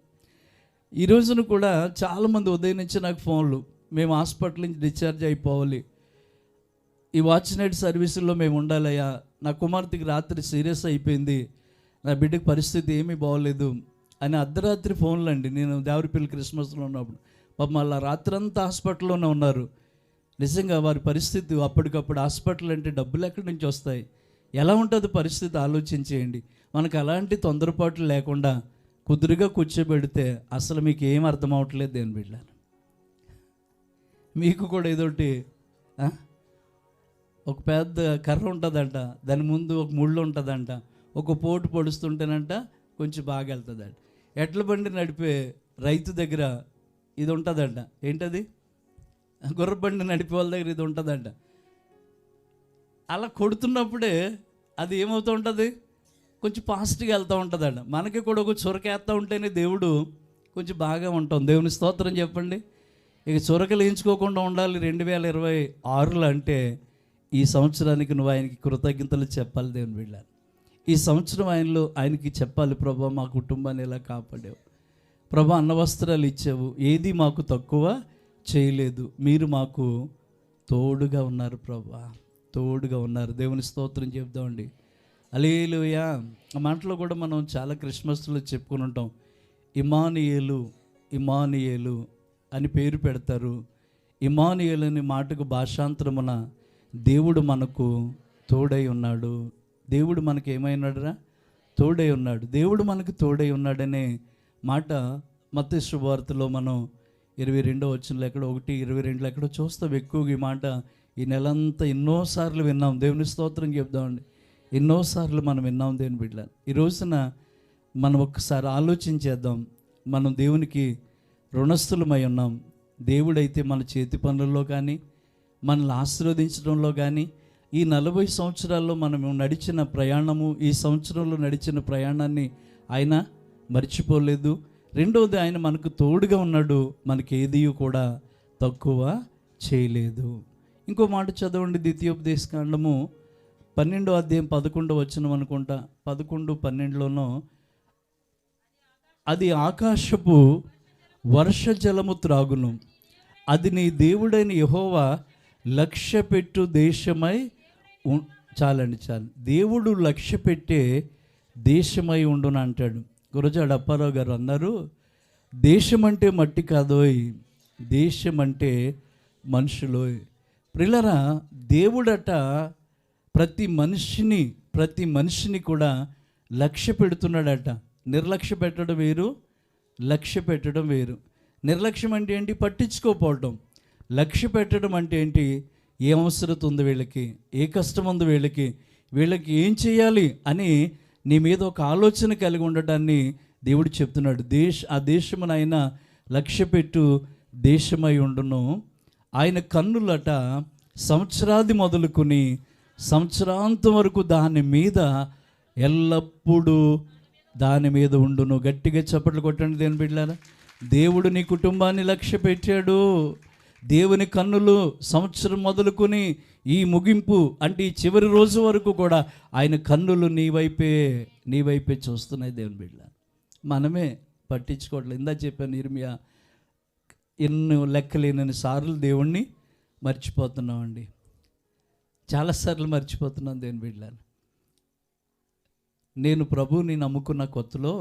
ఈ రోజున కూడా చాలామంది ఉదయం నుంచి నాకు ఫోన్లు, మేము హాస్పిటల్ నుంచి డిశ్చార్జ్ అయిపోవాలి, ఈ వాచ్ నైట్ సర్వీసుల్లో మేము ఉండాలయ్యా, నా కుమార్తెకి రాత్రి సీరియస్ అయిపోయింది, నా బిడ్డకి పరిస్థితి ఏమీ బాగోలేదు అని అర్ధరాత్రి ఫోన్లు అండి. నేను దేవరపల్లి క్రిస్మస్లో ఉన్నప్పుడు పాపం వాళ్ళ రాత్రంతా హాస్పిటల్లోనే ఉన్నారు. నిజంగా వారి పరిస్థితి అప్పటికప్పుడు, హాస్పిటల్ అంటే డబ్బులు ఎక్కడి నుంచి వస్తాయి, ఎలా ఉంటుంది పరిస్థితి ఆలోచించేయండి. మనకు అలాంటి తొందరపాట్లు లేకుండా కుదురుగా కూర్చోబెడితే అసలు మీకు ఏం అర్థం అవ్వట్లేదు దేని బిడ్డ. మీకు కూడా ఏదోటి ఒక పెద్ద కర్ర ఉంటుందంట, దాని ముందు ఒక ముళ్ళు ఉంటుందంట, ఒక పోటు పొడుస్తుంటేనంట కొంచెం బాగా వెళ్తుందంట. ఎడ్ల బండి నడిపే రైతు దగ్గర ఇది ఉంటుందంట, ఏంటది? గుర్రబండి నడిపే వాళ్ళ దగ్గర ఇది ఉంటుందంట. అలా కొడుతున్నప్పుడే అది ఏమవుతూ ఉంటుంది, కొంచెం ఫాస్ట్గా వెళ్తూ ఉంటుందంట. మనకి కూడా ఒక చురకేస్తూ ఉంటేనే దేవుడు కొంచెం బాగా ఉంటాం. దేవుని స్తోత్రం చెప్పండి. ఇక చురకలు వేయించుకోకుండా ఉండాలి 2026లో అంటే ఈ సంవత్సరానికి నువ్వు ఆయనకి కృతజ్ఞతలు చెప్పాలి. దేవుని బిడ్డ, ఈ సంవత్సరం ఆయనకి చెప్పాలి, ప్రభా మా కుటుంబాన్ని ఎలా కాపాడావు, ప్రభా అన్న వస్త్రాలు ఇచ్చావు, ఏది మాకు తక్కువ చేయలేదు, మీరు మాకు తోడుగా ఉన్నారు ప్రభా, తోడుగా ఉన్నారు. దేవుని స్తోత్రం చెప్దామండి. హల్లెలూయా. ఆ మాటలో కూడా మనం చాలా క్రిస్మస్లో చెప్పుకుని ఉంటాం. ఇమ్మానుయేలు, ఇమ్మానుయేలు అని పేరు పెడతారు. ఇమ్మానుయేలు అనే మాటకు భాషాంతరమున దేవుడు మనకు తోడై ఉన్నాడు. దేవుడు మనకు ఏమైనాడురా? తోడై ఉన్నాడు. దేవుడు మనకు తోడై ఉన్నాడనే మాట మత్తయి శుభవార్తలో మనం 22వ వచనంలో ఎక్కడో 1:22 ఎక్కడో చూస్తాం. ఎక్కువగా ఈ మాట ఈ నెలంతా ఎన్నోసార్లు విన్నాం. దేవుని స్తోత్రం చెప్దామండి. ఎన్నోసార్లు మనం విన్నాం దేవుని బిడ్డ. ఈ రోజున మనం ఒక్కసారి ఆలోచించేద్దాం. మనం దేవునికి రుణస్థులమై ఉన్నాం. దేవుడైతే మన చేతి పనుల్లో కానీ, మనల్ని ఆశీర్వదించడంలో కానీ, ఈ 40 సంవత్సరాల్లో మనం నడిచిన ప్రయాణము, ఈ సంవత్సరంలో నడిచిన ప్రయాణాన్ని ఆయన మర్చిపోలేదు. రెండవది, ఆయన మనకు తోడుగా ఉన్నాడు, మనకి ఏది కూడా తక్కువ చేయలేదు. ఇంకో మాట చదవండి, ద్వితీయోపదేశకాండము 12వ అధ్యాయం 11వ వచనం అనుకుంటా, 11-12లోనో, అది ఆకాశపు వర్షజలము త్రాగును, అది నీ దేవుడైన యెహోవా లక్ష్యపెట్టు దేశమై చాలు. దేవుడు లక్ష్య పెట్టే దేశమై ఉండును అంటాడు. గురజాడ అప్పారావు గారు అన్నారు, దేశం అంటే మట్టి కాదోయ్, దేశం అంటే మనుషులోయ్. ప్రియులారా, దేవుడట ప్రతి మనిషిని కూడా లక్ష్య పెడుతున్నాడట. నిర్లక్ష్య పెట్టడం వేరు, లక్ష్య పెట్టడం వేరు. నిర్లక్ష్యం అంటే ఏంటి? పట్టించుకోకపోవడం. లక్ష్య పెట్టడం అంటే ఏంటి? ఏ అవసరం ఉంది వీళ్ళకి, ఏ కష్టం ఉంది వీళ్ళకి ఏం చేయాలి అని నీ మీద ఒక ఆలోచన కలిగి ఉండటాన్ని దేవుడు చెప్తున్నాడు. ఆ దేశమును ఆయన లక్ష్య పెట్టు దేశమై ఉండును. ఆయన కన్నులట సంవత్సరాది మొదలుకొని సంవత్సరాంతం వరకు దాని మీద ఎల్లప్పుడూ దాని మీద ఉండును. గట్టిగా చప్పట్లు కొట్టండి దేని బిడ్డలారా. దేవుడు నీ కుటుంబాన్ని లక్ష్య పెట్టాడు. దేవుని కన్నులు సంవత్సరం మొదలుకొని ఈ ముగింపు అంటే ఈ చివరి రోజు వరకు కూడా ఆయన కన్నులు నీ వైపే చూస్తున్నాయి దేవుని బిడ్డ. మనమే పట్టించుకోవట్లేదు. ఇందా చెప్పాను, ఇర్మియా ఎన్నో లెక్కలేనని సార్లు దేవుణ్ణి మర్చిపోతున్నామండి. చాలాసార్లు మర్చిపోతున్నాను దేవుని బిడ్డ. నేను ప్రభువుని నమ్ముకున్న కొత్తలో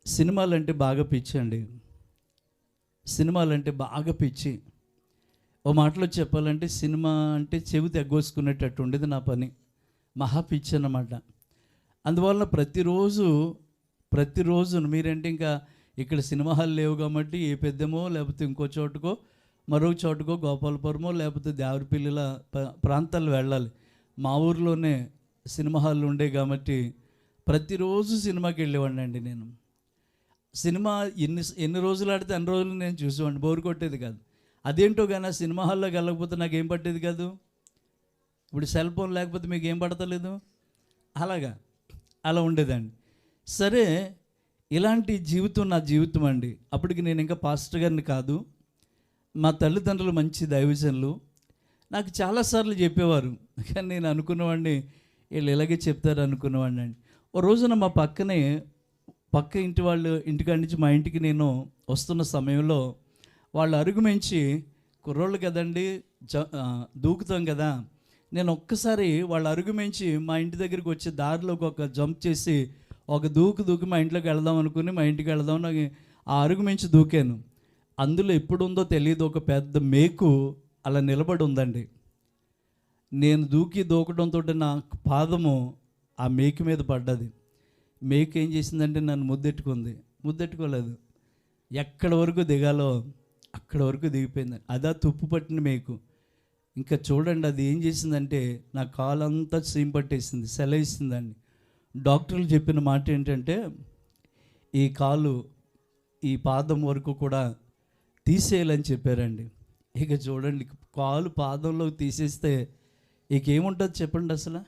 సినిమాలంటే బాగా పిచ్చి అండి. సినిమాలంటే బాగా పిచ్చి. ఓ మాటలో చెప్పాలంటే సినిమా అంటే చెవి తెగ్గోసుకునేటట్టు ఉండేది నా పని. మహా పిచ్చి అన్నమాట. అందువల్ల ప్రతిరోజు మీరంటే ఇంకా ఇక్కడ సినిమా హాల్ లేవు కాబట్టి ఏ పెద్దమో లేకపోతే ఇంకో చోటుకో మరొక చోటుకో గోపాలపురమో లేకపోతే దేవరపల్లిల ప్రాంతాలు వెళ్ళాలి. మా ఊర్లోనే సినిమా హాల్ ఉండే కాబట్టి ప్రతిరోజు సినిమాకి వెళ్ళేవాడిని అండి. నేను సినిమా ఎన్ని రోజులు ఆడితే అన్ని రోజులు నేను చూసేవాడిని, బోరు కొట్టేది కాదు. అదేంటో కానీ ఆ సినిమా హాల్లోకి వెళ్ళకపోతే నాకు ఏం పట్టేది కాదు. ఇప్పుడు సెల్ ఫోన్ లేకపోతే మీకు ఏం పడతలేదు, అలా ఉండేదండి. సరే, ఇలాంటి జీవితం నా జీవితం అండి. అప్పటికి నేను ఇంకా పాస్టర్ గారిని కాదు. మా తల్లిదండ్రులు మంచి దైవజనులు. నాకు చాలాసార్లు చెప్పేవారు, కానీ నేను అనుకున్నవాడిని వీళ్ళు ఇలాగే చెప్తారు అనుకున్నవాడిని అండి. ఓ రోజున మా పక్క ఇంటి వాళ్ళు ఇంటికాడి నుంచి మా ఇంటికి నేను వస్తున్న సమయంలో వాళ్ళు అరుగుమించి, కుర్రోళ్ళు కదండి, దూకుతాం కదా, నేను ఒక్కసారి వాళ్ళు అరుగుమించి మా ఇంటి దగ్గరికి వచ్చే దారిలోకి ఒక జంప్ చేసి ఒక దూకి మా ఇంట్లోకి వెళదాం అనుకుని మా ఇంటికి వెళదాం నాకు ఆ అరుగుమించి దూకాను. అందులో ఎప్పుడు ఉందో తెలియదు, ఒక పెద్ద మేకు అలా నిలబడి ఉందండి. నేను దూకడంతో నా పాదము ఆ మేకు మీద పడ్డది. మేకు ఏం చేసిందంటే నన్ను ముద్దెట్టుకోలేదు. ఎక్కడి వరకు దిగాలో అక్కడ వరకు దిగిపోయింది. అదా తుప్పు పట్టిన మేకు. ఇంకా చూడండి అది ఏం చేసిందంటే నా కాలంతా సీమ్ పట్టేసింది, సెలవిస్తుందండి. డాక్టర్లు చెప్పిన మాట ఏంటంటే ఈ పాదం వరకు కూడా తీసేయాలని చెప్పారండి. ఇక చూడండి, పాదంలోకి తీసేస్తే ఇక ఏముంటుంది చెప్పండి అసలు.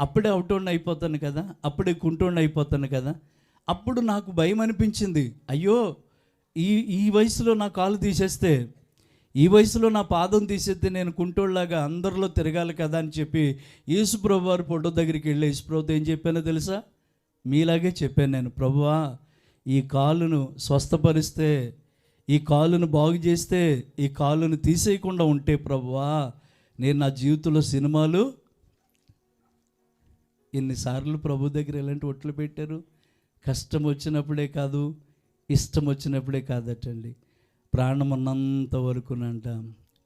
అప్పుడే అవుటోండి అయిపోతాను కదా, అప్పుడే కుంటోండి అయిపోతాను కదా. అప్పుడు నాకు భయం అనిపించింది, అయ్యో ఈ వయసులో నా కాలు తీసేస్తే, ఈ వయసులో నా పాదం తీసేస్తే నేను కుంటోళ్ళలాగా అందరిలో తిరగాలి కదా అని చెప్పి యేసుప్రభు వారి ఫోటో దగ్గరికి వెళ్ళి యేసుప్రభుతో ఏం చెప్పానో తెలుసా? మీలాగే చెప్పాను నేను, ప్రభువా ఈ కాలును స్వస్థపరిస్తే, ఈ కాలును బాగు చేస్తే, ఈ కాలును తీసేయకుండా ఉంటే ప్రభువా నేను నా జీవితంలో సినిమాలు. ఎన్నిసార్లు ప్రభు దగ్గర ఎలాంటి ఒట్లు పెట్టారు. కష్టం వచ్చినప్పుడే కాదు, ఇష్టం వచ్చినప్పుడే కాదటండి, ప్రాణం ఉన్నంత వరకునంట.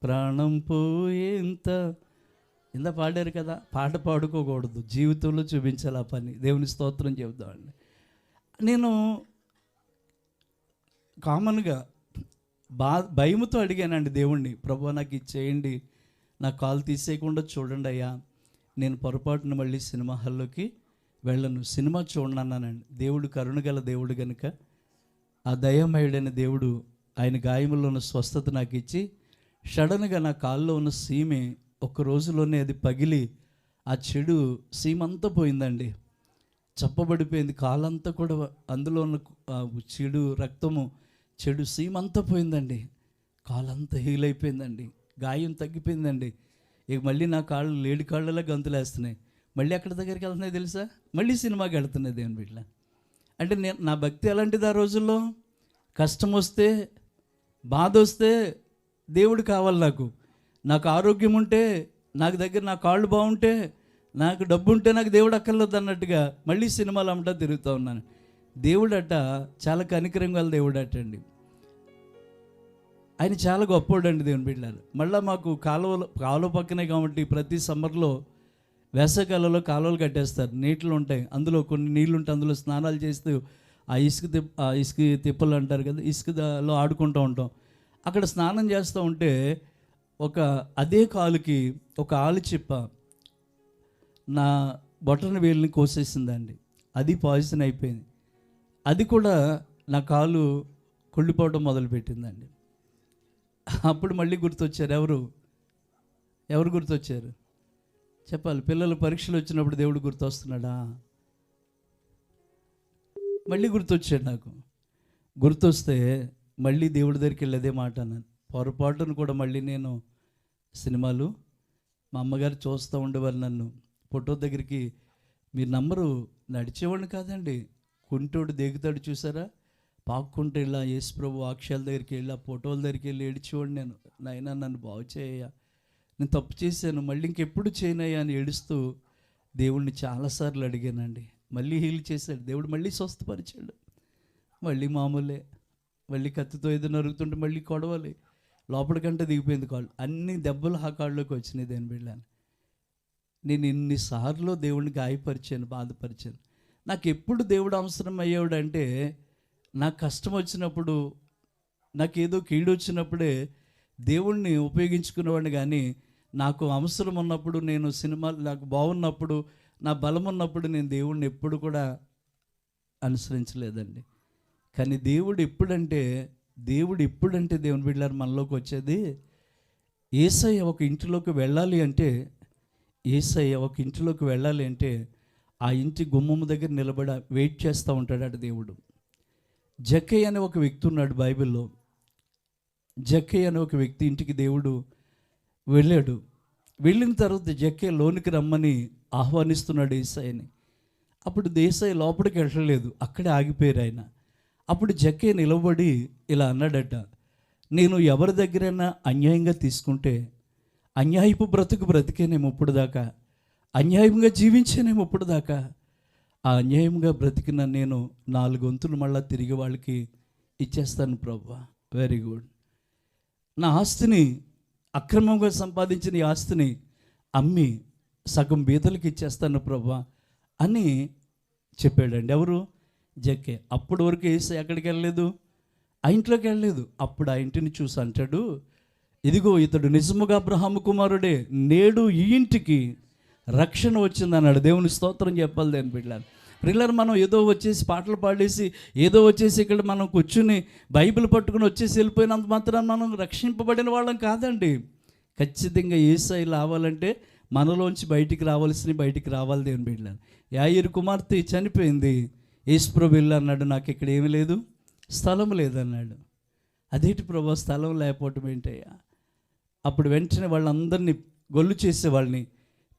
ప్రాణం పోయేంత ఇంత పాడారు కదా, పాట పాడుకోకూడదు, జీవితంలో చూపించాలి ఆ పని. దేవుని స్తోత్రం చెబుదామండి. నేను కామన్గా భయముతో అడిగానండి దేవుణ్ణి, ప్రభువా నాకు ఇచ్చేయండి, నా కాలు తీసేయకుండా చూడండి అయ్యా, నేను పొరపాటున మళ్ళీ సినిమా హాల్లోకి వెళ్ళను, సినిమా చూడండి అన్నానండి. దేవుడు కరుణగల దేవుడు కనుక ఆ దయామయుడైన దేవుడు ఆయన గాయముల్లో ఉన్న స్వస్థత నాకు ఇచ్చి సడన్గా నా కాల్లో ఉన్న సీమె ఒక్క రోజులోనే అది పగిలి ఆ చెడు సీమంతా పోయిందండి, చప్పబడిపోయింది. కాలంతా కూడా అందులో ఉన్న చెడు రక్తము, చెడు సీమంతా పోయిందండి. కాలంతా హీల్ అయిపోయిందండి, గాయం తగ్గిపోయిందండి. ఇక మళ్ళీ నా కాళ్ళు లేడి కాళ్ళలా గంతులేస్తున్నాయి. మళ్ళీ ఎక్కడి దగ్గరికి వెళ్తున్నాయి తెలుసా? మళ్ళీ సినిమాకి వెళ్తున్నాయి దేవుని బిడ్డ. అంటే నా భక్తి ఎలాంటిది? ఆ రోజుల్లో కష్టం వస్తే, బాధ వస్తే దేవుడు కావాలి నాకు ఆరోగ్యం ఉంటే, నాకు దగ్గర నా కాళ్ళు బాగుంటే, నాకు డబ్బు ఉంటే నాకు దేవుడు అక్కర్లేదు అన్నట్టుగా మళ్ళీ సినిమాలు అమ్మటా తిరుగుతూ ఉన్నాను. దేవుడట చాలా కనికరం గల దేవుడు అటండి. ఆయన చాలా గొప్పోడండి దేవుని బిడ్డలు. మళ్ళీ మాకు కాలువ పక్కనే కాబట్టి ప్రతి సమ్మర్లో వేసవికాలంలో కాలువలు కట్టేస్తారు, నీళ్ళు ఉంటాయి, అందులో కొన్ని నీళ్ళు ఉంటాయి, అందులో స్నానాలు చేస్తూ ఆ ఇసుక తిప్పలు అంటారు కదా, ఇసుకలో ఆడుకుంటూ ఉంటాం. అక్కడ స్నానం చేస్తూ ఉంటే అదే కాలుకి ఒక ఆలుచిప్ప నా బొటన వేలుని కోసేసిందండి. అది పాయిజన్ అయిపోయింది. అది కూడా నా కాలు కుళ్ళిపోవడం మొదలుపెట్టిందండి. అప్పుడు మళ్ళీ గుర్తొచ్చారు. ఎవరు గుర్తొచ్చారు చెప్పాలి? పిల్లలు పరీక్షలు వచ్చినప్పుడు దేవుడు గుర్తొస్తున్నాడా? మళ్ళీ గుర్తొచ్చాడు నాకు. గుర్తొస్తే మళ్ళీ దేవుడి దగ్గరికి వెళ్ళేదే మాట అన్నాను. పొరపాటును కూడా మళ్ళీ నేను సినిమాలు, మా అమ్మగారు చూస్తూ ఉండేవారు నన్ను. ఫోటో దగ్గరికి, మీరు నమ్మరు, నడిచేవాడిని కాదండి, కుంటోడు దిగుతాడు చూసారా, పాక్కుంటూ ఇలా యేసుప్రభు వాక్యాల దగ్గరికి వెళ్ళి, ఆ ఫోటోల దగ్గరికి వెళ్ళి ఏడ్చేవాడు. నేను, నాయనా నన్ను బాగు చేయ, నేను తప్పు చేశాను, మళ్ళీ ఇంకెప్పుడు చేయనయ్యా అని ఏడుస్తూ దేవుడిని చాలాసార్లు అడిగానండి. మళ్ళీ హీల్ చేశాడు దేవుడు, మళ్ళీ స్వస్థపరిచాడు. మళ్ళీ మామూలే, మళ్ళీ కత్తితో ఏదో నరుగుతుంటే మళ్ళీ కొడవాలి, లోపలికంటే దిగిపోయింది కాళ్ళు, అన్ని దెబ్బలు ఆ కాళ్ళలోకి వచ్చినాయి. దేని బిడ్డాను నేను ఇన్నిసార్లు దేవుడిని గాయపరిచాను, బాధపరిచాను. నాకు ఎప్పుడు దేవుడు అవసరం అయ్యేవాడు అంటే, నాకు కష్టం వచ్చినప్పుడు, నాకేదో కీడు వచ్చినప్పుడే దేవుణ్ణి ఉపయోగించుకునేవాడిని. కానీ నాకు అవసరం ఉన్నప్పుడు, నేను సినిమాలు నాకు బాగున్నప్పుడు, నా బలం ఉన్నప్పుడు నేను దేవుణ్ణి ఎప్పుడు కూడా అనుసరించలేదండి. కానీ దేవుడు ఎప్పుడంటే దేవుని బిడ్డలారు మనలోకి వచ్చేది, యేసయ్య ఒక ఇంటిలోకి వెళ్ళాలి అంటే ఆ ఇంటి గుమ్మం దగ్గర నిలబడి వెయిట్ చేస్తూ ఉంటాడు దేవుడు. జక్కయ్య అనే ఒక వ్యక్తి ఉన్నాడు బైబిల్లో. జక్కయ్య అనే ఒక వ్యక్తి ఇంటికి దేవుడు వెళ్ళాడు. వెళ్ళిన తర్వాత జక్కయ్య లోనికి రమ్మని ఆహ్వానిస్తున్నాడు యేసయ్యని. అప్పుడు యేసయ్య లోపలికి వెళ్ళలేదు, అక్కడే ఆగిపోయారు ఆయన. అప్పుడు జక్కయ్య నిలబడి ఇలా అన్నాడట, నేను ఎవరి దగ్గరైనా అన్యాయంగా తీసుకుంటే అన్యాయపు బ్రతుకు బ్రతికేనేమో ఇప్పుడు దాకా, అన్యాయంగా జీవించేనేమో ఇప్పుడు దాకా. ఆ అన్యాయంగా బ్రతికిన నేను 4 వంతులు మళ్ళీ తిరిగి వాళ్ళకి ఇచ్చేస్తాను ప్రభువా. Very good. నా ఆస్తిని, అక్రమంగా సంపాదించిన ఈ ఆస్తిని అమ్మి సగం బీదలకి ఇచ్చేస్తాను ప్రభువా అని చెప్పాడండి. ఎవరు? జక్కే. అప్పటి వరకు యేసు ఎక్కడికి వెళ్ళలేదు, ఆ ఇంట్లోకి వెళ్ళలేదు. అప్పుడు ఆ ఇంటిని చూసి అంటాడు, ఇదిగో ఇతడు నిజముగా అబ్రహాము కుమారుడే, నేడు ఈ ఇంటికి రక్షణ వచ్చింది అన్నాడు. దేవుని స్తోత్రం చెప్పాలి. దేని బిడ్డలారా, పిల్లలు మనం ఏదో వచ్చేసి పాటలు పాడేసి ఏదో వచ్చేసి ఇక్కడ మనం కూర్చుని బైబిల్ పట్టుకుని వచ్చేసి వెళ్ళిపోయినంత మాత్రం మనం రక్షింపబడిన వాళ్ళం కాదండి. ఖచ్చితంగా యేసయ్య రావాలంటే మనలోంచి బయటికి రావాల్సిన బయటికి రావాలి. దేవుని బిడ్డలారా, యాయిరు కుమార్తె చనిపోయింది. యేసుప్రభు వెళ్ళి అన్నాడు, నాకు ఇక్కడ ఏమీ లేదు, స్థలం లేదన్నాడు. అదేంటి ప్రభు స్థలం లేకపోవటం ఏంటయ్యా? అప్పుడు వెంటనే వాళ్ళందరినీ గొల్లు చేసేవాళ్ళని,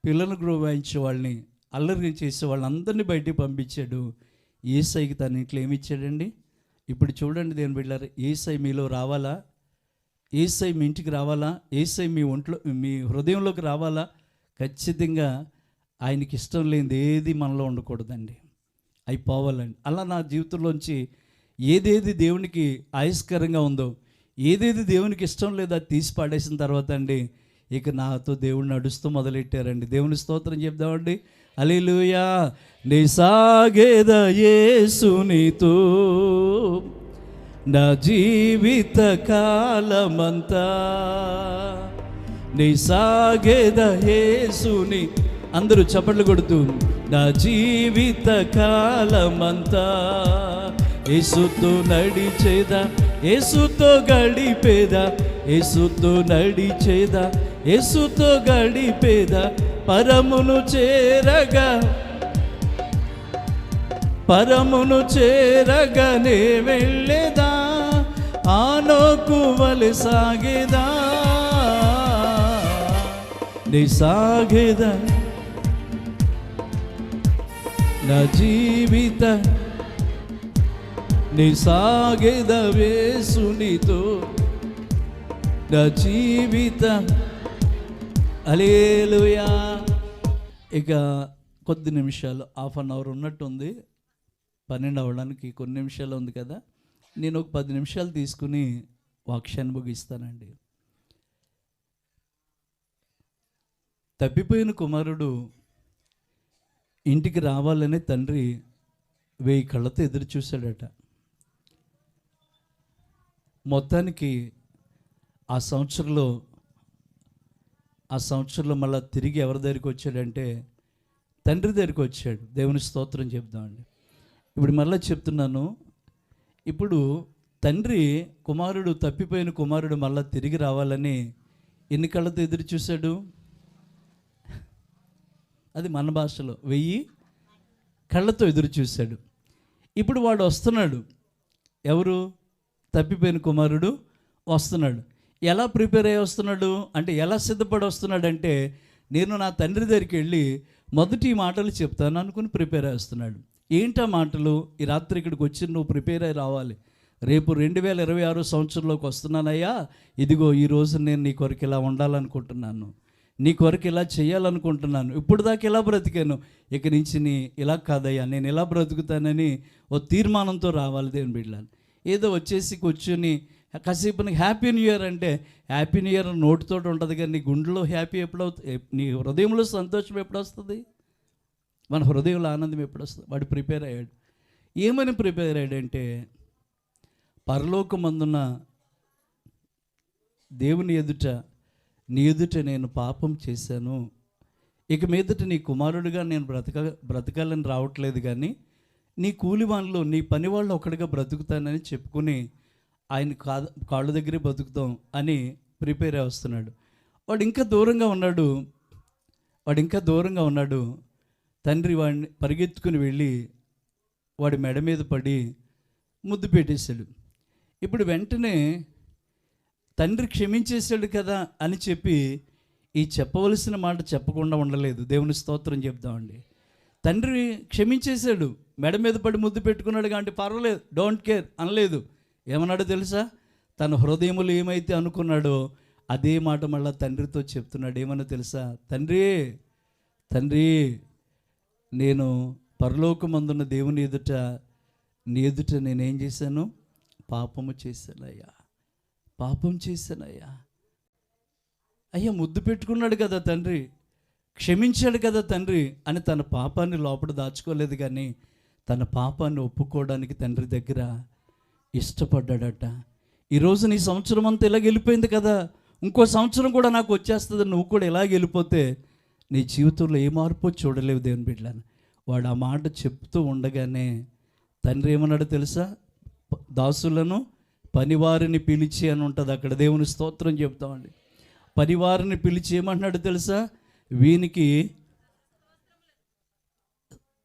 పిల్లలను గ్రోవాయించే వాళ్ళని, అల్లరి చేసే వాళ్ళందరినీ బయటికి పంపించాడు. యేసయ్యకి తన ఇంట్లో ఏమి ఇచ్చాడండి? ఇప్పుడు చూడండి దేవుని బిడ్డలారా, యేసయ్య మీలో రావాలా? యేసయ్య మీ ఇంటికి రావాలా? యేసయ్య మీ ఒంట్లో మీ హృదయంలోకి రావాలా? ఖచ్చితంగా ఆయనకి ఇష్టం లేనిది ఏది మనలో ఉండకూడదండి, అవి పోవాలండి. అలా నా జీవితంలోంచి ఏదేది దేవునికి ఆయస్కరంగా ఉందో, ఏదేది దేవునికి ఇష్టం లేదో అది తీసి పాడేసిన తర్వాత అండి ఇక నాతో దేవుడు నడుస్తూ మొదలెట్టారండి. దేవుని స్తోత్రం చెప్దామండి. హల్లెలూయా. నీ సాగేద యేసునితో నా జీవిత కాలమంతా, నీ సాగేద యేసుని, అందరూ చప్పట్లు కొడుతూ, నా జీవిత కాలమంతా యేసుతో నడిచేదా, యేసుతో గడిపేదా, యేసుతో నడిచేదా, యేసుతో గడిపేదా, పరమును చేరగా, పరమును చేరగానే వెళ్ళేదా, ఆనోకు వలె సాగేదా, నీ సాగేదా నా జీవిత, నీ సాగేద యేసునితో నా జీవిత. హల్లెలూయా. ఇక కొద్ది నిమిషాలు, 1/2 అవర్ ఉన్నట్టుంది, 12 అవ్వడానికి కొన్ని నిమిషాలు ఉంది కదా. నేను ఒక 10 నిమిషాలు తీసుకుని వాక్యాన్ని ముగిస్తానండి. తప్పిపోయిన కుమారుడు ఇంటికి రావాలని తండ్రి 1000 కళ్ళతో ఎదురు చూశాడట. మొత్తానికి ఆ సంవత్సరంలో మళ్ళీ తిరిగి ఎవరి దగ్గరికి వచ్చాడంటే తండ్రి దగ్గరికి వచ్చాడు. దేవుని స్తోత్రం చెప్దామండి. ఇప్పుడు మళ్ళీ చెప్తున్నాను, ఇప్పుడు తండ్రి కుమారుడు, తప్పిపోయిన కుమారుడు మళ్ళీ తిరిగి రావాలని ఎన్ని కళ్ళతో ఎదురు చూశాడు? అది మన భాషలో 1000 కళ్ళతో ఎదురు చూశాడు. ఇప్పుడు వాడు వస్తున్నాడు. ఎవరు? తప్పిపోయిన కుమారుడు వస్తున్నాడు. ఎలా ప్రిపేర్ అయ్యి వస్తున్నాడు అంటే, ఎలా సిద్ధపడి వస్తున్నాడు అంటే, నేను నా తండ్రి దగ్గరికి వెళ్ళి మొదటి మాటలు చెప్తాను అనుకుని ప్రిపేర్ అయ్యి వస్తున్నాడు. ఏంటా మాటలు? ఈ రాత్రి ఇక్కడికి వచ్చి నువ్వు ప్రిపేర్ అయ్యి రావాలి. రేపు 2026 సంవత్సరంలోకి వస్తున్నానయ్యా, ఇదిగో ఈరోజు నేను నీ కొరకు ఇలా ఉండాలనుకుంటున్నాను, నీ కొరకు ఇలా చేయాలనుకుంటున్నాను, ఇప్పుడు దాకా ఇలా బ్రతికాను, ఇక నుంచి నీ ఇలా కాదయ్యా, నేను ఇలా బ్రతుకుతానని ఓ తీర్మానంతో రావాలి. దేవుని బిడ్డలారా, ఏదో వచ్చేసి కూర్చొని కాసేపు నీకు హ్యాపీ న్యూ ఇయర్ అంటే, హ్యాపీ న్యూ ఇయర్ నోటితో ఉంటుంది కానీ నీ గుండెలో హ్యాపీ ఎప్పుడవుతుంది? నీ హృదయంలో సంతోషం ఎప్పుడు వస్తుంది? మన హృదయంలో ఆనందం ఎప్పుడు వస్తుంది? వాడు ప్రిపేర్ అయ్యాడు. ఏమని ప్రిపేర్ అయ్యాడంటే, పరలోకమందున్న దేవుని ఎదుట, నీ ఎదుట నేను పాపం చేశాను, ఇక మీదట నీ కుమారుడిగా నేను బ్రతకాలని రావట్లేదు, కానీ నీ కూలివాళ్ళు, నీ పని వాళ్ళు ఒకటిగా బ్రతుకుతానని చెప్పుకుని ఆయన కాళ్ళ దగ్గరే బతుకుతాం అని ప్రిపేర్ అయి వస్తున్నాడు. వాడు ఇంకా దూరంగా ఉన్నాడు. తండ్రి వాడిని పరిగెత్తుకుని వెళ్ళి వాడి మెడ మీద పడి, ముద్దు పెట్టేశాడు. ఇప్పుడు వెంటనే తండ్రి క్షమించేశాడు కదా అని చెప్పి ఈ చెప్పవలసిన మాట చెప్పకుండా ఉండలేదు. దేవుని స్తోత్రం చెప్దామండి. తండ్రి క్షమించేశాడు, మెడ మీద పడి ముద్దు పెట్టుకున్నాడు కాబట్టి పర్వాలేదు, డోంట్ కేర్ అనలేదు. ఏమన్నాడో తెలుసా? తన హృదయములు ఏమైతే అనుకున్నాడో అదే మాట మళ్ళీ తండ్రితో చెప్తున్నాడు. ఏమన్నా తెలుసా? తండ్రి తండ్రి నేను పరలోకమందున్న దేవుని ఎదుట నీ ఎదుట నేనేం చేశాను? పాపము చేశానయ్యా, పాపం చేశానయ్యా. అయ్యా ముద్దు పెట్టుకున్నాడు కదా తండ్రి, క్షమించాడు కదా తండ్రి అని తన పాపాన్ని లోపల దాచుకోలేదు, కానీ తన పాపాన్ని ఒప్పుకోవడానికి తండ్రి దగ్గర ఇష్టపడ్డాడట. ఈరోజు నీ సంవత్సరం అంతా ఇలాగ వెళ్ళిపోయింది కదా, ఇంకో సంవత్సరం కూడా నాకు వచ్చేస్తుంది, నువ్వు కూడా ఇలాగ వెళ్ళిపోతే నీ జీవితంలో ఏ మార్పు చూడలేవు దేవుని బిడ్డలను. వాడు ఆ మాట చెప్తూ ఉండగానే తండ్రి ఏమన్నాడు తెలుసా? దాసులను పనివారిని పిలిచి అని ఉంటుంది అక్కడ. దేవుని స్తోత్రం చెప్తామండి. పనివారిని పిలిచి ఏమన్నాడు తెలుసా? వీనికి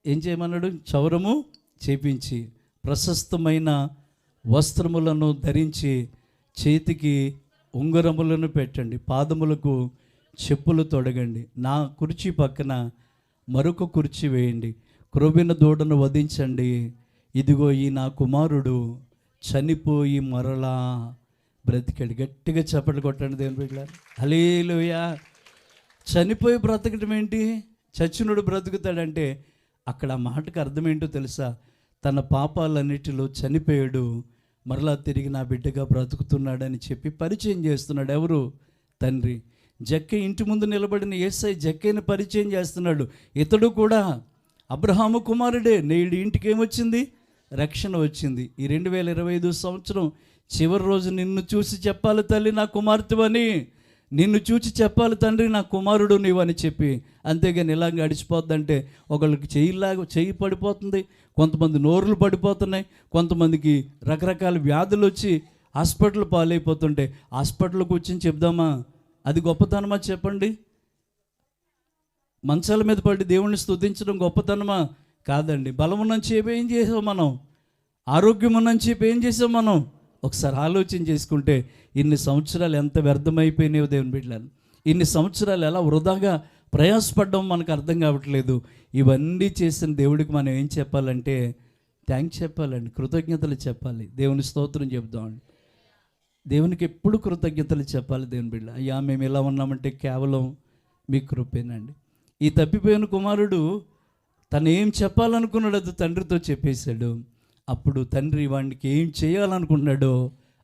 ఏం చేయమన్నాడు? క్షౌరము చేపించి ప్రశస్తమైన వస్త్రములను ధరించి చేతికి ఉంగరములను పెట్టండి, పాదములకు చెప్పులు తొడగండి, నా కుర్చీ పక్కన మరొక కుర్చీ వేయండి, క్రొవ్విన దూడను వధించండి. ఇదిగో ఈ నా కుమారుడు చనిపోయి మరలా బ్రతికాడు. గట్టిగా చప్పట్లు కొట్టండి దేవుని బిడ్డలారా. హల్లెలూయా. చనిపోయి బ్రతకటం ఏంటి? చచ్చినోడు బ్రతుకుతాడంటే అక్కడ ఆ మాటకు అర్థం ఏంటో తెలుసా? తన పాపాలన్నిటిలో చనిపోయాడు, మరలా తిరిగి నా బిడ్డగా బ్రతుకుతున్నాడని చెప్పి పరిచయం చేస్తున్నాడు. ఎవరు? తండ్రి. జక్కే ఇంటి ముందు నిలబడిన యేసయ్య జక్కేని పరిచయం చేస్తున్నాడు. ఇతడు కూడా అబ్రహాము కుమారుడే. నేడు ఇంటికి ఏమొచ్చింది? రక్షణ వచ్చింది. ఈ 2025 సంవత్సరం చివరి రోజు నిన్ను చూసి చెప్పాలి తల్లి నా కుమార్తెవని, నిన్ను చూసి చెప్పాలి తండ్రి నా కుమారుడు నీవని చెప్పి. అంతేగాని ఇలా గడిచిపోద్దంటే ఒకళ్ళకి చెయ్యి పడిపోతుంది, కొంతమంది నోరులు పడిపోతున్నాయి, కొంతమందికి రకరకాల వ్యాధులు వచ్చి హాస్పిటల్ పాలైపోతుంటే హాస్పిటల్కి వచ్చి చెప్దామా? అది గొప్పతనమా చెప్పండి? మంచాల మీద పడి దేవుణ్ణి స్తుతించడం గొప్పతనమా? కాదండి. బలం ఉన్నని చెప్పి ఏం చేసాం మనం? ఆరోగ్యం ఉన్నని చెప్పి ఏం చేసాం మనం? ఒకసారి ఆలోచన చేసుకుంటే ఇన్ని సంవత్సరాలు ఎంత వ్యర్థమైపోయినాయో దేవుని బిడ్డలను. ఇన్ని సంవత్సరాలు ఎలా వృధాగా ప్రయాసపడ్డం మనకు అర్థం కావట్లేదు. ఇవన్నీ చేసిన దేవుడికి మనం ఏం చెప్పాలంటే థ్యాంక్స్ చెప్పాలండి, కృతజ్ఞతలు చెప్పాలి, దేవుని స్తోత్రం చెప్దామండి. దేవునికి ఎప్పుడు కృతజ్ఞతలు చెప్పాలి దేవుని బిడ్డ. అయ్యా మేము ఎలా ఉన్నామంటే కేవలం మీ కృపేనండి. ఈ తప్పిపోయిన కుమారుడు తను ఏం చెప్పాలనుకున్నాడు అది తండ్రితో చెప్పేశాడు. అప్పుడు తండ్రి వాడికి ఏం చేయాలనుకున్నాడో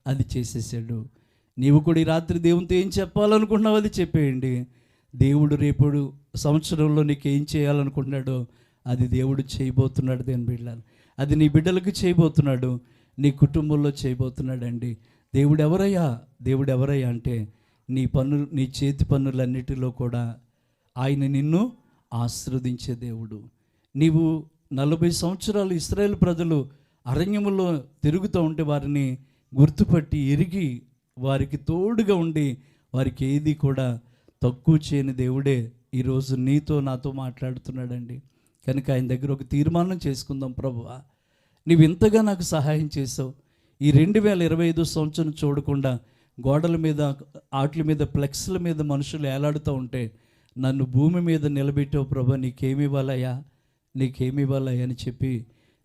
అది చేసేసాడు. నీవు కూడా ఈ రాత్రి దేవునితో ఏం చెప్పాలనుకున్నావు అది చెప్పేయండి. దేవుడు రేపు సంవత్సరంలో నీకు ఏం చేయాలనుకున్నాడో అది దేవుడు చేయబోతున్నాడు దేవుని బిడ్డలు. అది నీ బిడ్డలకు చేయబోతున్నాడు, నీ కుటుంబంలో చేయబోతున్నాడండి. దేవుడు ఎవరయ్యా అంటే నీ చేతి పనులన్నిటిలో కూడా ఆయన నిన్ను ఆశీర్వదించే దేవుడు. నీవు 40 సంవత్సరాలు ఇశ్రాయేలు ప్రజలు అరణ్యములో తిరుగుతూ ఉంటే వారిని గుర్తుపట్టి ఎరిగి వారికి తోడుగా ఉండి వారికి ఏది కూడా తక్కువ చేయని దేవుడే ఈరోజు నీతో నాతో మాట్లాడుతున్నాడండి. కనుక ఆయన దగ్గర ఒక తీర్మానం చేసుకుందాం. ప్రభువా నీవు ఇంతగా నాకు సహాయం చేసావు. ఈ 2025 సంవత్సరం చూడకుండా గోడల మీద ఆటల మీద ఫ్లెక్స్ల మీద మనుషులు ఏలాడుతూ ఉంటే నన్ను భూమి మీద నిలబెట్టావు ప్రభా, నీకేమి ఇవ్వాలయ్యా అని చెప్పి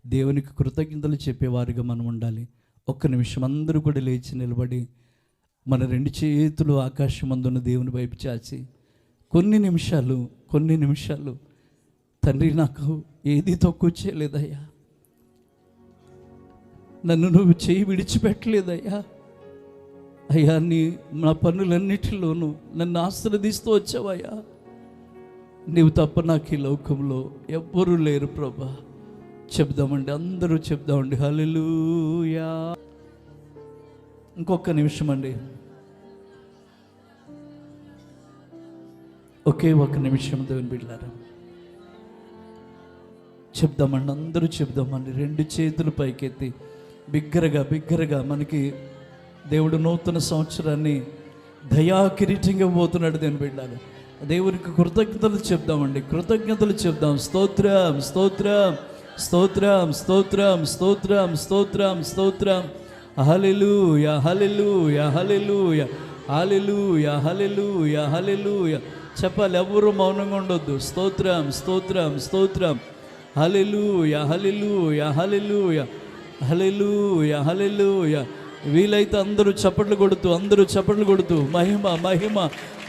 దేవునికి కృతజ్ఞతలు చెప్పేవారుగా మనం ఉండాలి. ఒక్క నిమిషం అందరూ కూడా లేచి నిలబడి మన 2 చేతులు ఆకాశమందున్న దేవుని వైపు చాచి కొన్ని నిమిషాలు తండ్రి నాకు ఏది తక్కువ చేయలేదయ్యా, నన్ను నువ్వు చేయి విడిచిపెట్టలేదయ్యా, అయ్యా నా పనులన్నిటిలోనూ నన్ను ఆశీర్వదిస్తూ వచ్చావయ్యా, నీవు తప్ప నాకు ఈ లోకంలో ఎవ్వరూ లేరు ప్రభా. చెప్దామండి, అందరూ చెప్దామండి. హల్లెలూయా. ఇంకొక నిమిషం అండి, ఒకే ఒక నిమిషం దేవుని బిడ్డలారా చెప్దామండి, అందరూ చెప్దామండి. 2 చేతులు పైకెత్తి బిగ్గరగా మనకి దేవుడు నూతన సంవత్సరాన్ని దయా కిరీటంగా పోతున్నాడు దేవుని బిడ్డలారా. దేవునికి కృతజ్ఞతలు చెప్దామండి, కృతజ్ఞతలు చెప్దాం. స్తోత్రం స్తోత్రం స్తోత్రం స్తోత్రం స్తోత్రం స్తోత్రం. Hallelujah hallelujah hallelujah hallelujah hallelujah హల్లెలూయా. చెప్పాలి, ఎవరు మౌనంగా ఉండొద్దు. స్తోత్రం స్తోత్రం స్తోత్రం. హల్లెలూయా హల్లెలూయా హల్లెలూయా హల్లెలూయా హల్లెలూయా. వీలైతే అందరూ చప్పట్లు కొడుతూ మహిమ మహిమ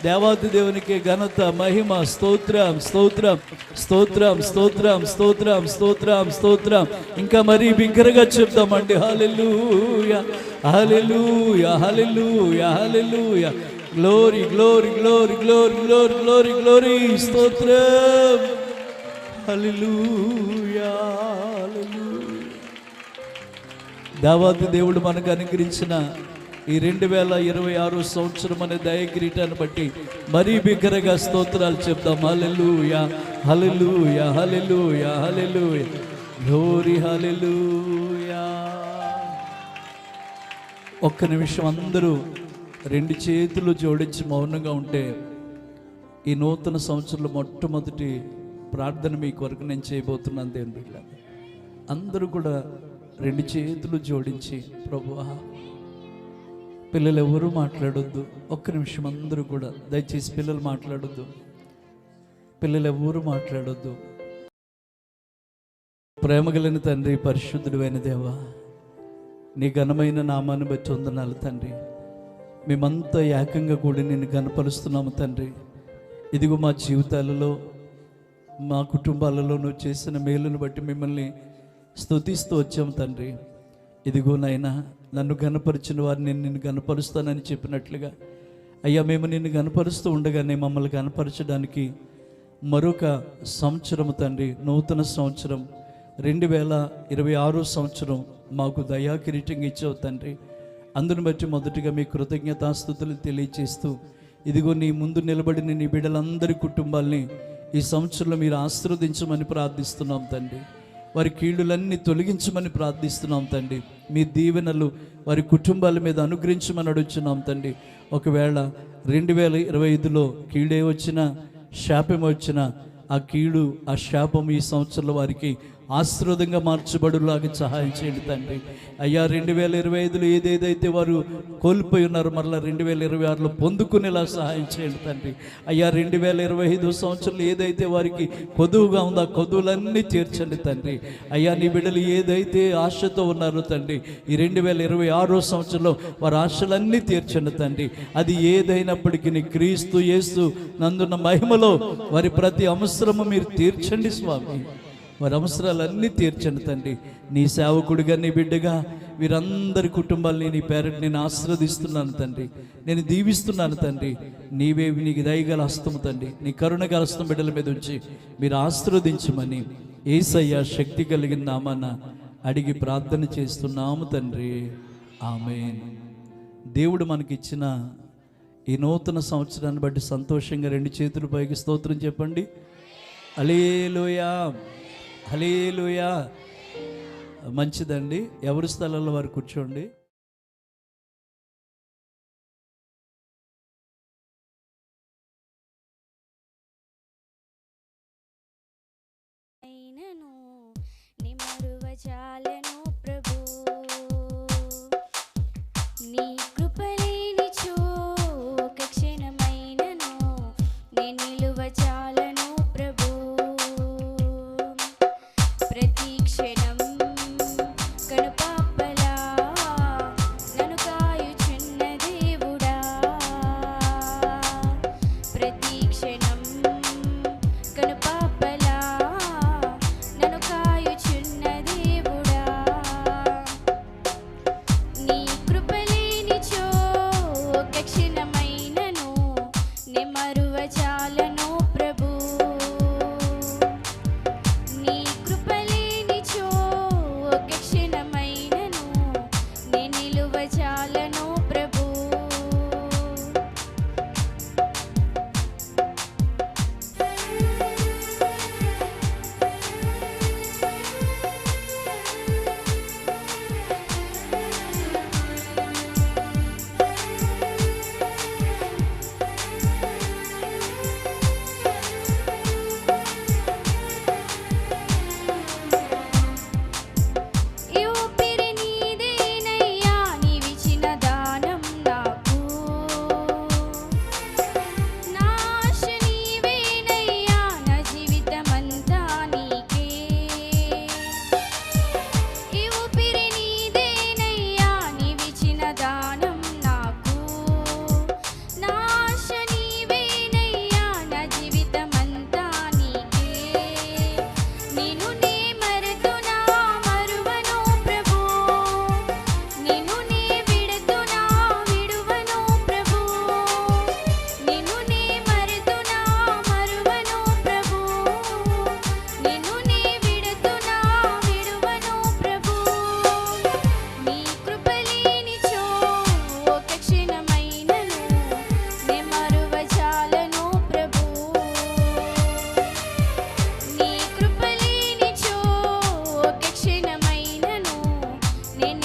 దేవాది దేవునికి ఘనత మహిమ. స్తోత్రం స్తోత్రం స్తోత్రం స్తోత్రం స్తోత్రం స్తోత్రం స్తోత్రం. ఇంకా మరీ బిగ్గరగా చెప్తామండి. Hallelujah hallelujah hallelujah hallelujah. Glory glory glory glory glory glory glory. స్తోత్రం. హల్లెలూయా హల్లెలూయా. దేవాది దేవుడు మనకు అనుగ్రహించిన ఈ 2026 సంవత్సరం అనే దయకిరీటాన్ని బట్టి మరీ బిగ్గరగా స్తోత్రాలు చెప్దాం. హల్లెలూయా హల్లెలూయా హల్లెలూయా హల్లెలూయా. గ్లోరీ హల్లెలూయా. ఒక్క నిమిషం అందరూ 2 చేతులు జోడించి మౌనంగా ఉంటే ఈ నూతన సంవత్సరంలో మొట్టమొదటి ప్రార్థన మీ కొరకు నేను చేయబోతున్నాను. దేవుని అందరూ కూడా 2 చేతులు జోడించి, ప్రభువా, పిల్లలు ఎవరు మాట్లాడొద్దు. ఒక్క నిమిషం అందరూ కూడా దయచేసి పిల్లలు మాట్లాడొద్దు. ప్రేమగలిగిన తండ్రి, పరిశుద్ధుడు అయిన దేవా, నీ ఘనమైన నామాన్ని బట్టి వందనాలు తండ్రి. మేమంతా ఏకంగా కూడి నిన్ను గనపరుస్తున్నాము తండ్రి. ఇదిగో మా జీవితాలలో, మా కుటుంబాలలో నువ్వు చేసిన మేలును బట్టి మిమ్మల్ని స్తుతిస్తూ వచ్చాము తండ్రి. ఇదిగో నాయనా, నన్ను గనపరిచిన వారిని నేను నిన్ను గనపరుస్తానని చెప్పినట్లుగా అయ్యా, మేము నిన్ను గనపరుస్తూ ఉండగానే మమ్మల్ని గనపరచడానికి మరొక సంవత్సరం తండ్రి, నూతన సంవత్సరం 2026 సంవత్సరం మాకు దయా కిరీటంగా ఇచ్చావు తండ్రి. అందును బట్టి మొదటిగా మీ కృతజ్ఞతాస్తుతులు తెలియచేస్తూ, ఇదిగో నీ ముందు నిలబడిన నీ బిడ్డలందరి కుటుంబాల్ని ఈ సంవత్సరంలో మీరు ఆశీర్వదించమని ప్రార్థిస్తున్నాం తండ్రి. వారి కీళ్ళులన్నీ తొలగించమని ప్రార్థిస్తున్నాం తండ్రి. మీ దీవెనలు వారి కుటుంబాల మీద అనుగ్రహించమని అడుగుతున్నాం తండ్రి. ఒకవేళ 2025లో కీడే వచ్చినా, శాపం వచ్చినా, ఆ కీడు, ఆ శాపం ఈ సంవత్సరంలో వారికి ఆశీర్వాదంగా మార్చబడులాగా సహాయం చేయండి తండ్రి. అయ్యా, 2025లో ఏదేదైతే వారు కోల్పోయి ఉన్నారో మరలా 2026లో పొందుకునేలా సహాయం చేయండి తండ్రి. అయ్యా, 2025 సంవత్సరంలో ఏదైతే వారికి కొదువుగా ఉందో ఆ కొదువులన్నీ తీర్చండి తండ్రి. అయ్యా, నీ బిడ్డలు ఏదైతే ఆశతో ఉన్నారో తండ్రి, ఈ 2026 సంవత్సరంలో వారి ఆశలన్నీ తీర్చండి తండ్రి. అది ఏదైనప్పటికీ నీ క్రీస్తు యేసు నందున్న మహిమలో వారి ప్రతి అవసరము మీరు తీర్చండి స్వామి. వారి అవసరాలన్నీ తీర్చండి తండ్రి. నీ సేవకుడిగా, నీ బిడ్డగా వీరందరి కుటుంబాలని నీ పేరట నేను ఆశీర్వదిస్తున్నాను తండ్రి. నేను దీవిస్తున్నాను తండ్రి. నీవే నీకు దయగల హస్తము తండ్రి, నీ కరుణగల హస్తం బిడ్డల మీద ఉంచి మీరు ఆశీర్వదించమని యేసయ్య శక్తి కలిగిన నామాన అడిగి ప్రార్థన చేస్తున్నాము తండ్రి. ఆమేన్. దేవుడు మనకిచ్చిన ఈ నూతన సంవత్సరాన్ని బట్టి సంతోషంగా 2 చేతులు పైకి స్తోత్రం చెప్పండి. హల్లెలూయా హల్లెలూయా. మంచిదండి. ఎవరి స్థలంలో వారు కూర్చోండి. అయినను నీ మరువజాలను ప్రభు, నీ కృపలేనిచో ఒక క్షణమైనను నీ నిలువజాలను ప్రభు. ప్రతి క్షణం కనుపాపలా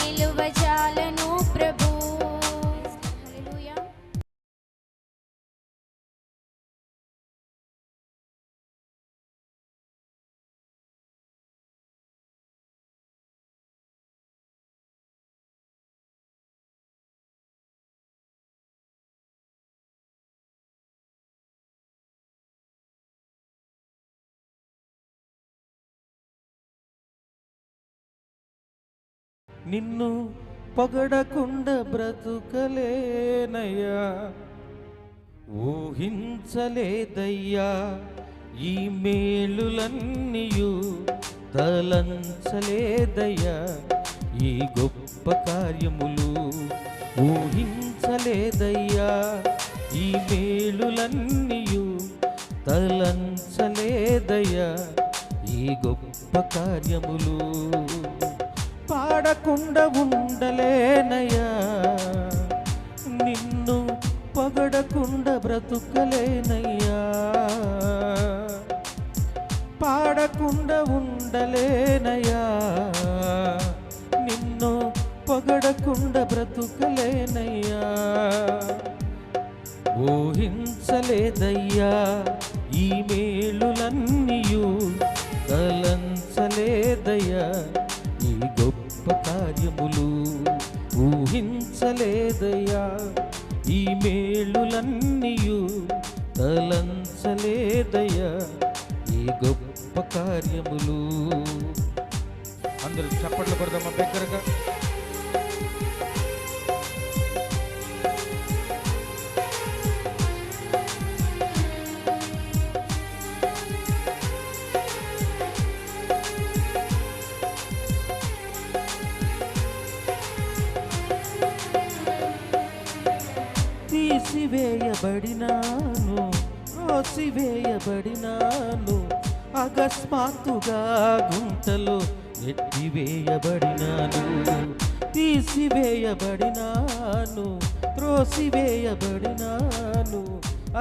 నిలువజాలను ప్రభు. హల్లెలూయా. నిన్ను పొగడకుండా బ్రతుకలేనయ్యా, ఊహించలేదయ్యా ఈ మేలులన్నీయు, తలంచలేదయ్యా ఈ గొప్ప కార్యములు, ఊహించలేదయ్యా ఈ మేలులన్నీయు, తలంచలేదయ్యా ఈ గొప్ప కార్యములు. పాడకుండా ఉండలేనయ్యా, నిన్ను పొగడకుండా బ్రతుకలేనయ్యా, పాడకుండా ఉండలేనయ్యా, నిన్ను పొగడకుండా బ్రతుకలేనయ్యా, ఊహించలేదయ్యా ఈ మేలులన్నీయు, తలంచలేదయ్యా ఈ గొప్ప కార్యములు, ఊహించలేదయ్యా ఈ మేలులన్నీయు, తలంచలేదయ్యా ఈ గొప్ప కార్యములు. అందరూ చప్పట్లు కొడదామా బిగ్గరగా? తీసివేయబడినాను, రోసివేయబడినాను, అకస్మాత్తుగా గుంటలో ఎత్తివేయబడినాను. తీసివేయబడినాను, త్రోసివేయబడినాను,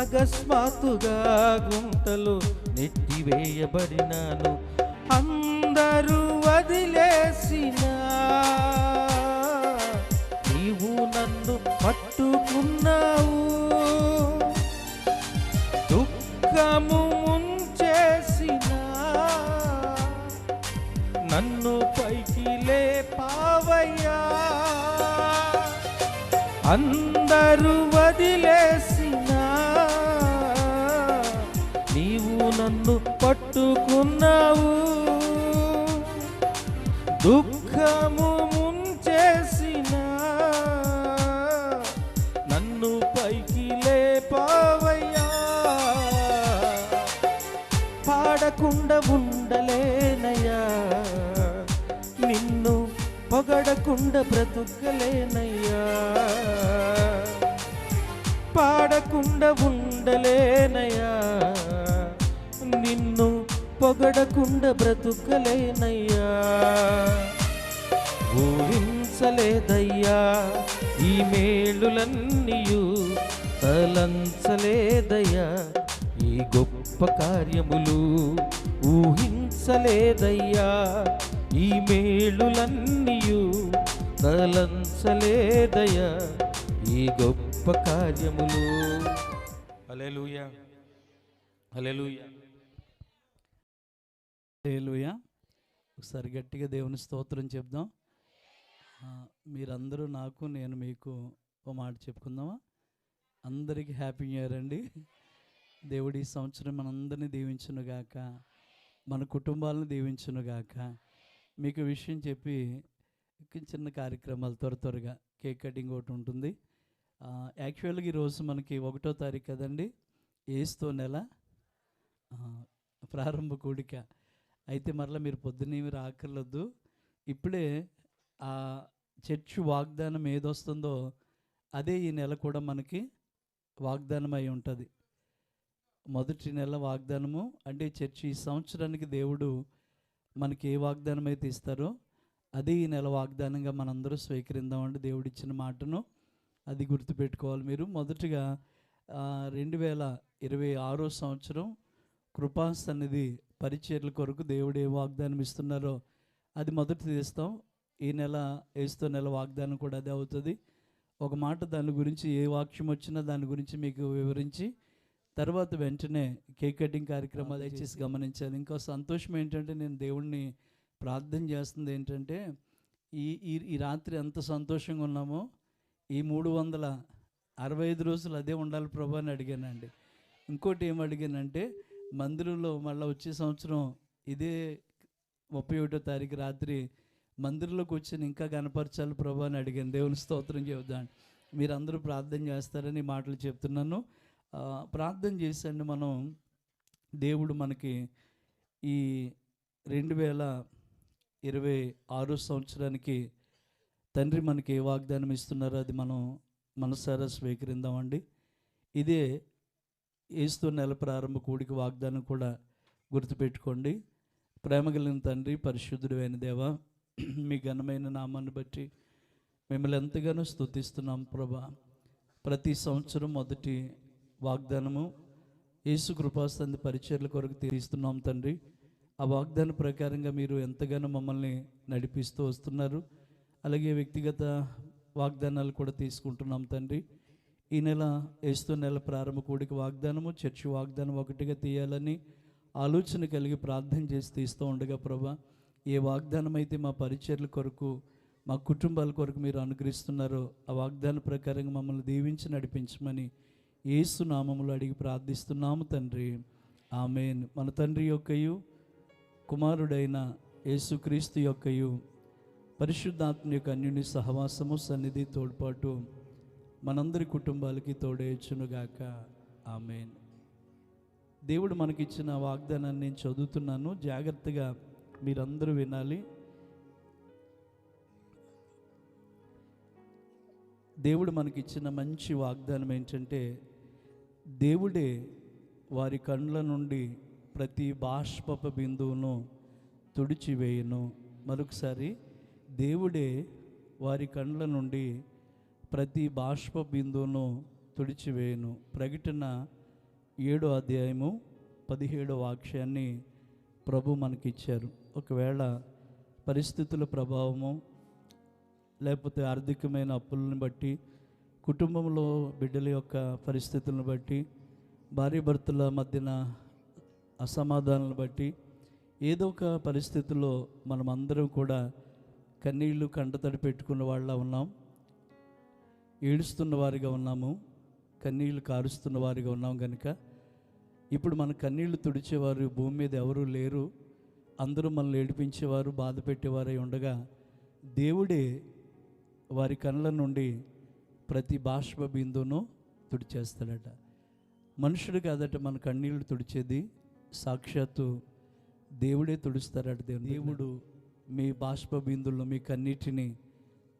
అకస్మాత్తుగా గుంటలో నెట్టివేయబడినాను. అందరూ వదిలేసినా నీవు నన్ను పట్టుకున్నావు, దుఃఖము ముంచేసినా నన్ను పైకి లేపావయ్యా. అందరూ వదిలేసినా నీవు నన్ను పట్టుకున్నావు, దుఃఖము ముంచేసినా నన్ను పైకి లేపావయ్యా. పాడకుండా ఉండలేనయ్యా, నిన్ను పొగడకుండా బ్రతుకలేనయ్యా, పాడకుండా ఉండలేనయ్యా, నిన్ను పొగడకుండా బ్రతుకలేనయ్యా, ఊహించలేదయ్యా ఈ మేలులన్నీయు, తలంచలేదయ్యా ఈ గొప్ప కార్యములు, ఊహించలేదయ్యా ఈ మేలులన్నీయు, తలంచలేదయ్యా ఈ గొప్ప కార్యములు. హల్లెలూయా, హల్లెలూయా, హల్లెలూయా. ఒకసారి గట్టిగా దేవుని స్తోత్రం చెప్దాం. మీరందరూ నాకు, నేను మీకు ఒక మాట చెప్పుకుందామా? అందరికీ హ్యాపీ న్యూ ఇయర్ అండి. దేవుడి ఈ సంవత్సరం మనందరినీ దీవించునుగాక, మన కుటుంబాలను దీవించునుగాక. మీకు విషయం చెప్పి చిన్న కార్యక్రమాలు త్వరగా కేక్ కటింగ్ ఒకటి ఉంటుంది. యాక్చువల్గా ఈరోజు మనకి 1వ తారీఖు కదండి, ఏస్తో నెల ప్రారంభ కూడిక. అయితే మరలా మీరు పొద్దున్నేమి రాకర్లొద్దు, ఇప్పుడే ఆ చర్చ్ వాగ్దానం ఏదొస్తుందో అదే ఈ నెల కూడా మనకి వాగ్దానం అయి ఉంటుంది. మొదటి నెల వాగ్దానము అంటే చర్చ్ ఈ సంవత్సరానికి దేవుడు మనకి ఏ వాగ్దానం అయితే ఇస్తారో అదే ఈ నెల వాగ్దానంగా మనందరూ స్వీకరిందామండి. దేవుడిచ్చిన మాటను అది గుర్తుపెట్టుకోవాలి మీరు. మొదటిగా 2026 సంవత్సరం కృపా సన్నిధి పరిచర్ల కొరకు దేవుడు ఏ వాగ్దానం ఇస్తున్నారో అది మొదటి తీస్తాం. ఈ నెల ఏస్తు నెల వాగ్దానం కూడా అదే అవుతుంది. ఒక మాట దాని గురించి ఏ వాక్యం వచ్చినా దాని గురించి మీకు వివరించి తర్వాత వెంటనే కేక్ కటింగ్ కార్యక్రమాలు దయచేసి గమనించాలి. ఇంకా సంతోషం ఏంటంటే నేను దేవుణ్ణి ప్రార్థన చేస్తుంది ఏంటంటే ఈ ఈ రాత్రి ఎంత సంతోషంగా ఉన్నామో ఈ 365 రోజులు అదే ఉండాలి ప్రభు అని అడిగానండి. ఇంకోటి ఏం అడిగానంటే మందిరంలో మళ్ళీ వచ్చే సంవత్సరం ఇదే 31వ తారీఖు రాత్రి మందిరంలోకి వచ్చి ఇంకా కనపరచాలి ప్రభు అని అడిగాను. దేవుని స్తోత్రం చెబుతాను. మీరందరూ ప్రార్థన చేస్తారని మాటలు చెప్తున్నాను. ప్రార్థన చేసండి. మనం దేవుడు మనకి ఈ 2026 సంవత్సరానికి తండ్రి మనకి ఏ వాగ్దానం ఇస్తున్నారో అది మనం మనసారా స్వీకరిందామండి. ఇదే ఏస్తు నెల ప్రారంభ కూడికి వాగ్దానం కూడా గుర్తుపెట్టుకోండి. ప్రేమ కలిగిన తండ్రి, పరిశుద్ధుడు అయిన దేవా, మీ ఘనమైన నామాన్ని బట్టి మిమ్మల్ని ఎంతగానో స్తుతిస్తున్నాం ప్రభా. ప్రతి సంవత్సరం మొదటి వాగ్దానము యేసు కృపాసంది పరిచర్ల కొరకు తీస్తున్నాం తండ్రి. ఆ వాగ్దానం ప్రకారంగా మీరు ఎంతగానో మమ్మల్ని నడిపిస్తూ వస్తున్నారు. అలాగే వ్యక్తిగత వాగ్దానాలు కూడా తీసుకుంటున్నాం తండ్రి. ఈ నెల ఏస్తు నెల ప్రారంభ కూడికి వాగ్దానము, చర్చి వాగ్దానం ఒకటిగా తీయాలని ఆలోచన కలిగి ప్రార్థన చేసి తీస్తూ ఉండగా ప్రభా, ఏ వాగ్దానం అయితే మా పరిచర్ల కొరకు మా కుటుంబాల కొరకు మీరు అనుగ్రహిస్తున్నారో ఆ వాగ్దాన ప్రకారంగా మమ్మల్ని దీవించి నడిపించమని యేసు నామములో అడిగి ప్రార్థిస్తున్నాము తండ్రి. ఆమేన్. మన తండ్రి యొక్కయు కుమారుడైన యేసుక్రీస్తు యొక్కయు పరిశుద్ధాత్మ యొక్క అన్యుని సహవాసము, సన్నిధి, తోడ్పాటు మనందరి కుటుంబాలకి తోడేయుచునుగాక. ఆమేన్. దేవుడు మనకిచ్చిన వాగ్దానాన్ని నేను చదువుతున్నాను, జాగ్రత్తగా మీరందరూ వినాలి. దేవుడు మనకిచ్చిన మంచి వాగ్దానం ఏంటంటే, దేవుడే వారి కండ్ల నుండి ప్రతి బాష్పపు బిందువును తుడిచివేయును. మరొకసారి, దేవుడే వారి కండ్ల నుండి ప్రతి బాష్ప బిందువును తుడిచివేయును. ప్రకటన 7వ అధ్యాయము 17వ వాక్యాన్ని ప్రభు మనకిచ్చారు. ఒకవేళ పరిస్థితుల ప్రభావము, లేకపోతే ఆర్థికమైన అప్పులను బట్టి, కుటుంబంలో బిడ్డల యొక్క పరిస్థితులను బట్టి, భార్యాభర్తల మధ్యన అసమాధానాలను బట్టి, ఏదో ఒక పరిస్థితుల్లో మనమందరం కూడా కన్నీళ్లు కంటతడి పెట్టుకున్న వాళ్ళ ఉన్నాం, ఏడుస్తున్న వారిగా ఉన్నాము, కన్నీళ్లు కారుస్తున్న వారిగా ఉన్నాం. కనుక ఇప్పుడు మన కన్నీళ్లు తుడిచేవారు భూమి మీద ఎవరూ లేరు. అందరూ మనల్ని ఏడిపించేవారు, బాధ పెట్టేవారై ఉండగా దేవుడే వారి కళ్ళ నుండి ప్రతి బాష్ప బిందువును తుడిచేస్తాడట. మనుషుడు కాదట మన కన్నీళ్లు తుడిచేది, సాక్షాత్తు దేవుడే తుడుస్తారట. దేవుడు మీ బాష్ప బిందువులను, మీ కన్నీటిని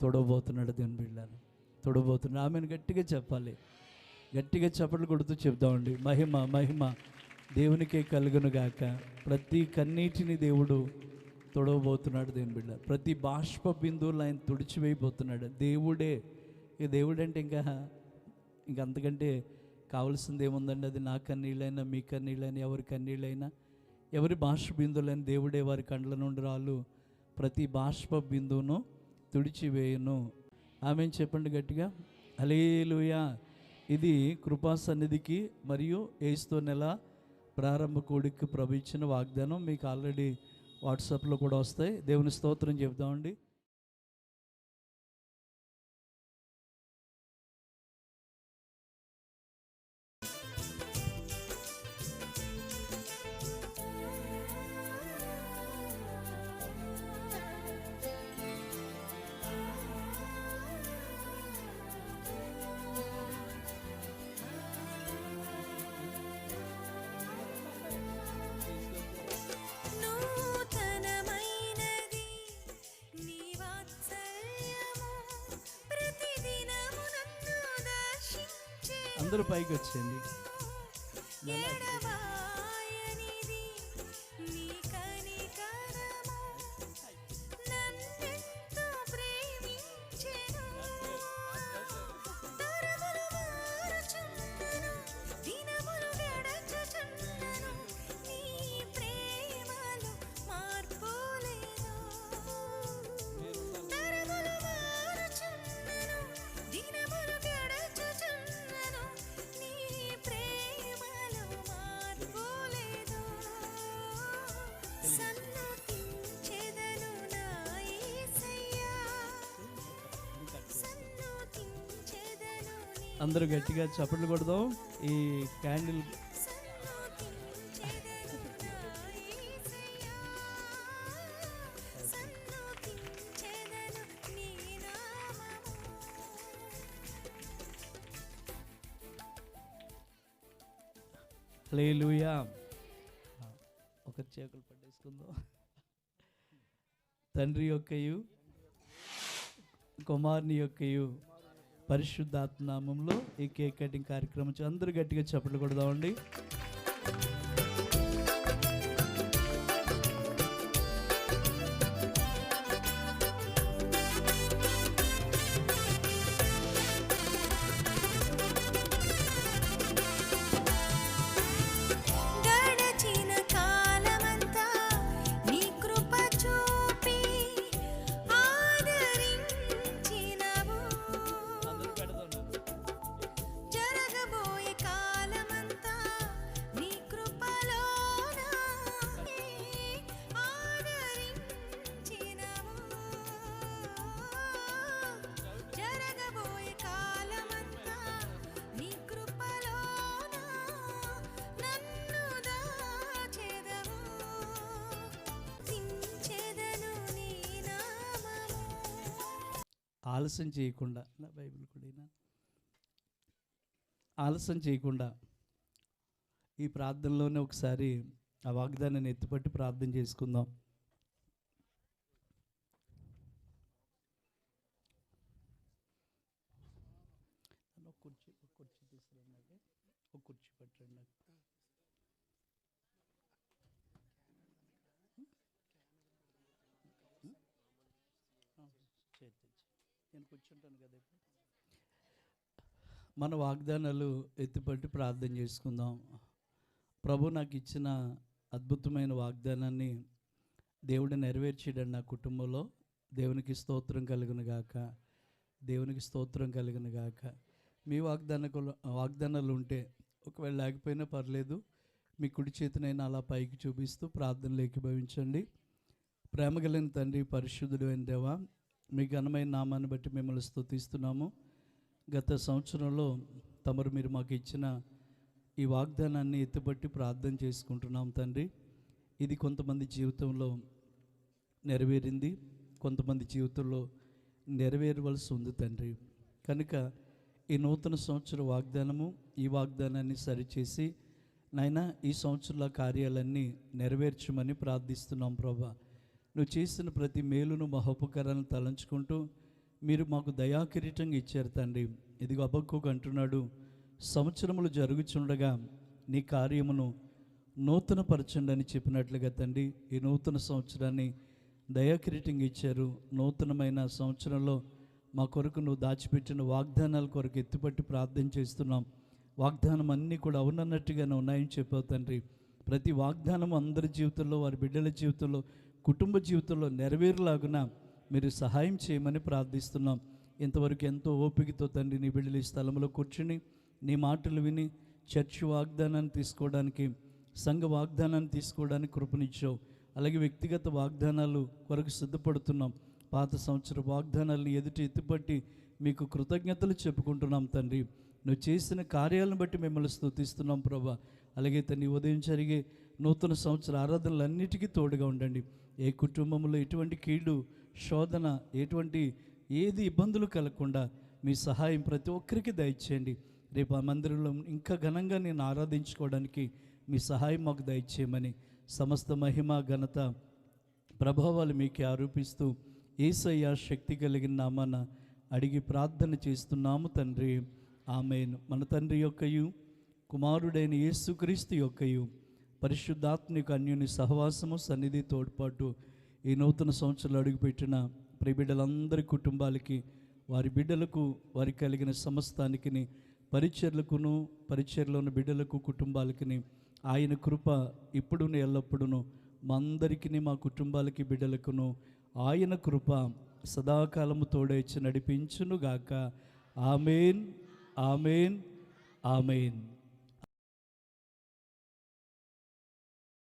తొడవబోతున్నాడు. దేవుని బిడ్డలారా, తొడవబోతున్నాడు. ఆమెను గట్టిగా చెప్పాలి, గట్టిగా చప్పట్లు కొడుతూ చెప్దామండి. మహిమ మహిమ దేవునికే కలుగును గాక. ప్రతి కన్నీటిని దేవుడు తొడవబోతున్నాడు. దేవుని బిడ్డ, ప్రతి బాష్ప బిందువులు ఆయన తుడిచివేయబోతున్నాడు. దేవుడే. ఇక దేవుడు అంటే ఇంకా అంతకంటే కావాల్సింది ఏముందండి? అది నా కన్నీళ్ళైనా, మీ కన్నీళ్ళైనా, ఎవరి కన్నీళ్ళైనా, ఎవరి బాష్ప బిందువులైనా దేవుడే వారి కండ్ల నుండి రాళ్ళు ప్రతి బాష్ప బిందువును తుడిచివేయును. ఆమెను చెప్పండి గట్టిగా, హల్లెలూయా. ఇది కృపా సన్నిధికి మరియు ఏస్తు నెల ప్రారంభ కూడికి ప్రభు ఇచ్చిన వాగ్దానం. మీకు ఆల్రెడీ వాట్సాప్లో కూడా వస్తాయి. దేవుని స్తోత్రం చెప్దామండి. అందరూ పైకి వచ్చేయండి. అందరూ గట్టిగా చప్పట్లు కొడదాం. ఈ క్యాండిల్ హల్లెలూయా. ఒక చేకులు పట్టేసుకుందాం. తండ్రి యొక్కయు కుమారుని యొక్కయు పరిశుద్ధాత్మ నామములో ఈ కేక్ కటింగ్ కార్యక్రమం అందరూ గట్టిగా చప్పట్లు కొడదామండి. ఆలస్యం చేయకుండా నా బైబిల్ కూడా ఆలస్యం చేయకుండా ఈ ప్రార్థనలోనే ఒకసారి ఆ వాగ్దానాన్ని ఎత్తిపట్టి ప్రార్థన చేసుకుందాం. కుర్చీ తీసుకురండి, ఒక కుర్చీ పట్టండి. నేను కూర్చుంటాను కదా. మన వాగ్దానాలు ఎత్తిపట్టి ప్రార్థన చేసుకుందాం. ప్రభు నాకు ఇచ్చిన అద్భుతమైన వాగ్దానాన్ని దేవుడు నెరవేర్చాడు నా కుటుంబంలో. దేవునికి స్తోత్రం కలుగును గాక, దేవునికి స్తోత్రం కలుగును గాక. మీ వాగ్దానాలు ఉంటే ఒకవేళ లేకపోయినా పర్లేదు, మీ కుడి చేతినైనా అలా పైకి చూపిస్తూ ప్రార్థనలు ఏకీభవించండి. ప్రేమ కలిగిన తండ్రి, పరిశుద్ధుడు అయిన దేవా, మీ ఘనమైన నామాన్ని బట్టి మిమ్మల్ని స్తుతిస్తున్నాము. గత సంవత్సరంలో తమరు మీరు మాకు ఇచ్చిన ఈ వాగ్దానాన్ని ఎత్తిపట్టి ప్రార్థన చేసుకుంటున్నాం తండ్రి. ఇది కొంతమంది జీవితంలో నెరవేరింది, కొంతమంది జీవితంలో నెరవేరవలసి ఉంది తండ్రి. కనుక ఈ నూతన సంవత్సర వాగ్దానము, ఈ వాగ్దానాన్ని సరిచేసి నాయనా ఈ సంవత్సరాల కార్యాలన్నీ నెరవేర్చమని ప్రార్థిస్తున్నాం ప్రభా. నువ్వు చేసిన ప్రతి మేలును మహోపకారాలను తలంచుకుంటూ మీరు మాకు దయాకిరీటంగా ఇచ్చారు తండ్రి. ఇదిగో హబక్కూకు అంటున్నాడు, సంవత్సరములు జరుగుచుండగా నీ కార్యమును నూతనపరచండి అని చెప్పినట్లుగా తండ్రి ఈ నూతన సంవత్సరాన్ని దయాకిరీటంగా ఇచ్చారు. నూతనమైన సంవత్సరంలో మా కొరకు నువ్వు దాచిపెట్టిన వాగ్దానాల కొరకు ఎత్తిపట్టి ప్రార్థన చేస్తున్నాం. వాగ్దానం అన్నీ కూడా అవునన్నట్టుగానే ఉన్నాయని చెప్పావు తండ్రి. ప్రతి వాగ్దానం అందరి జీవితంలో, వారి బిడ్డల జీవితంలో, కుటుంబ జీవితంలో నెరవేరులాగున మీరు సహాయం చేయమని ప్రార్థిస్తున్నాం. ఇంతవరకు ఎంతో ఓపికతో తండ్రి నీ బిడ్డలు ఈ స్థలంలో కూర్చుని నీ మాటలు విని చర్చి వాగ్దానాన్ని తీసుకోవడానికి, సంఘ వాగ్దానాన్ని తీసుకోవడానికి కృపనిచ్చావు. అలాగే వ్యక్తిగత వాగ్దానాలు కొరకు సిద్ధపడుతున్నాం. పాత సంవత్సర వాగ్దానాలను ఎత్తిపట్టి మీకు కృతజ్ఞతలు చెప్పుకుంటున్నాం తండ్రి. నువ్వు చేసిన కార్యాలను బట్టి మిమ్మల్ని స్తుతిస్తున్నాం ప్రభా. అలాగే తండ్రి ఉదయం జరిగే నూతన సంవత్సర ఆరాధనలన్నిటికీ తోడుగా ఉండండి. ఏ కుటుంబంలో ఎటువంటి కీడు, శోధన, ఏది ఇబ్బందులు కలగకుండా మీ సహాయం ప్రతి ఒక్కరికి దయచేయండి. రేపు ఆ మందిరంలో ఇంకా ఘనంగా నేను ఆరాధించుకోవడానికి మీ సహాయం మాకు దయచేయమని సమస్త మహిమ, ఘనత, ప్రభావాలు మీకే ఆరోపిస్తూ యేసయ్య శక్తి కలిగిన నామాన అడిగి ప్రార్థన చేస్తున్నాము తండ్రి, ఆమేన్. మన తండ్రి యొక్కయు కుమారుడైన యేసుక్రీస్తు యొక్కయు పరిశుద్ధాత్మిక అన్యుని సహవాసము, సన్నిధి, తోడ్పాటు ఈ నూతన సంవత్సరాలు అడుగుపెట్టిన ప్రియబిడ్డలందరి కుటుంబాలకి, వారి బిడ్డలకు, వారికి కలిగిన సమస్తానికి, పరిచర్లో ఉన్న బిడ్డలకు, కుటుంబాలకి ఆయన కృప ఇప్పుడును ఎల్లప్పుడును మా అందరికీ, మా కుటుంబాలకి, బిడ్డలకును ఆయన కృప సదాకాలము తోడైచి నడిపించునుగాక. ఆమేన్, ఆమేన్, ఆమేన్.